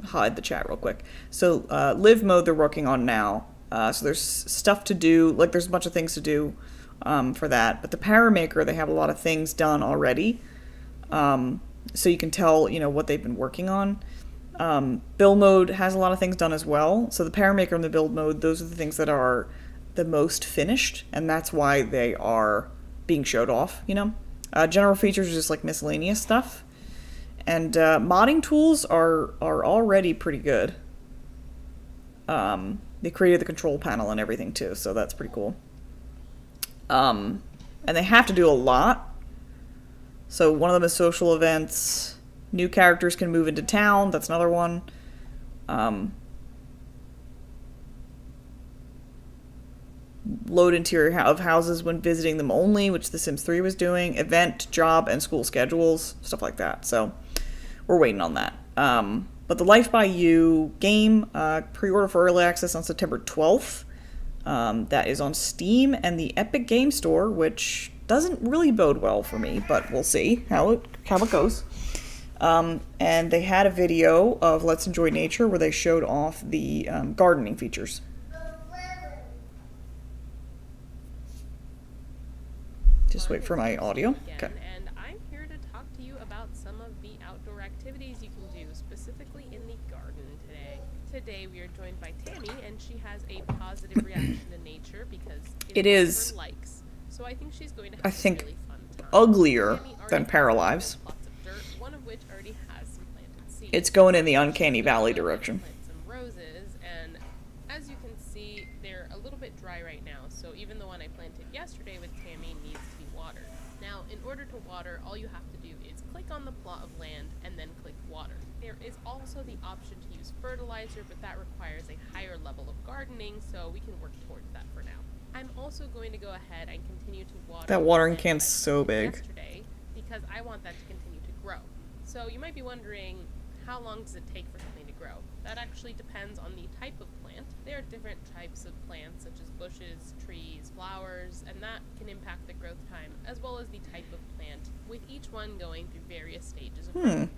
hide the chat real quick. So live mode they're working on now. So there's stuff to do, like there's a bunch of things to do for that. But the Paramaker, they have a lot of things done already. So you can tell, what they've been working on. Build mode has a lot of things done as well. So the Paramaker and the build mode, those are the things that are the most finished, and that's why they are being showed off, General features are just like miscellaneous stuff. And modding tools are already pretty good. They created the control panel and everything too, so that's pretty cool. And they have to do a lot. So one of them is social events. New characters can move into town. That's another one. Load interior of houses when visiting them only, which The Sims 3 was doing. Event, job, and school schedules. Stuff like that. So we're waiting on that. But the Life by You game, pre-order for early access on September 12th. That is on Steam and the Epic Game Store, which doesn't really bode well for me, but we'll see how it goes. And they had a video of Let's Enjoy Nature where they showed off the gardening features. Just wait for my audio. Okay. And I'm here to talk to you about some of the outdoor activities you can do, specifically in the garden today. Today we are joined by Tammy, and she has a positive reaction to nature because it is her likes. So I think she's going to have a really fun time. Uglier than Paralives. Lots of dirt, one of which already has some planted seeds. It's going in the Uncanny Valley direction. Some roses, and as you can see, they're a little bit dry right now. So even the one I planted yesterday with Tammy needs to be watered. Now, in order to water, all you have to do is click on the plot of land and then click water. There is also the option to use fertilizer, but that requires a higher level of gardening, so we can work towards that for now. I'm also going to go ahead and continue to water. That watering can's so big. Yesterday, because I want that to continue to grow. So you might be wondering, how long does it take for something to grow? That actually depends on the type of plant. There are different types of plants, such as bushes, trees, flowers, and that can impact the growth time, as well as the type of plant, with each one going through various stages of growth.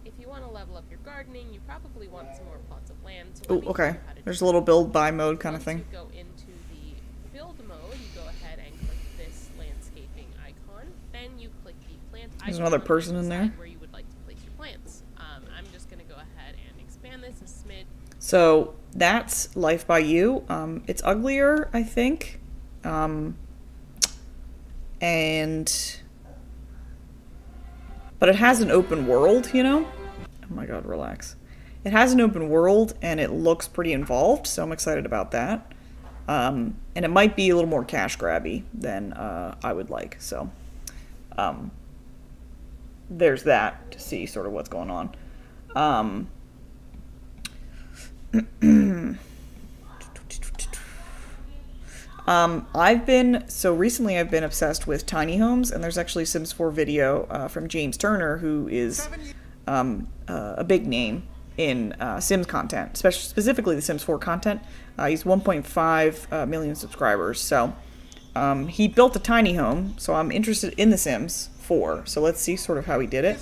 If you want to level up your gardening, you probably want some more plots of land. So oh, okay. There's a little build by mode kind of thing. Once you go into the build mode, you go ahead and click this landscaping icon. Then you click the plant icon. There's another person in there. Where you would like to place your plants. I'm just going to go ahead and expand this a smidge. So that's Life by You. It's uglier, I think. But it has an open world, Oh my god, relax. It has an open world, and it looks pretty involved, so I'm excited about that. And it might be a little more cash grabby than I would like, so there's that to see sort of what's going on. Recently I've been obsessed with tiny homes, and there's actually a Sims 4 video from James Turner, who is a big name in Sims content, specifically the Sims 4 content. He's 1.5 million subscribers, so he built a tiny home, so I'm interested in the Sims 4, so let's see sort of how he did it.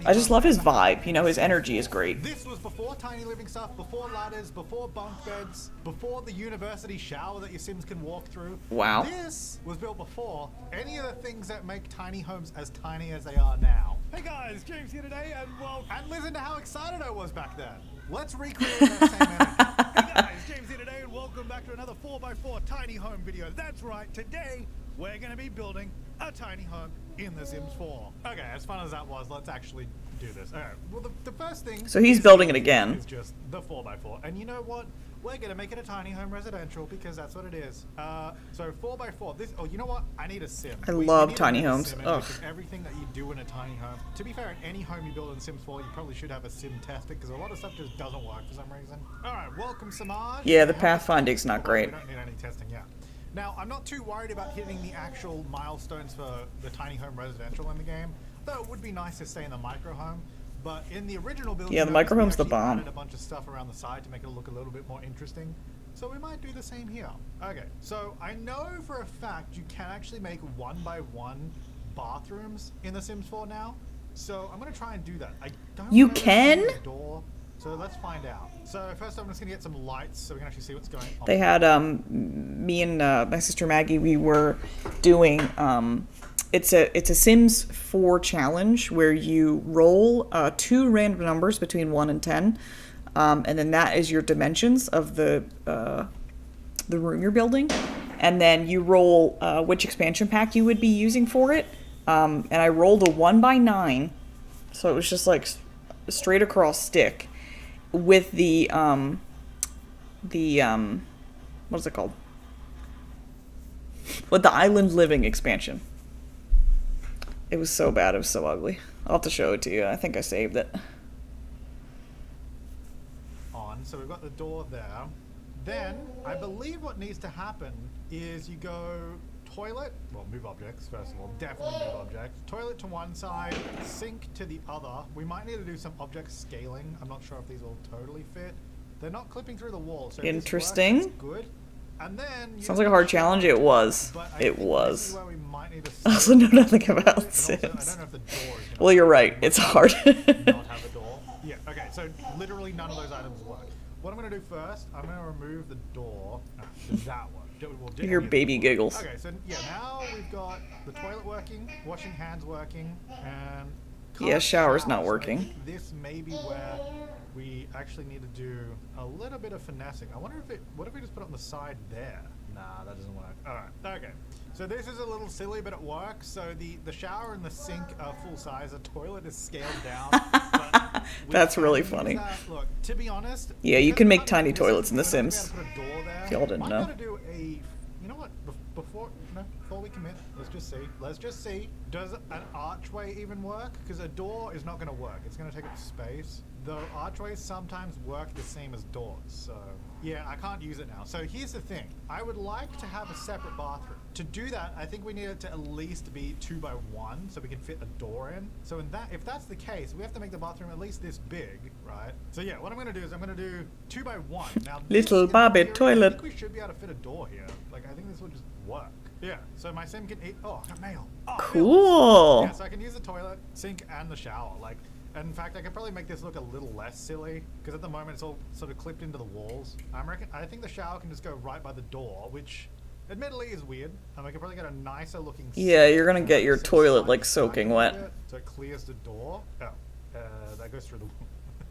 I just love his vibe, his energy is great. This was before tiny living stuff, before ladders, before bunk beds, before the university shower that your Sims can walk through. Wow. This was built before any of the things that make tiny homes as tiny as they are now. Hey guys, James here today, and listen to how excited I was back then. Let's recreate that same energy. Hey guys, James here today, and welcome back to another 4x4 tiny home video. That's right, today we're going to be building a tiny home in The Sims 4. Okay, as fun as that was, let's actually do this. Alright, well the first thing... So he's building it again. ...is just the 4x4. And you know what? We're going to make it a tiny home residential because that's what it is. So 4x4, this... Oh, you know what? I need a sim. I love tiny homes. Ugh. Everything that you do in a tiny home. To be fair, in any home you build in Sims 4, you probably should have a sim tested because a lot of stuff just doesn't work for some reason. Alright, welcome Samaj. Yeah, the pathfinding's not great. We don't need any testing yet. Now, I'm not too worried about hitting the actual milestones for the tiny home residential in the game, though it would be nice to stay in the micro home. But in the original build, yeah, the micro home's the bomb. Added a bunch of stuff around the side to make it look a little bit more interesting. So we might do the same here. Okay, so I know for a fact you can actually make 1x1 bathrooms in The Sims 4 now. So I'm gonna try and do that. I don't You know can? if there's a door, so let's find out. So first I'm just gonna get some lights so we can actually see what's going on. They had me and my sister Maggie, we were doing it's a Sims 4 challenge where you roll 2 random numbers between 1 and 10, and then that is your dimensions of the room you're building, and then you roll which expansion pack you would be using for it. And I rolled a 1x9, so it was just like straight across stick with the what is it called? With the Island Living expansion. It was so bad, it was so ugly. I'll have to show it to you. I think I saved it. So we've got the door there. Then, I believe what needs to happen is you go toilet, well, move objects, first of all, definitely move objects. Toilet to one side, sink to the other. We might need to do some object scaling. I'm not sure if these will totally fit. They're not clipping through the wall, so interesting. If this works, that's good. And then sounds like a hard challenge. It was. It was. I also know nothing about Sims. Well, you're right. It's hard. Not have a door. Yeah. Okay. So literally none of those items work. What I'm going to do first, I'm going to remove the door. Does that work? Your baby giggles. Okay. So yeah, now we've got the toilet working, washing hands working, and yeah, shower's not working. So this may be where we actually need to do a little bit of finessing. I wonder if what if we just put it on the side there? Nah, that doesn't work. All right, okay. So this is a little silly, but it works. So the shower and the sink are full size. The toilet is scaled down. That's really funny. Look, to be honest. Yeah, you can make tiny toilets in The Sims. If y'all didn't know. You know what? Before we commit, let's just see. Does an archway even work? Because a door is not going to work. It's going to take up space. Though archways sometimes work the same as doors, so yeah, I can't use it now. So here's the thing. I would like to have a separate bathroom. To do that, I think we need it to at least be 2x1 so we can fit a door in. So if that's the case, we have to make the bathroom at least this big, right? So yeah, what I'm going to do is I'm going to do 2x1. Now, little Barbie toilet. I think we should be able to fit a door here. Like, I think this will just work. Yeah, so my sim can eat. Oh, I got mail. Oh, cool. Mail. Yeah, so I can use the toilet, sink, and the shower. Like, and in fact, I could probably make this look a little less silly because at the moment it's all sort of clipped into the walls. I think the shower can just go right by the door, which admittedly is weird. And we can probably get a nicer looking. Yeah, you're gonna get your toilet like soaking wet. So it clears the door. Oh, that goes through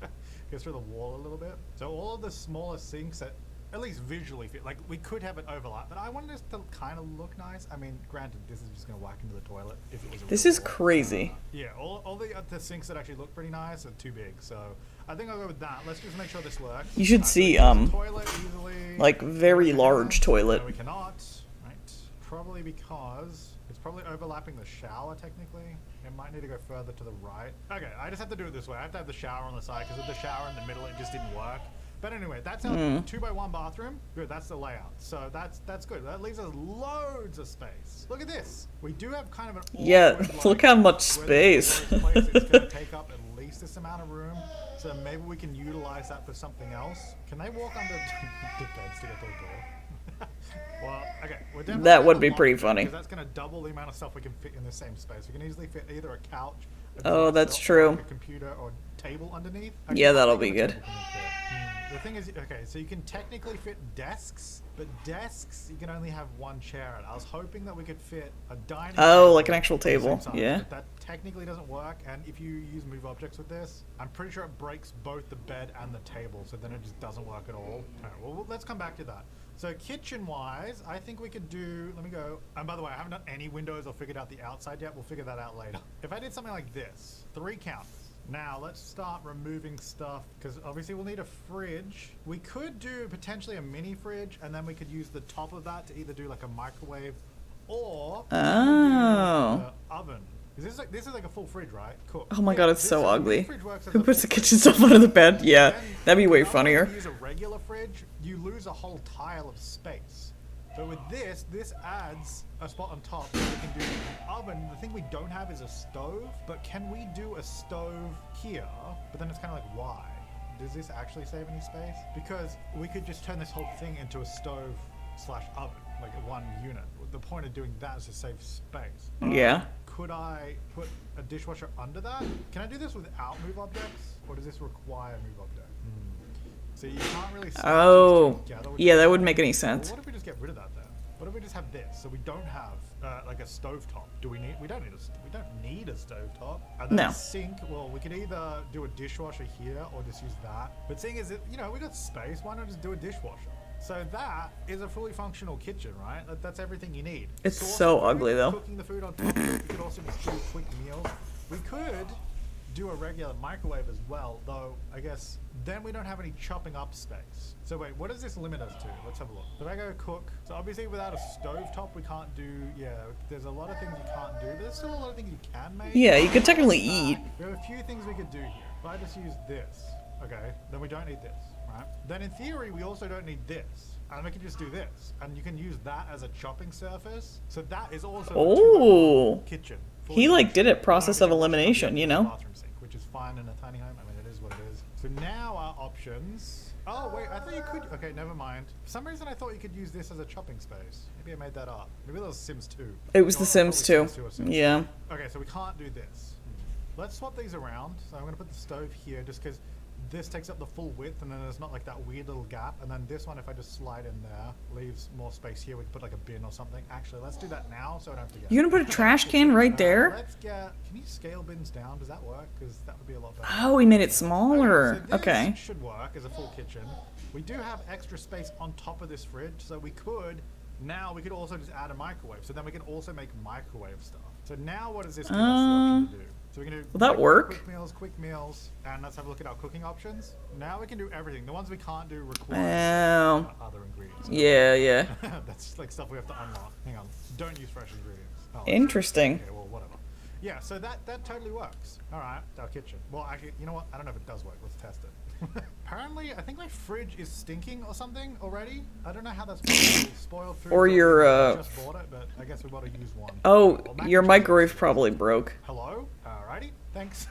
the goes through the wall a little bit. So all of the smaller sinks that at least visually fit. Like, we could have it overlap, but I wanted this to kind of look nice. I mean, granted, this is just going to whack into the toilet if it was a This is crazy. Yeah, all the sinks that actually look pretty nice are too big, so I think I'll go with that. Let's just make sure this works. You should see, toilet easily. like, very large toilet. No, we cannot, right? Probably because it's probably overlapping the shower, technically. It might need to go further to the right. Okay, I just have to do it this way. I have to have the shower on the side, because with the shower in the middle, it just didn't work. But anyway, that's our 2x1 bathroom. Good, that's the layout. So that's good. That leaves us loads of space. Look at this. We do have kind of an look how much space. It's going to take up at least this amount of room. So maybe we can utilize that for something else. Can they walk under the beds to get to the door? Well, okay. We're definitely that would be pretty funny. Because that's going to double the amount of stuff we can fit in the same space. We can easily fit either a couch, that's true. a computer, or table underneath. Yeah, that'll be good. The thing is, okay, so you can technically fit desks, but desks you can only have one chair. And I was hoping that we could fit a dining. Oh, like an actual table. Yeah. But that technically doesn't work, and if you use move objects with this, I'm pretty sure it breaks both the bed and the table, so then it just doesn't work at all. Alright, well, let's come back to that. So kitchen-wise, I think we could do, let me go, and by the way, I haven't done any windows or figured out the outside yet. We'll figure that out later. If I did something like this, 3 counters. Now, let's start removing stuff, because obviously we'll need a fridge. We could do potentially a mini fridge, and then we could use the top of that to either do like a microwave or oven. This is like a full fridge, right? Cool. Oh my god, it's so ugly. Who puts the kitchen stuff under the bed? Yeah, that'd be way funnier. If you use a regular fridge, you lose a whole tile of space. But with this adds a spot on top where we can do an oven. The thing we don't have is a stove, but can we do a stove here? But then it's kind of like, why? Does this actually save any space? Because we could just turn this whole thing into a stove / oven, like one unit. The point of doing that is to save space. Yeah. Could I put a dishwasher under that? Can I do this without move objects? Or does this require move objects? So you can't really stack these two together, yeah, that wouldn't make any sense. Well, what if we just get rid of that then? What if we just have this? So we don't have like a stovetop. We don't need a stovetop. And then a sink, well, we could either do a dishwasher here or just use that. But seeing as we got space, why not just do a dishwasher? So that is a fully functional kitchen, right? That's everything you need. It's so ugly though. Cooking the food on top of it. We could also just do quick meals. We could do a regular microwave as well, though I guess then we don't have any chopping up space. So wait, what does this limit us to? Let's have a look. If I go cook, so obviously without a stovetop we can't do, there's a lot of things you can't do, but there's still a lot of things you can make. Yeah, you could technically eat. There are a few things we could do here. If I just use this, okay, then we don't need this, right? Then in theory we also don't need this. And we can just do this. And you can use that as a chopping surface. So that is also a kitchen. He like did it process of elimination, you know? Bathroom sink, which is fine in a tiny home. I mean, it is what it is. So now our options. Oh wait, I thought you could. Okay, never mind. For some reason, I thought you could use this as a chopping space. Maybe I made that up. Maybe that was Sims 2. It was The Sims 2. Yeah. Okay, so we can't do this. Let's swap these around. So I'm gonna put the stove here, just because this takes up the full width, and then there's not like that weird little gap. And then this one, if I just slide in there, leaves more space here. We can put like a bin or something. Actually, let's do that now, so I don't have to get. You're gonna put a trash can right there? Let's get. Can you scale bins down? Does that work? Because that would be a lot better. Oh, we made it smaller. So this should work as a full kitchen. We do have extra space on top of this fridge, so we could. Now we could also just add a microwave. So then we can also make microwave stuff. So now what does this give us the option to do? So we can do will that work? Quick meals, and let's have a look at our cooking options. Now we can do everything. The ones we can't do require other ingredients. Yeah. That's like stuff we have to unlock. Hang on. Don't use fresh ingredients. Oh, interesting. Okay, well, whatever. Yeah, so that totally works. All right, our kitchen. Well, actually, you know what? I don't know if it does work. Let's test it. Apparently, I think my fridge is stinking or something already. I don't know how that's possible. Spoiled food. Or your just bought it, but I guess we got to use one. Oh, your microwave probably broke. Hello? Alrighty, thanks.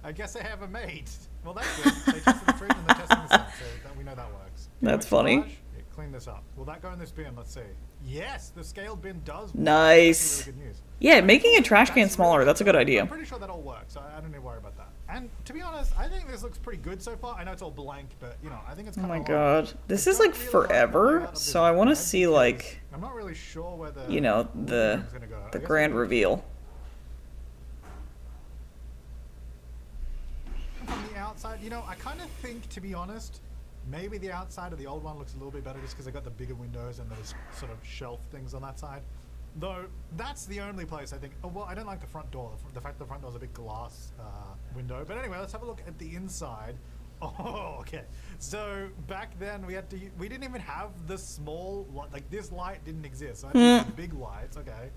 I guess I have a maid. Well, that's good. They tested the fridge and they're testing this out, so we know that works. That's funny. Yeah, clean this up. Will that go in this bin? Let's see. Yes, the scaled bin does work. Nice. That's really good news. Yeah, making a trash can smaller, that's a good idea. I'm pretty sure that all works, so I don't need to worry about that. And to be honest, I think this looks pretty good so far. I know it's all blank, but I think it's Oh kind of my god. This is like forever, so I want to see like, I'm not really sure whether the grand reveal. From the outside, I kind of think, to be honest, maybe the outside of the old one looks a little bit better just because they got the bigger windows and those sort of shelf things on that side. Though, that's the only place I think... Oh, well, I don't like the front door. The fact the front door is a big glass window. But anyway, let's have a look at the inside. Oh, okay. So, back then, we didn't even have the small... Like, this light didn't exist. So I had these big lights. Okay.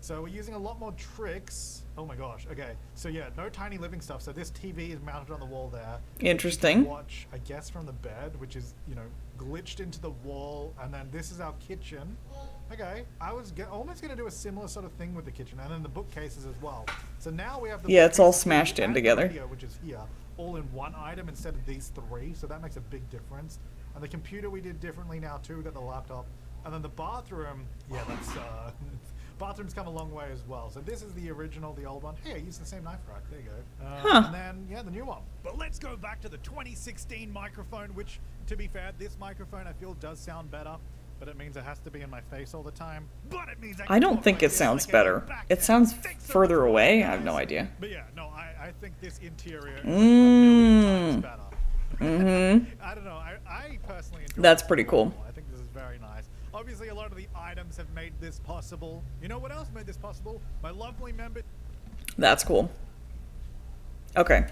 So, we're using a lot more tricks. Oh my gosh. Okay. So, yeah, no tiny living stuff. So, this TV is mounted on the wall there. Interesting. You can watch, I guess, from the bed, which is, glitched into the wall. And then this is our kitchen. Okay, I was almost going to do a similar sort of thing with the kitchen, and then the bookcases as well. So now we have the it's all smashed in together. Radio, which is here, all in one item instead of these 3, so that makes a big difference. And the computer we did differently now too. We got the laptop, and then the bathroom. Yeah, that's bathroom's come a long way as well. So this is the original, the old one. Hey, I used the same knife rack. There you go. And then the new one. But let's go back to the 2016 microphone, which, to be fair, this microphone I feel does sound better. but it means it has to be in my face all the time. But it means I don't think it sounds better. It sounds further away. I have no idea. But yeah, no, I think this interior is better. I don't know. I personally enjoy That's pretty cool. I think this is very nice. Obviously, a lot of the items have made this possible. You know what else made this possible? My lovely member. That's cool. Okay.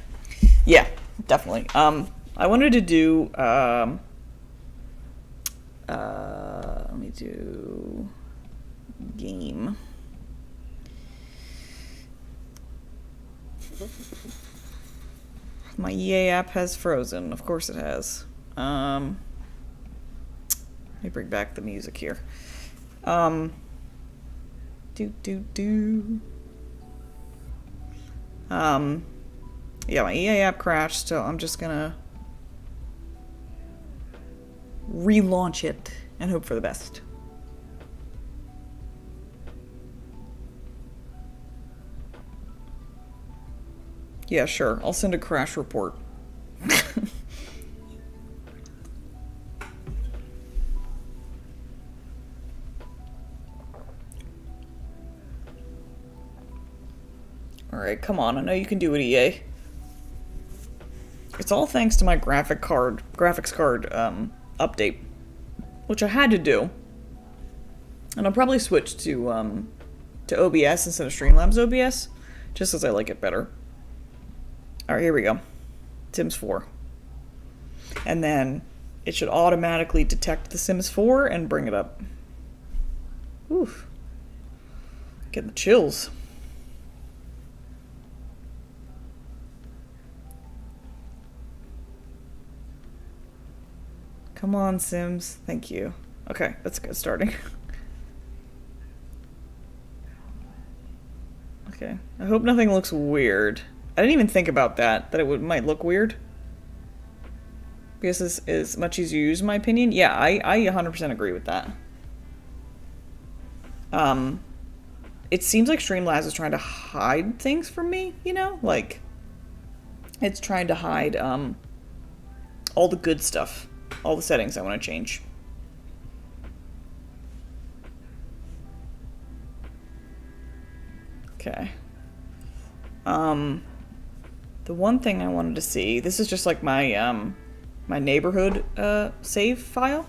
Yeah, definitely. I wanted to do, let me do game. My EA app has frozen. Of course it has. Let me bring back the music here. Yeah, my EA app crashed, so I'm just gonna relaunch it and hope for the best. Yeah, sure. I'll send a crash report. Alright, come on. I know you can do it, EA. It's all thanks to my graphics card update, which I had to do. And I'll probably switch to OBS instead of Streamlabs OBS, just as I like it better. Alright, here we go. Sims 4. And then it should automatically detect the Sims 4 and bring it up. Oof. Getting the chills. Come on, Sims. Thank you. Okay, that's good starting. Okay. I hope nothing looks weird. I didn't even think about that it might look weird. Because this is much easier to use, in my opinion. Yeah, I 100% agree with that. It seems like Streamlabs is trying to hide things from me, you know? Like, it's trying to hide all the good stuff. All the settings I want to change. Okay. The one thing I wanted to see, this is just like my my neighborhood save file.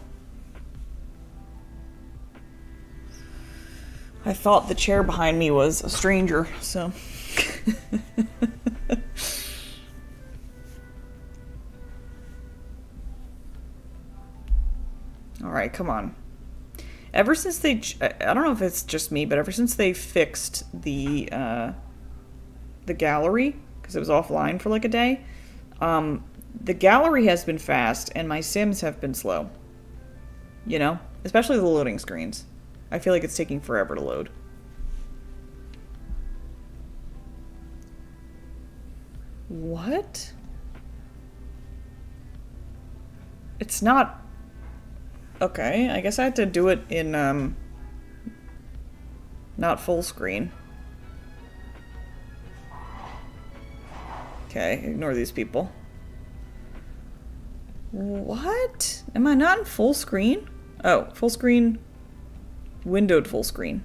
I thought the chair behind me was a stranger, so Alright, come on. Ever since they... I don't know if it's just me, but ever since they fixed the gallery, because it was offline for like a day, the gallery has been fast, and my Sims have been slow. You know? Especially the loading screens. I feel like it's taking forever to load. What? It's not... Okay, I guess I had to do it in, not full screen. Okay, ignore these people. What? Am I not in full screen? Oh, full screen. Windowed full screen.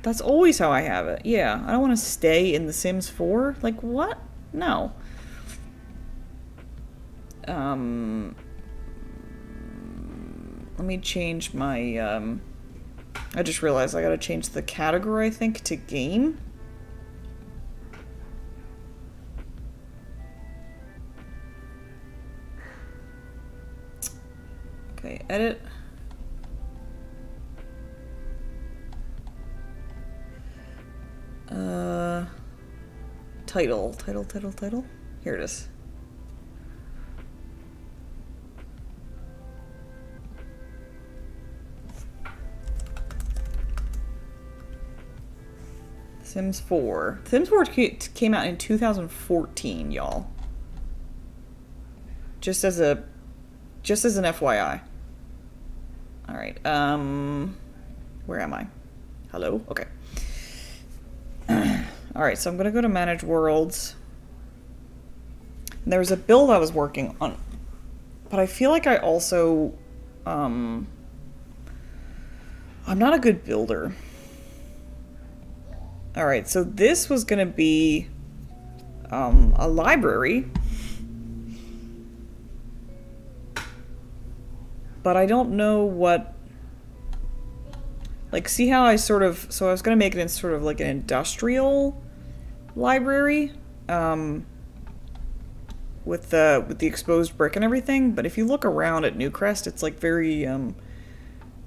That's always how I have it. Yeah, I don't want to stay in The Sims 4. Like, what? No. Let me change my, I just realized I gotta change the category, I think, to game. Okay, edit. Title. Here it is. Sims 4. Sims 4 came out in 2014, y'all. Just as an FYI. Alright, where am I? Hello? Okay. Alright, so I'm gonna go to Manage Worlds. And there was a build I was working on, but I feel like I also, I'm not a good builder. Alright, so this was gonna be a library. But I don't know what... Like, see how I sort of... So I was gonna make it in sort of like an industrial library. With the exposed brick and everything. But if you look around at Newcrest, it's like very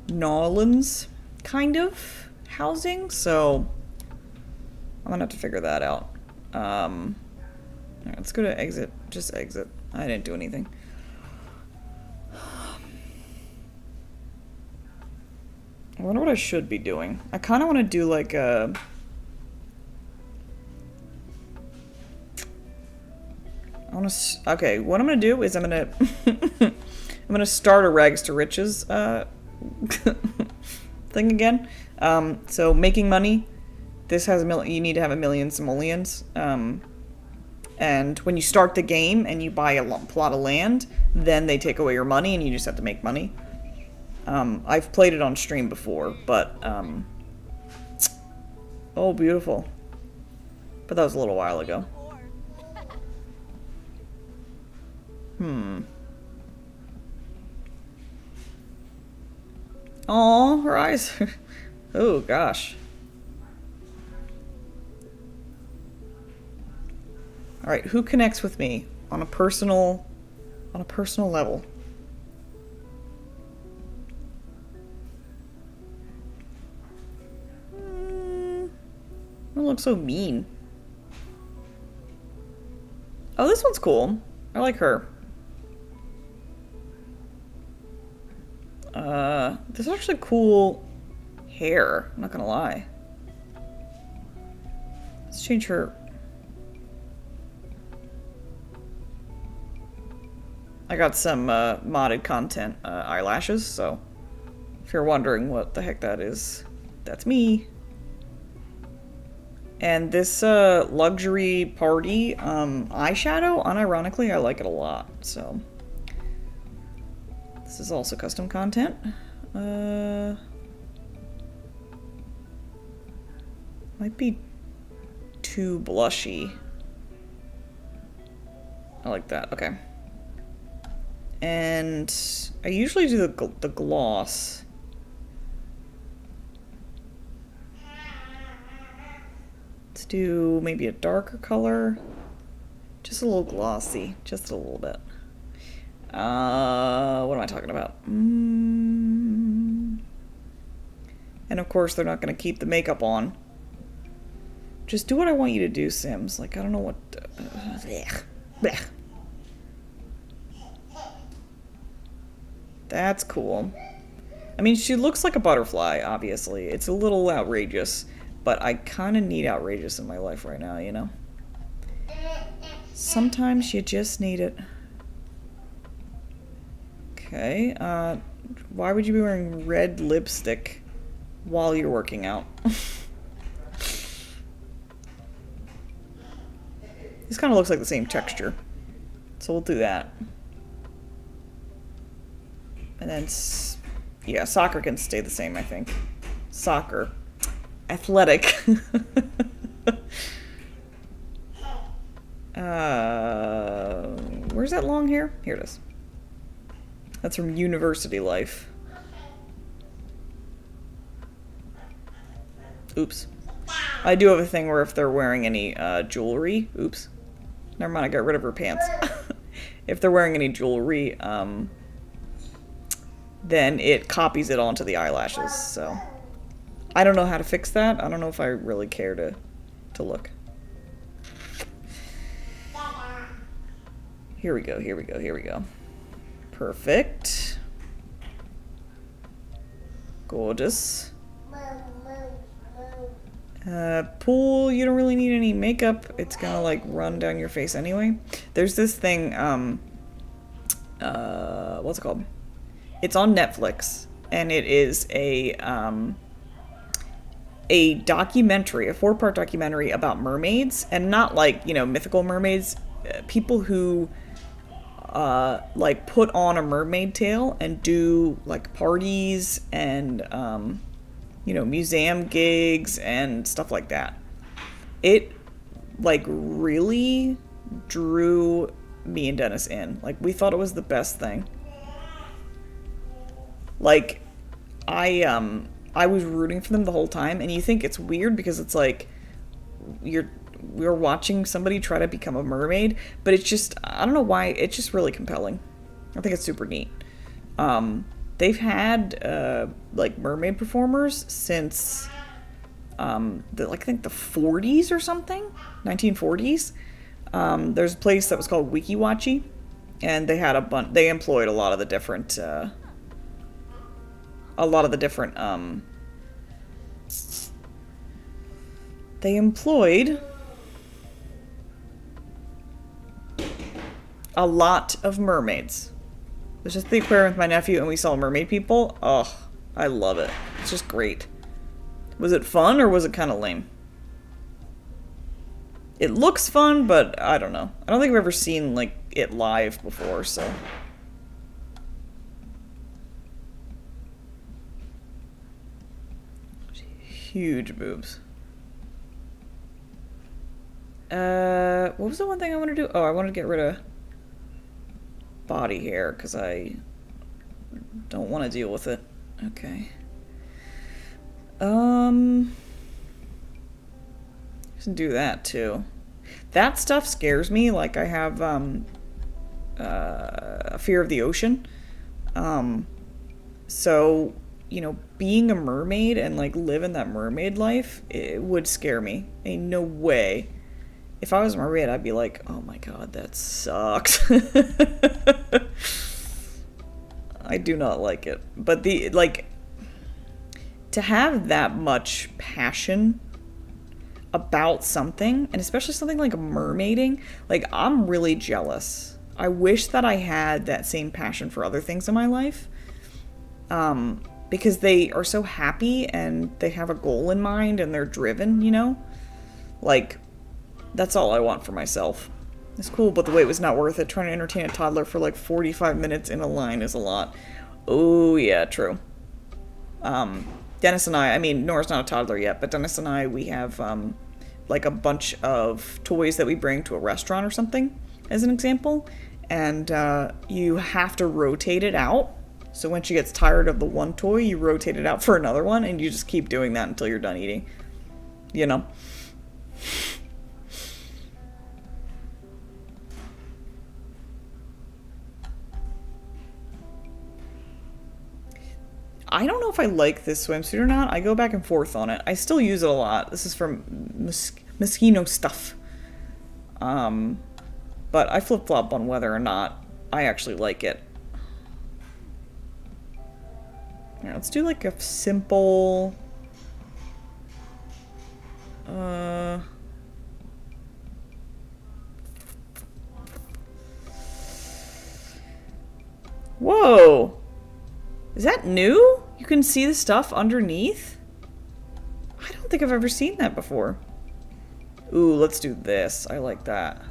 Nolans kind of housing. So I'm gonna have to figure that out. Alright, let's go to exit. Just exit. I didn't do anything. I wonder what I should be doing. I kind of want to do like a... Okay, what I'm going to do is I'm going to... I'm going to start a rags to riches thing again. So making money. This has you need to have 1,000,000 simoleons. And when you start the game and you buy a plot of land, then they take away your money and you just have to make money. I've played it on stream before, but, oh, beautiful. But that was a little while ago. Aw, her eyes. Oh, gosh. Alright, who connects with me on a personal level? Don't look so mean. Oh, this one's cool. I like her. This is actually cool hair. I'm not gonna lie. Let's change her. I got some modded content eyelashes, so if you're wondering what the heck that is, that's me. And this luxury party eyeshadow, unironically, I like it a lot, so. This is also custom content. Might be too blushy. I like that, okay. And I usually do the gloss. Let's do maybe a darker color. Just a little glossy. Just a little bit. What am I talking about? And of course they're not going to keep the makeup on. Just do what I want you to do, Sims. Like, I don't know what... blech. That's cool. I mean, she looks like a butterfly, obviously. It's a little outrageous. But I kind of need outrageous in my life right now, you know? Sometimes you just need it. Okay, why would you be wearing red lipstick while you're working out? This kind of looks like the same texture. So we'll do that. And then, yeah, soccer can stay the same, I think. Soccer. Athletic. Where's that long hair? Here it is. That's from University Life. Oops. I do have a thing where if they're wearing any jewelry, oops. Never mind, I got rid of her pants. If they're wearing any jewelry, then it copies it onto the eyelashes, so. I don't know how to fix that. I don't know if I really care to look. Here we go, here we go, here we go. Perfect. Gorgeous. Pool, you don't really need any makeup. It's gonna like run down your face anyway. There's this thing, what's it called? It's on Netflix, and it is a documentary, a 4-part documentary about mermaids, and not like, you know, mythical mermaids, people who like put on a mermaid tail and do like parties and you know, museum gigs and stuff like that. It, like, really drew me and Dennis in. Like, we thought it was the best thing. Like, I was rooting for them the whole time, and you think it's weird because it's like we're watching somebody try to become a mermaid, but it's just, I don't know why, it's just really compelling. I think it's super neat. They've had like mermaid performers since I think the 40s or something, 1940s. There's a place that was called Weeki Wachee, and they had they employed a lot of the different they employed a lot of mermaids. I was just at the aquarium with my nephew and we saw mermaid people. Oh, I love it. It's just great. Was it fun or was it kind of lame? It looks fun, but I don't know. I don't think I've ever seen like it live before, so. Huge boobs. What was the one thing I wanted to do? Oh, I wanted to get rid of body hair because I don't want to deal with it. Okay. Can do that too. That stuff scares me. Like I have a fear of the ocean. So, you know, being a mermaid and like living that mermaid life, it would scare me. Ain't no way. If I was a mermaid, I'd be like, oh my god, that sucks. I do not like it. But to have that much passion about something, and especially something like mermaiding, like I'm really jealous. I wish that I had that same passion for other things in my life. Because they are so happy and they have a goal in mind and they're driven, you know? Like, that's all I want for myself. It's cool, but the wait was not worth it. Trying to entertain a toddler for like 45 minutes in a line is a lot. Oh, yeah, true. Dennis and I mean, Nora's not a toddler yet, but Dennis and I, we have like a bunch of toys that we bring to a restaurant or something, as an example. And you have to rotate it out. So when she gets tired of the one toy, you rotate it out for another one, and you just keep doing that until you're done eating. You know? I don't know if I like this swimsuit or not. I go back and forth on it. I still use it a lot. This is from Moschino stuff. But I flip-flop on whether or not I actually like it. Alright, let's do like a simple... Whoa! Is that new? You can see the stuff underneath? I don't think I've ever seen that before. Ooh, let's do this. I like that.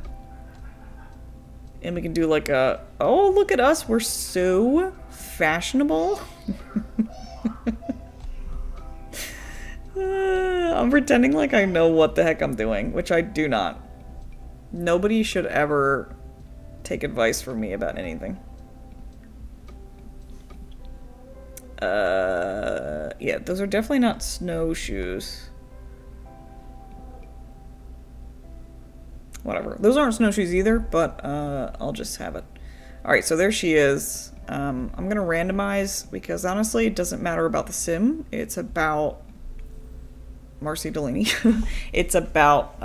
And we can do like a... Oh, look at us. We're so fashionable. I'm pretending like I know what the heck I'm doing, which I do not. Nobody should ever take advice from me about anything. Yeah, those are definitely not snowshoes. Whatever. Those aren't snowshoes either, but I'll just have it. Alright, so there she is. I'm gonna randomize because honestly it doesn't matter about the sim. It's about Marcy Delaney. It's about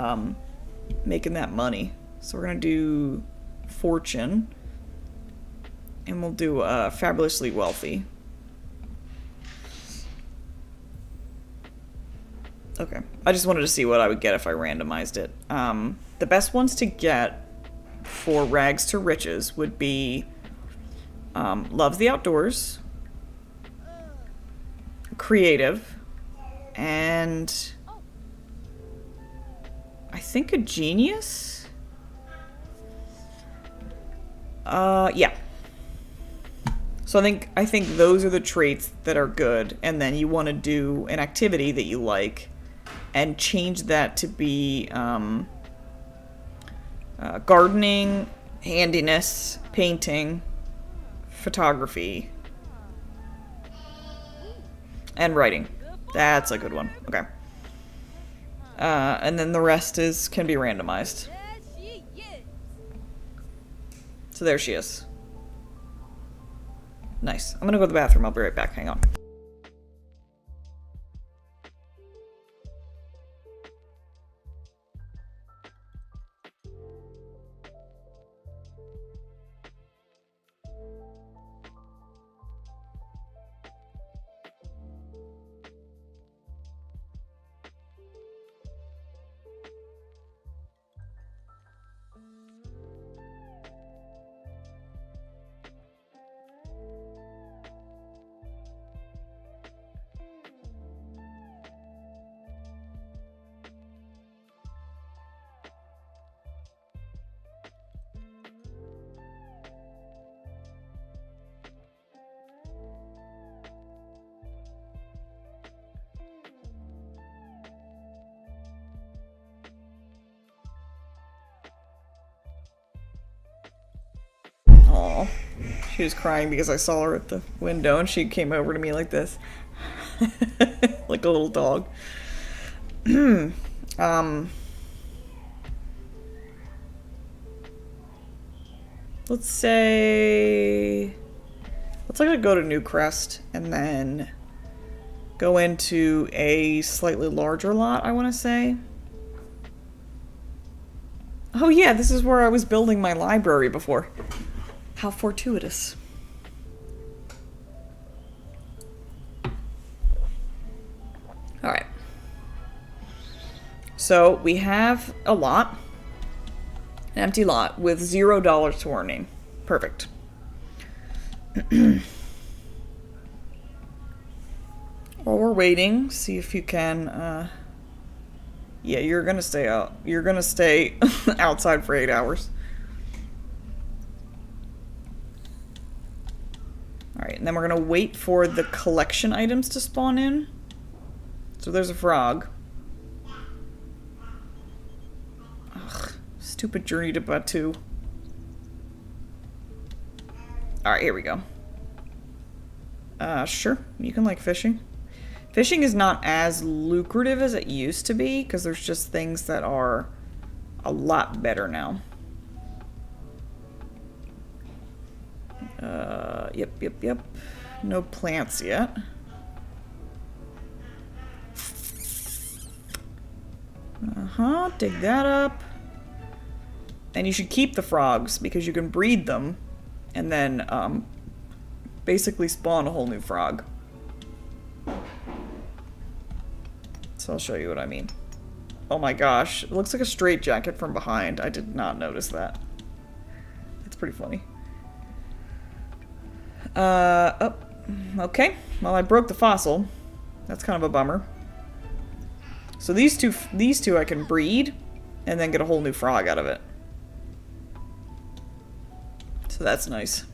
making that money. So we're gonna do fortune. And we'll do fabulously wealthy. Okay. I just wanted to see what I would get if I randomized it. The best ones to get for rags to riches would be loves the outdoors, creative, and I think a genius. Yeah. So So I think those are the traits that are good, and then you want to do an activity that you like and change that to be gardening, handiness, painting, photography, and writing. That's a good one. Okay. And then the rest can be randomized. So there she is. Nice. I'm gonna go to the bathroom. I'll be right back. Hang on. Aw. She was crying because I saw her at the window and she came over to me like this. Like a little dog. Let's say... Let's actually go to Newcrest and then go into a slightly larger lot, I want to say. Oh yeah, this is where I was building my library before. How fortuitous. Alright. So we have a lot. An empty lot with $0 to our name. Perfect. While we're waiting, see if you can, yeah, you're gonna stay out. You're gonna stay outside for 8 hours. Alright, and then we're gonna wait for the collection items to spawn in. So there's a frog. Ugh, stupid journey to Batu. Alright, here we go. Sure, you can like fishing. Fishing is not as lucrative as it used to be, because there's just things that are a lot better now. Yep. No plants yet. Dig that up. And you should keep the frogs, because you can breed them, and then, basically spawn a whole new frog. So I'll show you what I mean. Oh my gosh, it looks like a straitjacket from behind. I did not notice that. It's pretty funny. Oh, okay. Well, I broke the fossil. That's kind of a bummer. So these two I can breed, and then get a whole new frog out of it. So that's nice.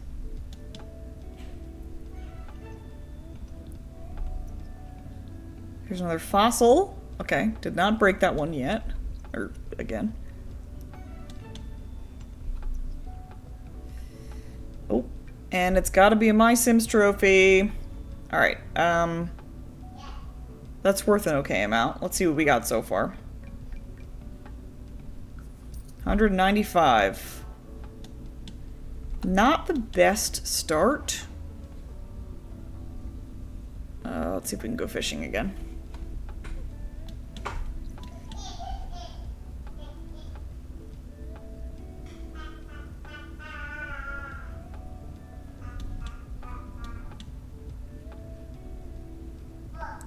Here's another fossil. Okay, did not break that one yet. Or, again. Oh, and it's gotta be a My Sims trophy. Alright, that's worth an okay amount. Let's see what we got so far. 195. Not the best start. Let's see if we can go fishing again.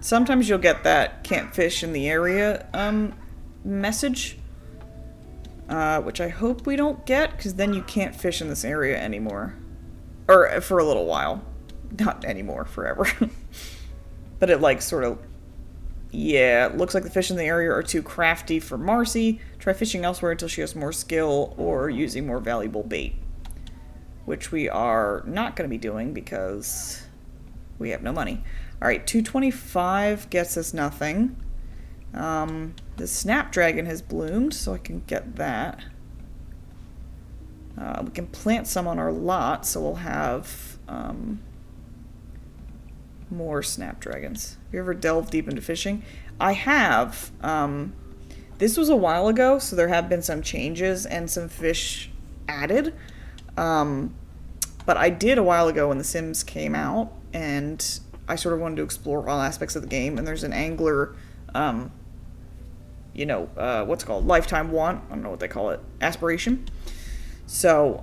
Sometimes you'll get that can't fish in the area message, which I hope we don't get, because then you can't fish in this area anymore. Or for a little while. Not anymore, forever. But it like sort of, yeah, it looks like the fish in the area are too crafty for Marcy. Try fishing elsewhere until she has more skill or using more valuable bait. which we are not going to be doing because we have no money. Alright, 225 gets us nothing. The Snapdragon has bloomed, so I can get that. We can plant some on our lot, so we'll have more Snapdragons. Have you ever delved deep into fishing? I have. This was a while ago, so there have been some changes and some fish added. But I did a while ago when The Sims came out, and I sort of wanted to explore all aspects of the game, and there's an angler, you know, what's it called? Lifetime want? I don't know what they call it. Aspiration. So,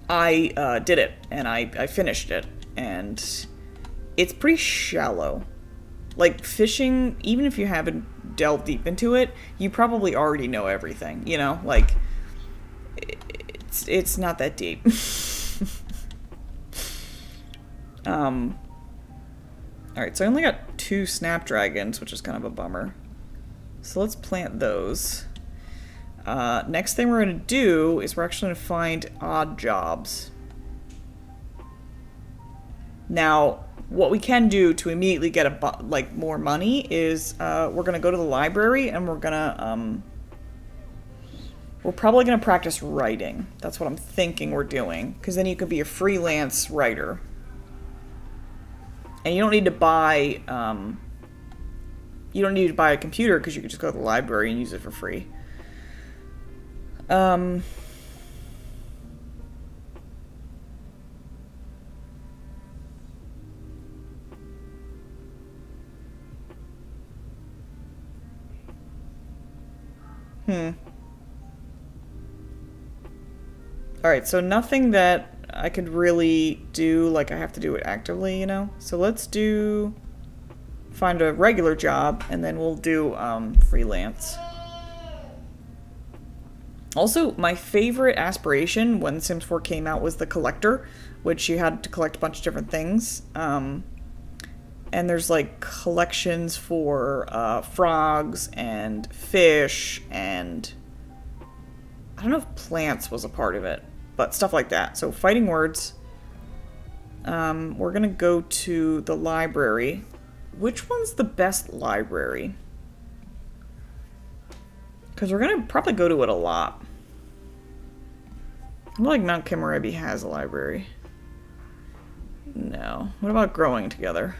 I did it, and I finished it, and it's pretty shallow. Like, fishing, even if you haven't delved deep into it, you probably already know everything, you know? Like, it's not that deep. Alright, so I only got 2 Snapdragons, which is kind of a bummer. So let's plant those. Next thing we're going to do is we're actually going to find odd jobs. Now, what we can do to immediately get more money is we're going to go to the library and we're going to we're probably going to practice writing. That's what I'm thinking we're doing, because then you can be a freelance writer. And you don't need to buy a computer, because you can just go to the library and use it for free. Alright, so nothing that I could really do, like I have to do it actively, you know? So let's find a regular job, and then we'll do freelance. Also, my favorite aspiration when Sims 4 came out was the collector, which you had to collect a bunch of different things. And there's like collections for frogs and fish, and I don't know if plants was a part of it, but stuff like that. So fighting words. We're gonna go to the library. Which one's the best library? Because we're gonna probably go to it a lot. I feel like Mount Kimarebi has a library. No. What about Growing Together?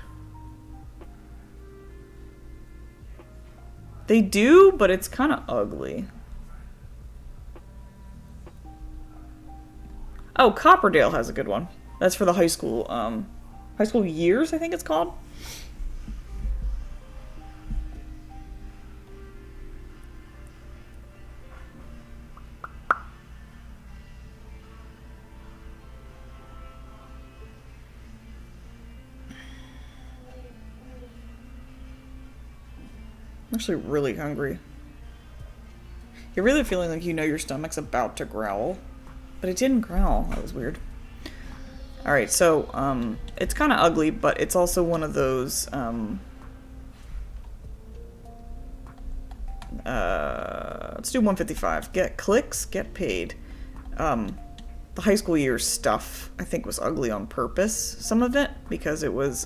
They do, but it's kind of ugly. Oh, Copperdale has a good one. That's for the high school years, I think it's called. I'm actually really hungry. You're really feeling like you know your stomach's about to growl. But it didn't growl. That was weird. Alright, so, it's kind of ugly, but it's also one of those, let's do 155. Get clicks, get paid. The high school years stuff, I think, was ugly on purpose, some of it, because it was,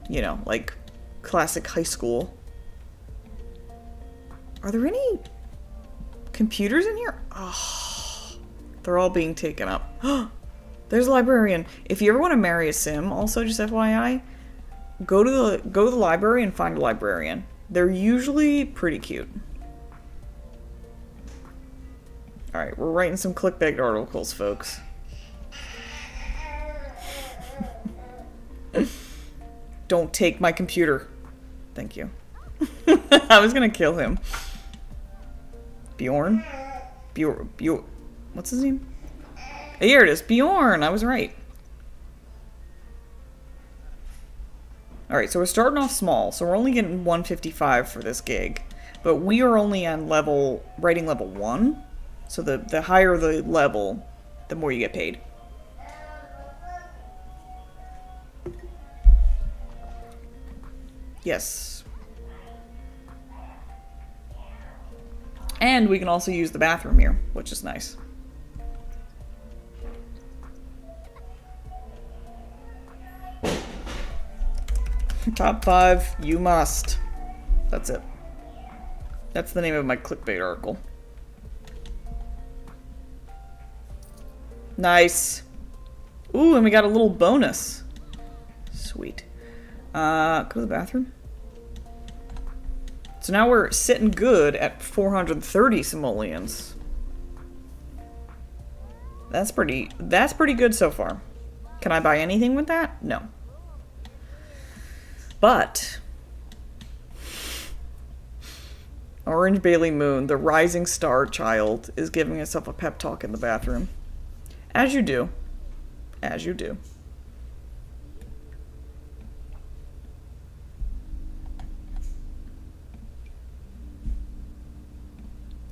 you know, like, classic high school. Are there any computers in here? Oh, they're all being taken up. There's a librarian. If you ever want to marry a sim, also just FYI, go to the library and find a librarian. They're usually pretty cute. All right, we're writing some clickbait articles, folks. Don't take my computer. Thank you. I was gonna kill him. Bjorn? Bjorn. What's his name? Here it is. Bjorn. I was right. Alright, so we're starting off small. So we're only getting 155 for this gig. But we are only on writing level 1. So the higher the level, the more you get paid. Yes. And we can also use the bathroom here, which is nice. Top 5, you must. That's it. That's the name of my clickbait article. Nice. Ooh, and we got a little bonus. Sweet. Go to the bathroom. So now we're sitting good at 430 simoleons. That's pretty good so far. Can I buy anything with that? No. But Orange Bailey Moon, the rising star child, is giving herself a pep talk in the bathroom. As you do. As you do.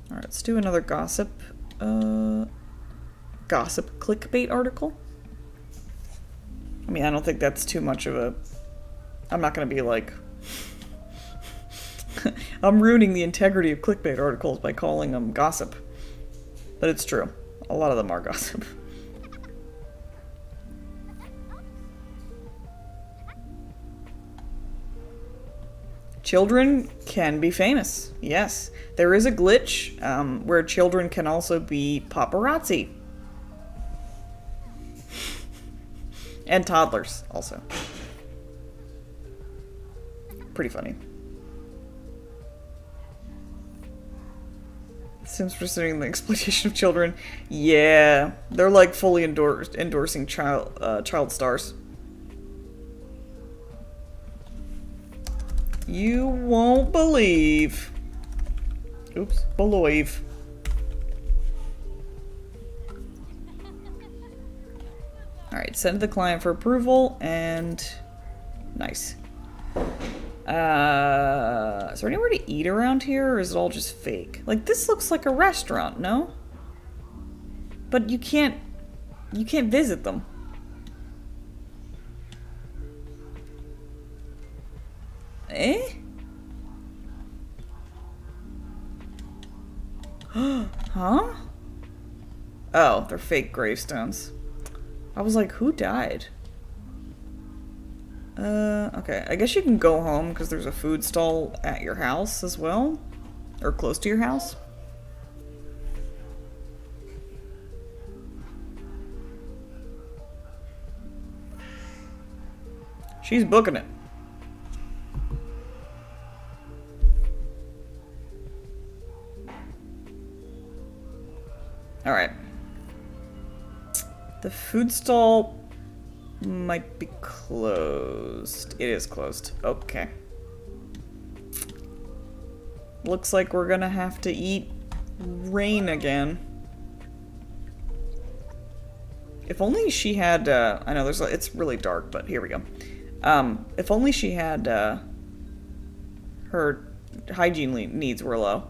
Alright, let's do another gossip clickbait article. I mean, I don't think that's too much of a... I'm not going to be like... I'm ruining the integrity of clickbait articles by calling them gossip. But it's true. A lot of them are gossip. Children can be famous. Yes. There is a glitch where children can also be paparazzi. And toddlers, also. Pretty funny. Sims pursuing the exploitation of children. Yeah. They're like fully endorsing child stars. You won't believe. Oops, believe. Alright, send to the client for approval, and... Nice. Is there anywhere to eat around here, or is it all just fake? Like, this looks like a restaurant, no? But you can't visit them. Eh? Huh? Oh, they're fake gravestones. I was like, who died? Okay. I guess you can go home because there's a food stall at your house as well. Or close to your house. She's booking it. Alright. The food stall might be closed. It is closed. Okay. Looks like we're gonna have to eat rain again. If only she had, I know it's really dark, but here we go. If only she had, her hygiene needs were low.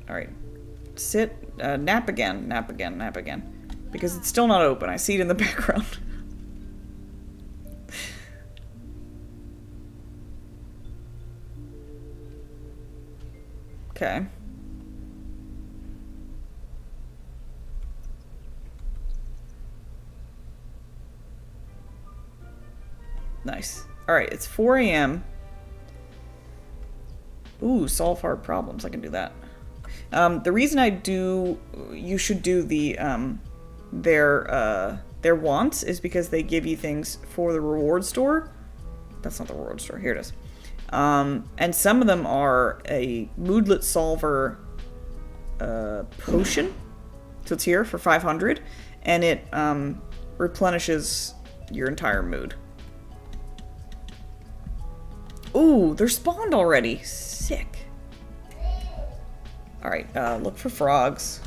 Alright. Sit, nap again, nap again, nap again. Because it's still not open. I see it in the background. Okay. Nice. Alright, it's 4 a.m. Ooh, solve hard problems. I can do that. The reason you should do the, their wants is because they give you things for the reward store. That's not the reward store. Here it is. And some of them are a moodlet solver potion. So it's here for 500, and it replenishes your entire mood. Ooh, they're spawned already. Sick. Alright, look for frogs.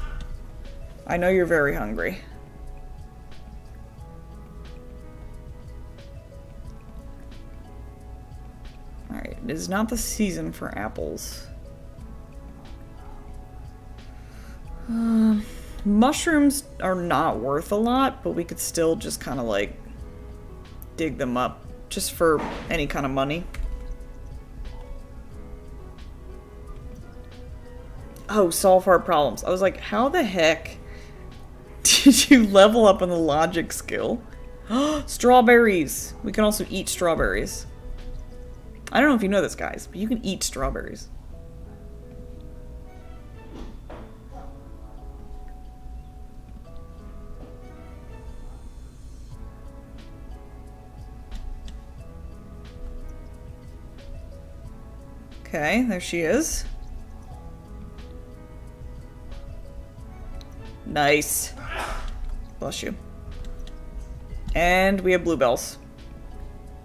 I know you're very hungry. Alright, it is not the season for apples. Mushrooms are not worth a lot, but we could still just kind of like dig them up just for any kind of money. Oh, solve hard problems. I was like, how the heck did you level up on the logic skill? Strawberries! We can also eat strawberries. I don't know if you know this, guys, but you can eat strawberries. Okay, there she is. Nice. Bless you. And we have bluebells.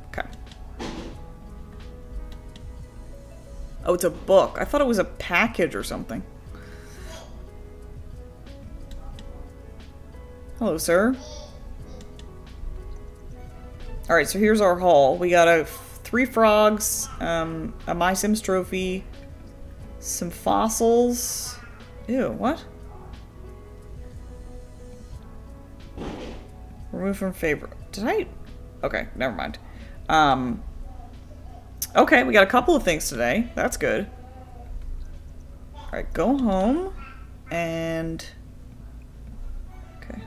Okay. Oh, it's a book. I thought it was a package or something. Hello, sir. Alright, so here's our haul. We got 3 frogs, a My Sims trophy, some fossils. Ew, what? Remove from favorite. Did I? Okay, never mind. Okay, we got a couple of things today. That's good. Alright, go home. And... okay.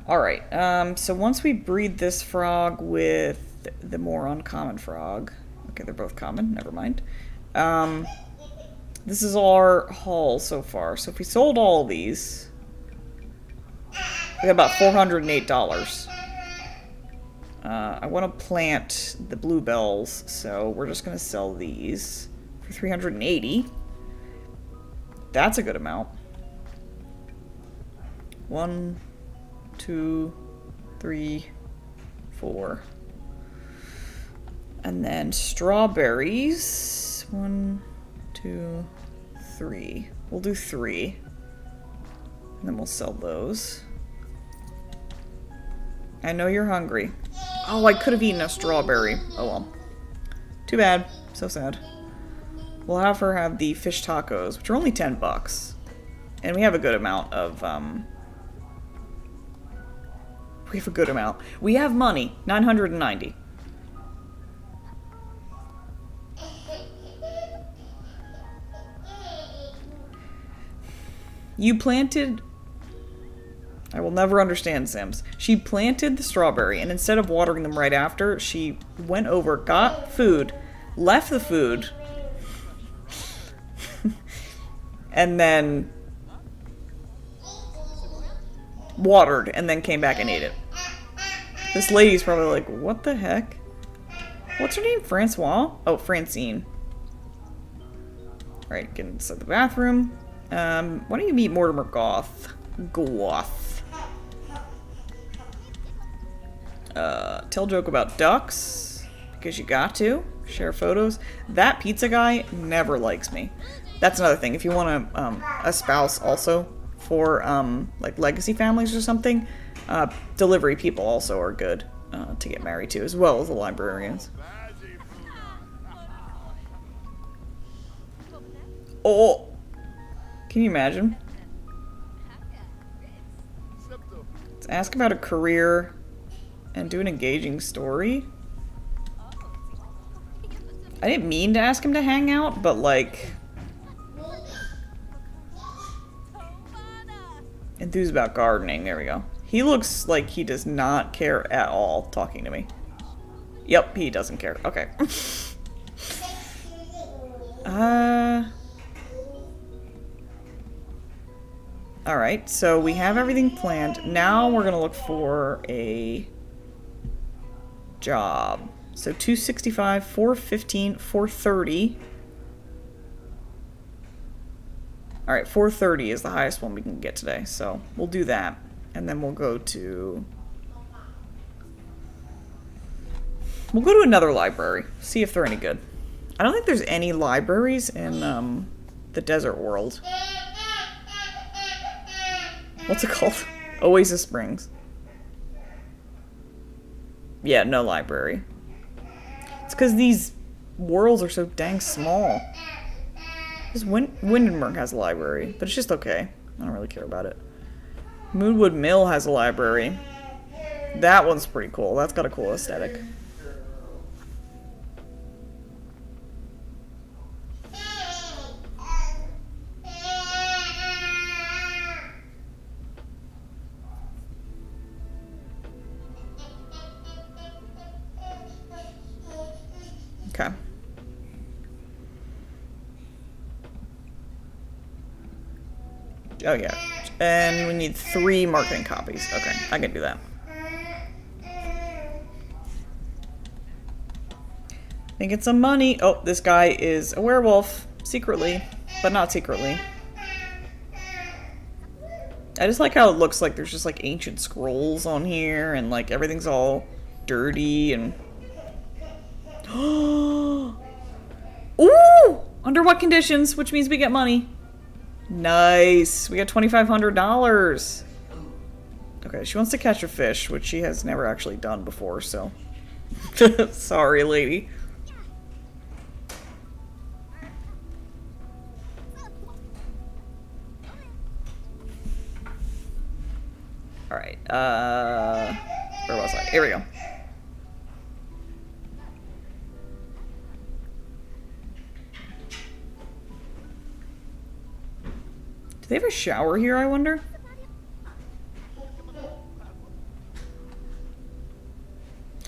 Alright, so once we breed this frog with the more uncommon frog. Okay, they're both common. Never mind. This is our haul so far. So if we sold all of these... we got about $408. I want to plant the bluebells, so we're just going to sell these for $380. That's a good amount. 1, 2, 3, 4. And then strawberries. 1, 2, 3. We'll do 3. And then we'll sell those. I know you're hungry. Oh, I could have eaten a strawberry. Oh well. Too bad. So sad. We'll have her have the fish tacos, which are only $10. And we have a good amount of, we have a good amount. We have money. $990. You planted... I will never understand Sims. She planted the strawberry, and instead of watering them right after, she went over, got food, left the food, and then watered, and then came back and ate it. This lady's probably like, what the heck? What's her name? Francois? Oh, Francine. Alright, get inside the bathroom. Why don't you meet Mortimer Goth? Tell a joke about ducks, because you got to. Share photos. That pizza guy never likes me. That's another thing. If you want a spouse also for, like, legacy families or something, delivery people also are good to get married to, as well as the librarians. Oh! Can you imagine? Let's ask about a career and do an engaging story. I didn't mean to ask him to hang out, but like... enthused about gardening, there we go. He looks like he does not care at all talking to me. Yep, he doesn't care. Okay. Alright, so we have everything planned. Now we're gonna look for a job. So 265, 415, 430. Alright, 430 is the highest one we can get today, so we'll do that. And then we'll go to... we'll go to another library, see if they're any good. I don't think there's any libraries in the desert world. What's it called? Oasis Springs. Yeah, no library. It's because these worlds are so dang small. Because Windenburg has a library, but it's just okay. I don't really care about it. Moonwood Mill has a library. That one's pretty cool. That's got a cool aesthetic. Oh, yeah. And we need 3 marketing copies. Okay, I can do that. Can get some money. Oh, this guy is a werewolf. Secretly, but not secretly. I just like how it looks like there's just like ancient scrolls on here and like everything's all dirty and... Ooh! Under what conditions? Which means we get money. Nice. We got $2,500. Okay, she wants to catch a fish, which she has never actually done before, so... Sorry, lady. Alright, where was I? Here we go. Do they have a shower here, I wonder?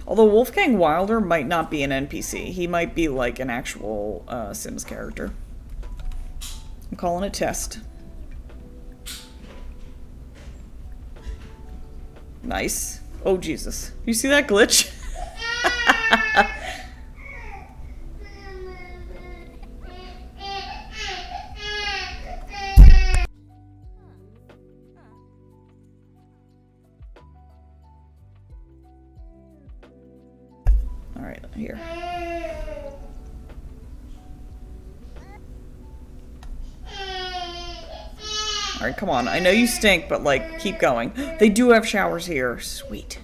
Although Wolfgang Wilder might not be an NPC. He might be like an actual Sims character. I'm calling it test. Nice. Oh, Jesus. You see that glitch? Alright, here. Alright, come on. I know you stink, but, like, keep going. They do have showers here. Sweet.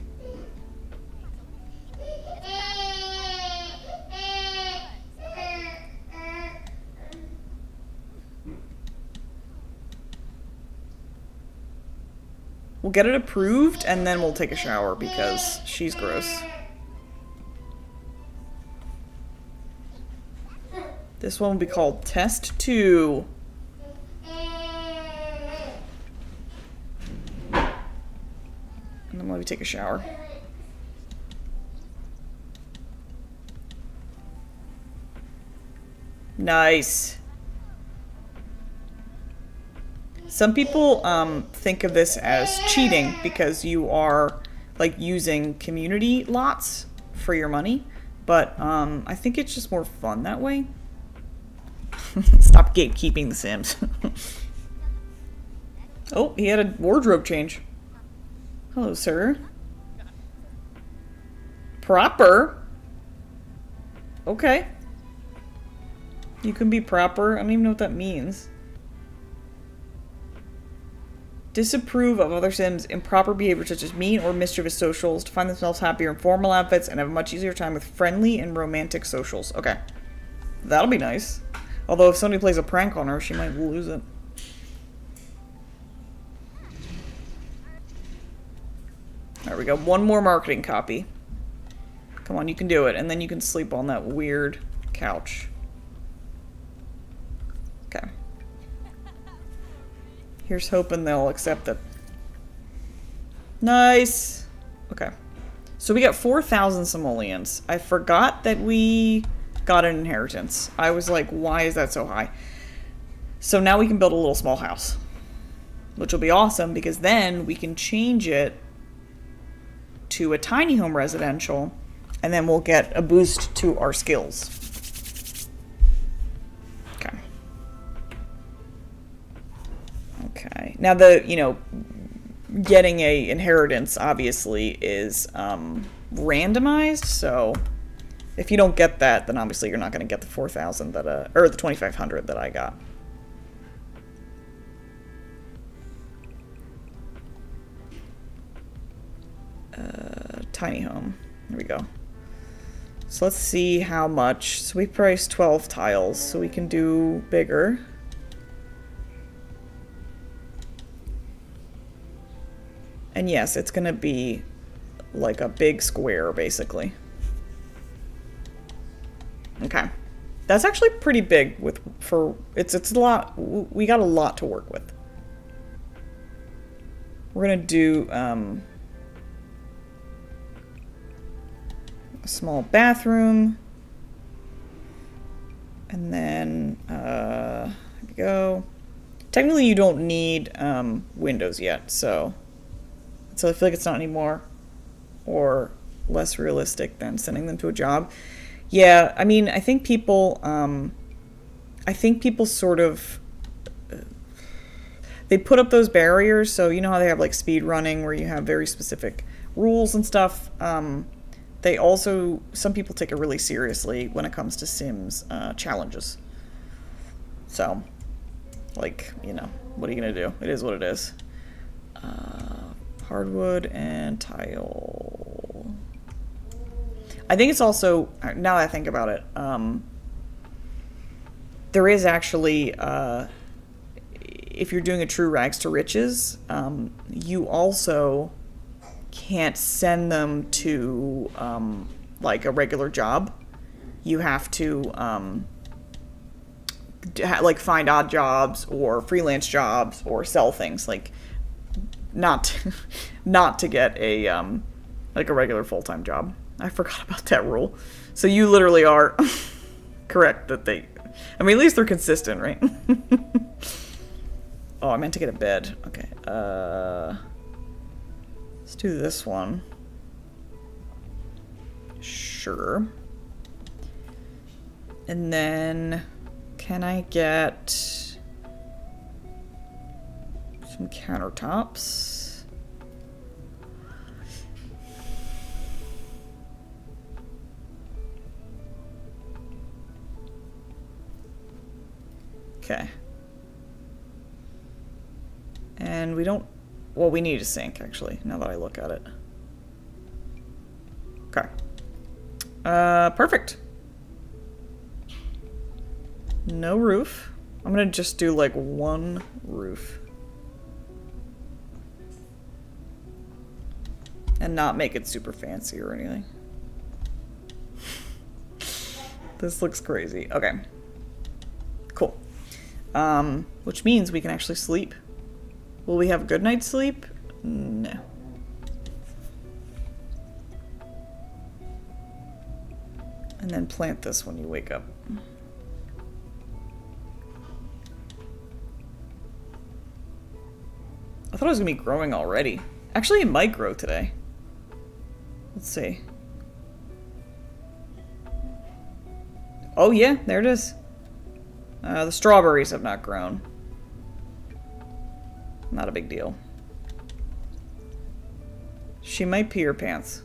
We'll get it approved, and then we'll take a shower, because she's gross. This one will be called Test 2. And then let me take a shower. Nice. Some people think of this as cheating because you are like using community lots for your money, but I think it's just more fun that way. Stop gatekeeping the Sims. Oh, he had a wardrobe change. Hello, sir. Proper? Okay. You can be proper. I don't even know what that means. Disapprove of other Sims' improper behavior such as mean or mischievous socials to find themselves happier in formal outfits and have a much easier time with friendly and romantic socials. Okay. That'll be nice. Although if somebody plays a prank on her, she might lose it. There we go. One more marketing copy. Come on, you can do it. And then you can sleep on that weird couch. Okay. Here's hoping they'll accept it. Nice. Okay. So we got 4,000 simoleons. I forgot that we got an inheritance. I was like, why is that so high? So now we can build a little small house. Which will be awesome because then we can change it to a tiny home residential, and then we'll get a boost to our skills. Okay. Okay. Now getting a inheritance obviously is randomized, so if you don't get that, then obviously you're not going to get the 4,000 that or the 2,500 that I got. Tiny home. There we go. So let's see how much. So we priced 12 tiles, so we can do bigger. And yes, it's gonna be like a big square, basically. Okay. That's actually pretty big it's a lot. We got a lot to work with. We're gonna do a small bathroom, and then there we go. technically you don't need windows yet, so I feel like it's not any more or less realistic than sending them to a job. Yeah, I mean, I think people sort of, they put up those barriers, so you know how they have like speed running where you have very specific rules and stuff. They also, some people take it really seriously when it comes to Sims challenges. So, like, you know, what are you gonna do? It is what it is. Hardwood and tile. I think it's also, now that I think about it, there is actually, if you're doing a true rags to riches, you also can't send them to like a regular job. You have to like find odd jobs or freelance jobs or sell things, like not to get a like a regular full-time job. I forgot about that rule. So you literally are correct that they, I mean, at least they're consistent, right? Oh, I meant to get a bed. Okay. Let's do this one. Sure. And then, can I get some countertops? Okay. And we don't, well, we need a sink, actually, now that I look at it. Okay. Perfect. No roof. I'm gonna just do, like, one roof. And not make it super fancy or anything. This looks crazy. Okay. Cool. Which means we can actually sleep. Will we have a good night's sleep? No. And then plant this when you wake up. I thought it was gonna be growing already. Actually, it might grow today. Let's see. Oh yeah, there it is. The strawberries have not grown. Not a big deal. She might pee her pants.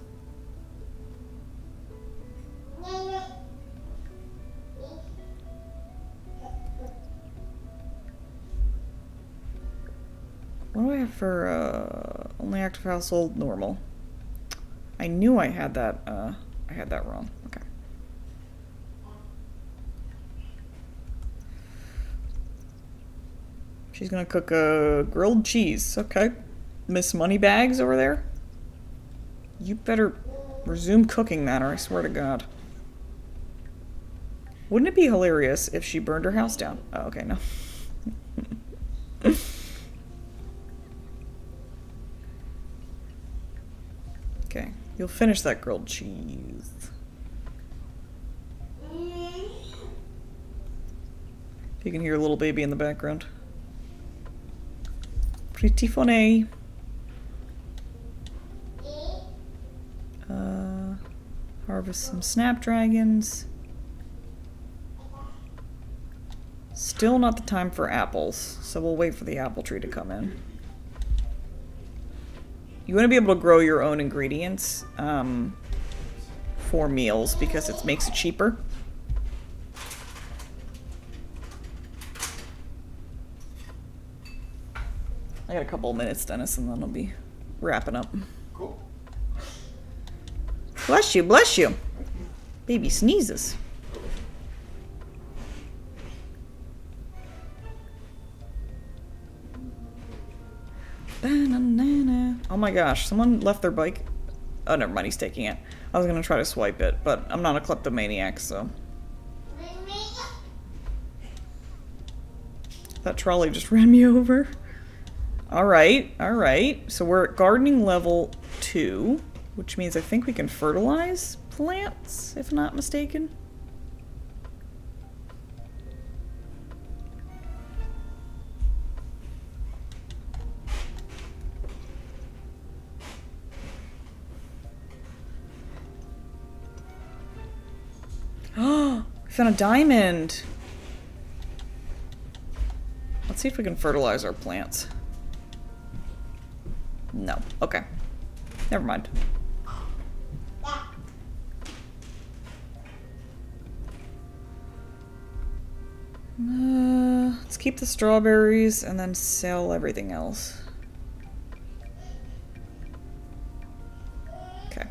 What do I have for only active household? Normal. I knew I had that wrong. Okay. She's gonna cook a grilled cheese. Okay. Miss Moneybags over there? You better resume cooking that, or I swear to God. Wouldn't it be hilarious if she burned her house down? Oh, okay, no. Okay, you'll finish that grilled cheese. You can hear a little baby in the background. Pretty funny. Harvest some snapdragons. Still not the time for apples, so we'll wait for the apple tree to come in. You want to be able to grow your own ingredients for meals because it makes it cheaper. I got a couple of minutes, Dennis, and then I'll be wrapping up. Cool. Bless you, bless you. Baby sneezes. Oh my gosh, someone left their bike. Oh, never mind, he's taking it. I was gonna try to swipe it, but I'm not a kleptomaniac, so. That trolley just ran me over. Alright, alright. So we're at gardening level 2, which means I think we can fertilize plants, if not mistaken. Found a diamond. Let's see if we can fertilize our plants. No. Okay. Never mind. Let's keep the strawberries and then sell everything else. Okay.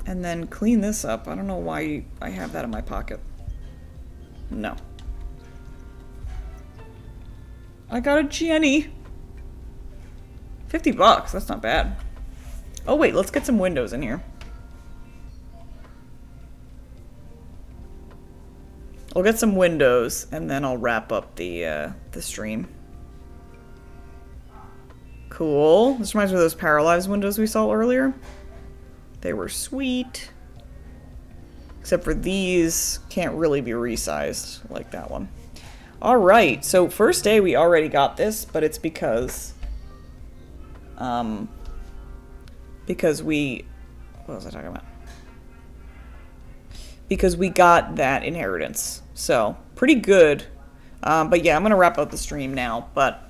And then clean this up. I don't know why I have that in my pocket. No. I got a Jenny. $50. That's not bad. Oh wait, let's get some windows in here. I'll get some windows and then I'll wrap up the stream. Cool. This reminds me of those Paralyzed windows we saw earlier. They were sweet. Except for these can't really be resized like that one. Alright, so first day we already got this, but it's because we... What was I talking about? Because we got that inheritance. So, pretty good. But yeah, I'm going to wrap up the stream now. But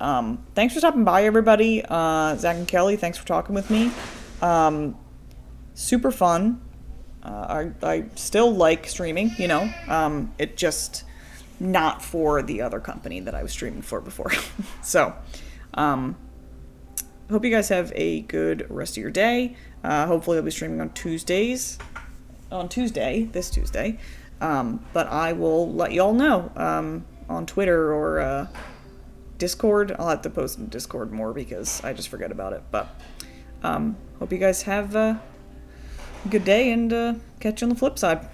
thanks for stopping by, everybody. Zach and Kelly, thanks for talking with me. Super fun. I still like streaming, you know. It just not for the other company that I was streaming for before. So, hope you guys have a good rest of your day. Hopefully I'll be streaming on Tuesday, this Tuesday. But I will let y'all know on Twitter or Discord. I'll have to post in Discord more because I just forget about it. But hope you guys have a good day and catch you on the flip side.